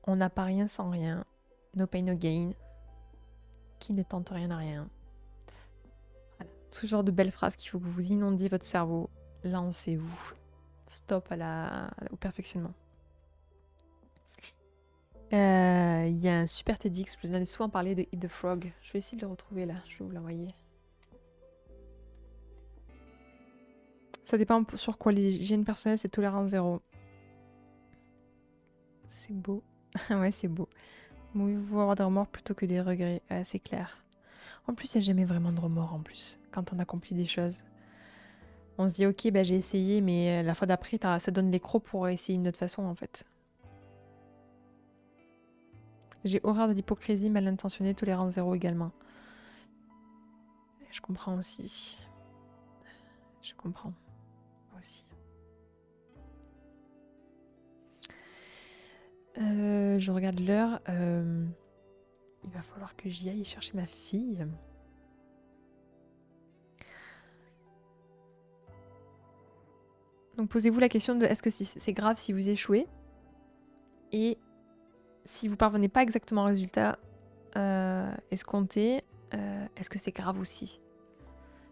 On n'a pas rien sans rien. No pain, no gain. Qui ne tente rien à rien. Voilà. Tout genre de belles phrases qu'il faut que vous inondiez votre cerveau. Lancez-vous. Stop au perfectionnement. Il y a un super TEDx, je vous en ai souvent parlé de Eat the Frog. Je vais essayer de le retrouver là, je vais vous l'envoyer. Ça dépend sur quoi l'hygiène personnelle, c'est tolérance zéro. C'est beau. Ouais, c'est beau. Mieux-vaut avoir des remords plutôt que des regrets. Ouais, c'est clair. En plus, il n'y a jamais vraiment de remords en plus, quand on accomplit des choses. On se dit, ok, bah, j'ai essayé, mais la fois d'après, ça donne les crocs pour essayer une autre façon, en fait. J'ai horreur de l'hypocrisie mal intentionnée, tolérance zéro également. Je comprends aussi. Je comprends aussi. Je regarde l'heure. Il va falloir que j'y aille chercher ma fille. Donc posez-vous la question de est-ce que c'est grave si vous échouez? Et si vous parvenez pas exactement au résultat escompté, est-ce que c'est grave aussi?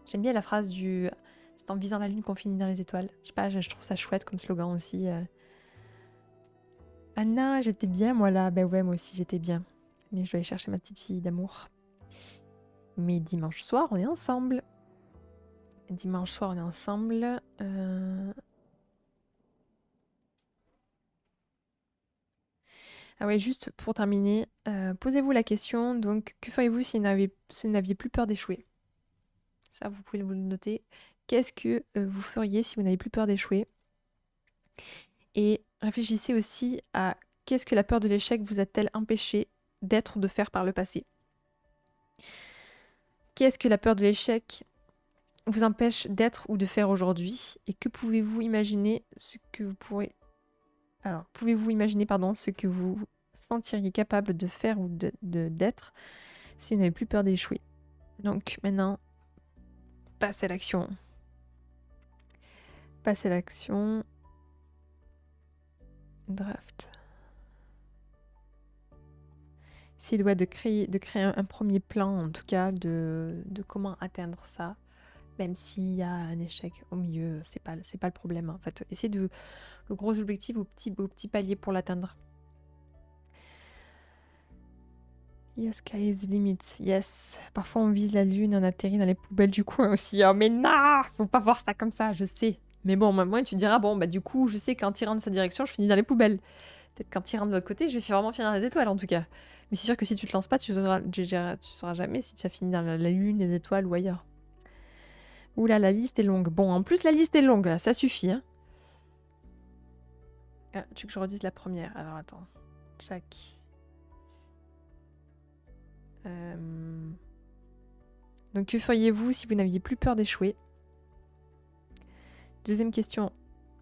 J'aime bien la phrase du c'est en visant la lune qu'on finit dans les étoiles. Je sais pas, je trouve ça chouette comme slogan aussi. Anna, j'étais bien moi là. Ben ouais, moi aussi j'étais bien. Mais je vais aller chercher ma petite fille d'amour. Mais dimanche soir, on est ensemble. Dimanche soir, on est ensemble. Ah ouais, juste pour terminer, posez-vous la question, donc, que feriez-vous si vous n'aviez plus peur d'échouer? Ça, vous pouvez vous le noter. Qu'est-ce que vous feriez si vous n'avez plus peur d'échouer? Et réfléchissez aussi à qu'est-ce que la peur de l'échec vous a-t-elle empêché d'être ou de faire par le passé? Qu'est-ce que la peur de l'échec vous empêche d'être ou de faire aujourd'hui? Et que pouvez-vous imaginer ce que vous pourrez... Alors, pouvez-vous imaginer, pardon, ce que vous sentiriez capable de faire ou d'être si vous n'avez plus peur d'échouer? Donc maintenant, passe à l'action. Passe à l'action. Draft. Essayez de créer un premier plan, en tout cas, de comment atteindre ça. Même s'il y a un échec au milieu, c'est pas le problème. En fait, essayez le gros objectif au petit palier pour l'atteindre. Yes, sky is the limit. Yes. Parfois, on vise la lune et on atterrit dans les poubelles du coin aussi. Oh, mais non! Faut pas voir ça comme ça, je sais. Mais bon, moi, tu diras, bon, bah du coup, je sais qu'en tirant de sa direction, je finis dans les poubelles. Peut-être qu'en tirant de l'autre côté, je vais vraiment finir dans les étoiles, en tout cas. Mais c'est sûr que si tu te lances pas, tu sauras jamais si tu as fini dans la lune, les étoiles ou ailleurs. Oula, la liste est longue. Bon, en plus, la liste est longue, ça suffit. Hein. Ah, tu veux que je redise la première? Alors, attends. Jack. Donc, que feriez-vous si vous n'aviez plus peur d'échouer? Deuxième question.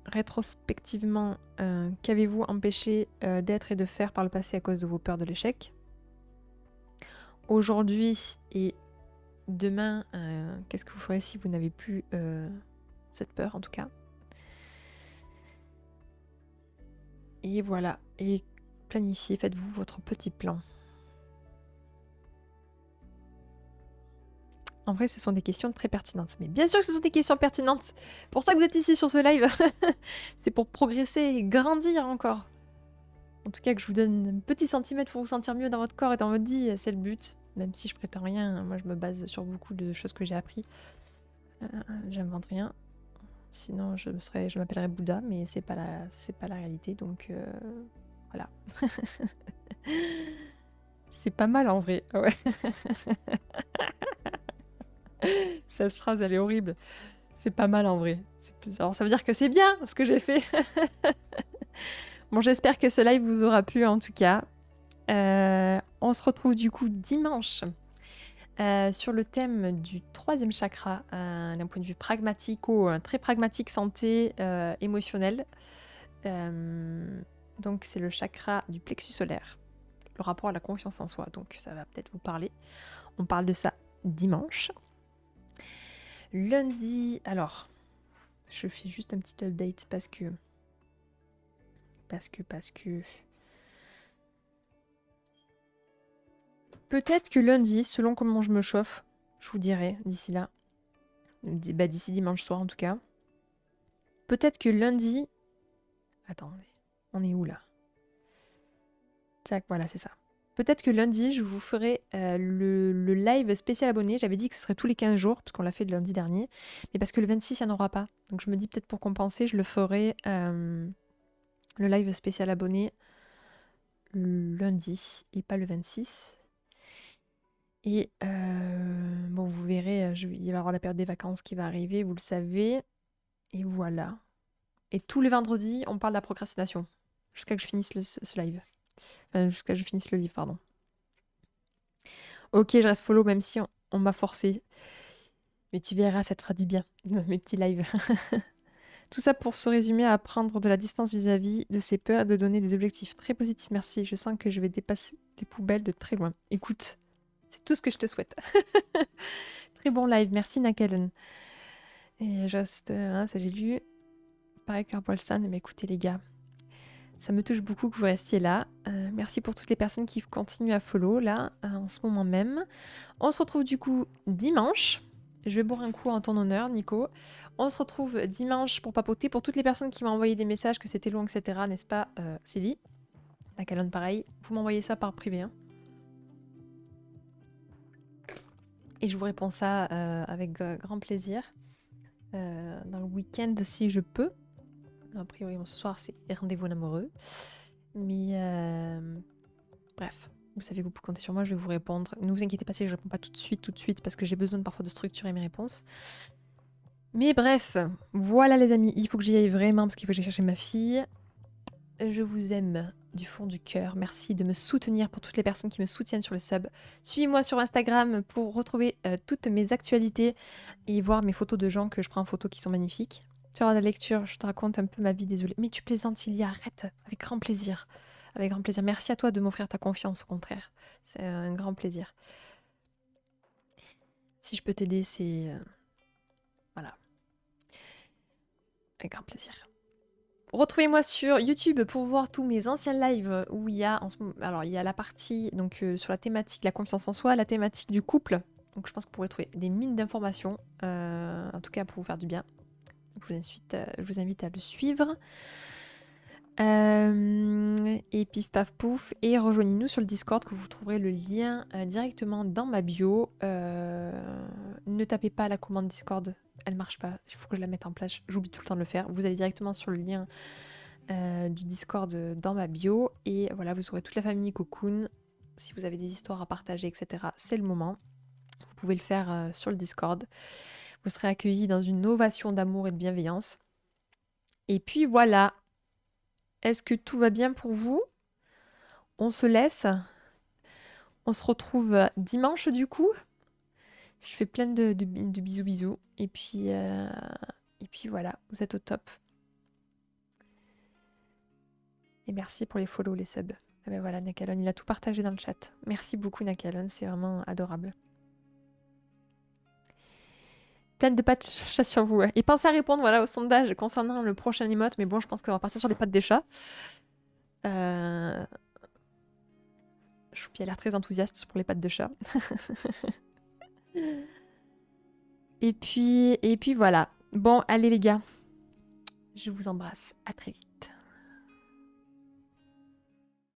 Rétrospectivement, qu'avez-vous empêché d'être et de faire par le passé à cause de vos peurs de l'échec? Aujourd'hui et demain, qu'est-ce que vous ferez si vous n'avez plus cette peur, en tout cas? Et voilà. Et planifiez, faites-vous votre petit plan. En vrai, ce sont des questions très pertinentes. Mais bien sûr que ce sont des questions pertinentes. Pour ça que vous êtes ici sur ce live. C'est pour progresser et grandir encore. En tout cas, que je vous donne un petit centimètre pour vous sentir mieux dans votre corps et dans votre vie, c'est le but. Même si je prétends rien, moi je me base sur beaucoup de choses que j'ai appris. J'invente rien. Sinon, je m'appellerais Bouddha, mais c'est pas la réalité, donc voilà. C'est pas mal en vrai. Ouais. Cette phrase, elle est horrible. C'est pas mal en vrai. Alors ça veut dire que c'est bien ce que j'ai fait. Bon, j'espère que ce live vous aura plu en tout cas. On se retrouve du coup dimanche sur le thème du troisième chakra, d'un point de vue très pragmatique, santé émotionnelle. Donc c'est le chakra du plexus solaire, le rapport à la confiance en soi. Donc ça va peut-être vous parler. On parle de ça dimanche. Lundi, alors, je fais juste un petit update parce que peut-être que lundi, selon comment je me chauffe, je vous dirai d'ici là. D'ici dimanche soir en tout cas. Peut-être que lundi... Attendez, on est où là? Tac, voilà, c'est ça. Peut-être que lundi, je vous ferai le live spécial abonné. J'avais dit que ce serait tous les 15 jours, parce qu'on l'a fait le lundi dernier. Mais parce que le 26, il n'y en aura pas. Donc je me dis peut-être pour compenser, je le ferai le live spécial abonné lundi et pas le 26. Et bon, vous verrez, il va y avoir la période des vacances qui va arriver, vous le savez. Et voilà. Et tous les vendredis, on parle de la procrastination. Jusqu'à que je finisse ce live. Enfin, jusqu'à que je finisse le livre, pardon. Ok, je reste follow, même si on m'a forcé. Mais tu verras, ça te fera du bien, mes petits lives. Tout ça pour se résumer à prendre de la distance vis-à-vis de ses peurs et de donner des objectifs très positifs. Merci, je sens que je vais dépasser les poubelles de très loin. Écoute, c'est tout ce que je te souhaite. Très bon live, merci Nakalen. Et juste, ça j'ai lu. Pareil qu'Arbolsan, mais écoutez les gars, ça me touche beaucoup que vous restiez là. Merci pour toutes les personnes qui continuent à follow là, en ce moment même. On se retrouve du coup dimanche. Je vais boire un coup en ton honneur, Nico. On se retrouve dimanche pour papoter. Pour toutes les personnes qui m'ont envoyé des messages que c'était long, etc. N'est-ce pas, Silly? La calonne, pareil. Vous m'envoyez ça par privé. Hein. Et je vous réponds ça avec grand plaisir. Dans le week-end, si je peux. A priori, bon, ce soir, c'est rendez-vous en amoureux. Mais bref. Vous savez que vous pouvez compter sur moi, je vais vous répondre. Ne vous inquiétez pas si je ne réponds pas tout de suite, parce que j'ai besoin parfois de structurer mes réponses. Mais bref, voilà les amis, il faut que j'y aille vraiment, parce qu'il faut que j'aille chercher ma fille. Je vous aime du fond du cœur. Merci de me soutenir pour toutes les personnes qui me soutiennent sur le sub. Suivez-moi sur Instagram pour retrouver toutes mes actualités et voir mes photos de gens que je prends en photo qui sont magnifiques. Tu auras la lecture, je te raconte un peu ma vie, désolée. Mais tu plaisantes, Ilia, arrête, avec grand plaisir. Avec grand plaisir. Merci à toi de m'offrir ta confiance, au contraire. C'est un grand plaisir. Si je peux t'aider, c'est... voilà. Avec grand plaisir. Retrouvez-moi sur YouTube pour voir tous mes anciens lives où il y a en ce moment... Alors, il y a la partie donc, sur la thématique de la confiance en soi, la thématique du couple. Donc, je pense que vous pourrez trouver des mines d'informations, en tout cas pour vous faire du bien. Donc, je vous invite à le suivre. Et pif paf pouf. Et rejoignez-nous sur le Discord que vous trouverez le lien directement dans ma bio. Ne tapez pas la commande Discord, elle marche pas. Il faut que je la mette en place. J'oublie tout le temps de le faire. Vous allez directement sur le lien du Discord dans ma bio. Et voilà, vous aurez toute la famille Cocoon. Si vous avez des histoires à partager, etc., c'est le moment. Vous pouvez le faire sur le Discord. Vous serez accueillis dans une ovation d'amour et de bienveillance. Et puis voilà. Est-ce que tout va bien pour vous? On se laisse. On se retrouve dimanche du coup. Je fais plein de bisous bisous. Et puis voilà, vous êtes au top. Et merci pour les follow, les subs. Et ben voilà, Nakalon, il a tout partagé dans le chat. Merci beaucoup Nakalon, c'est vraiment adorable. Plein de pattes de chat sur vous. Ouais. Et pensez à répondre voilà, au sondage concernant le prochain emote. Mais bon, je pense qu'on va partir sur des pattes des chats. Choupi a l'air très enthousiaste pour les pattes de chat. et puis voilà. Bon, allez les gars. Je vous embrasse. À très vite.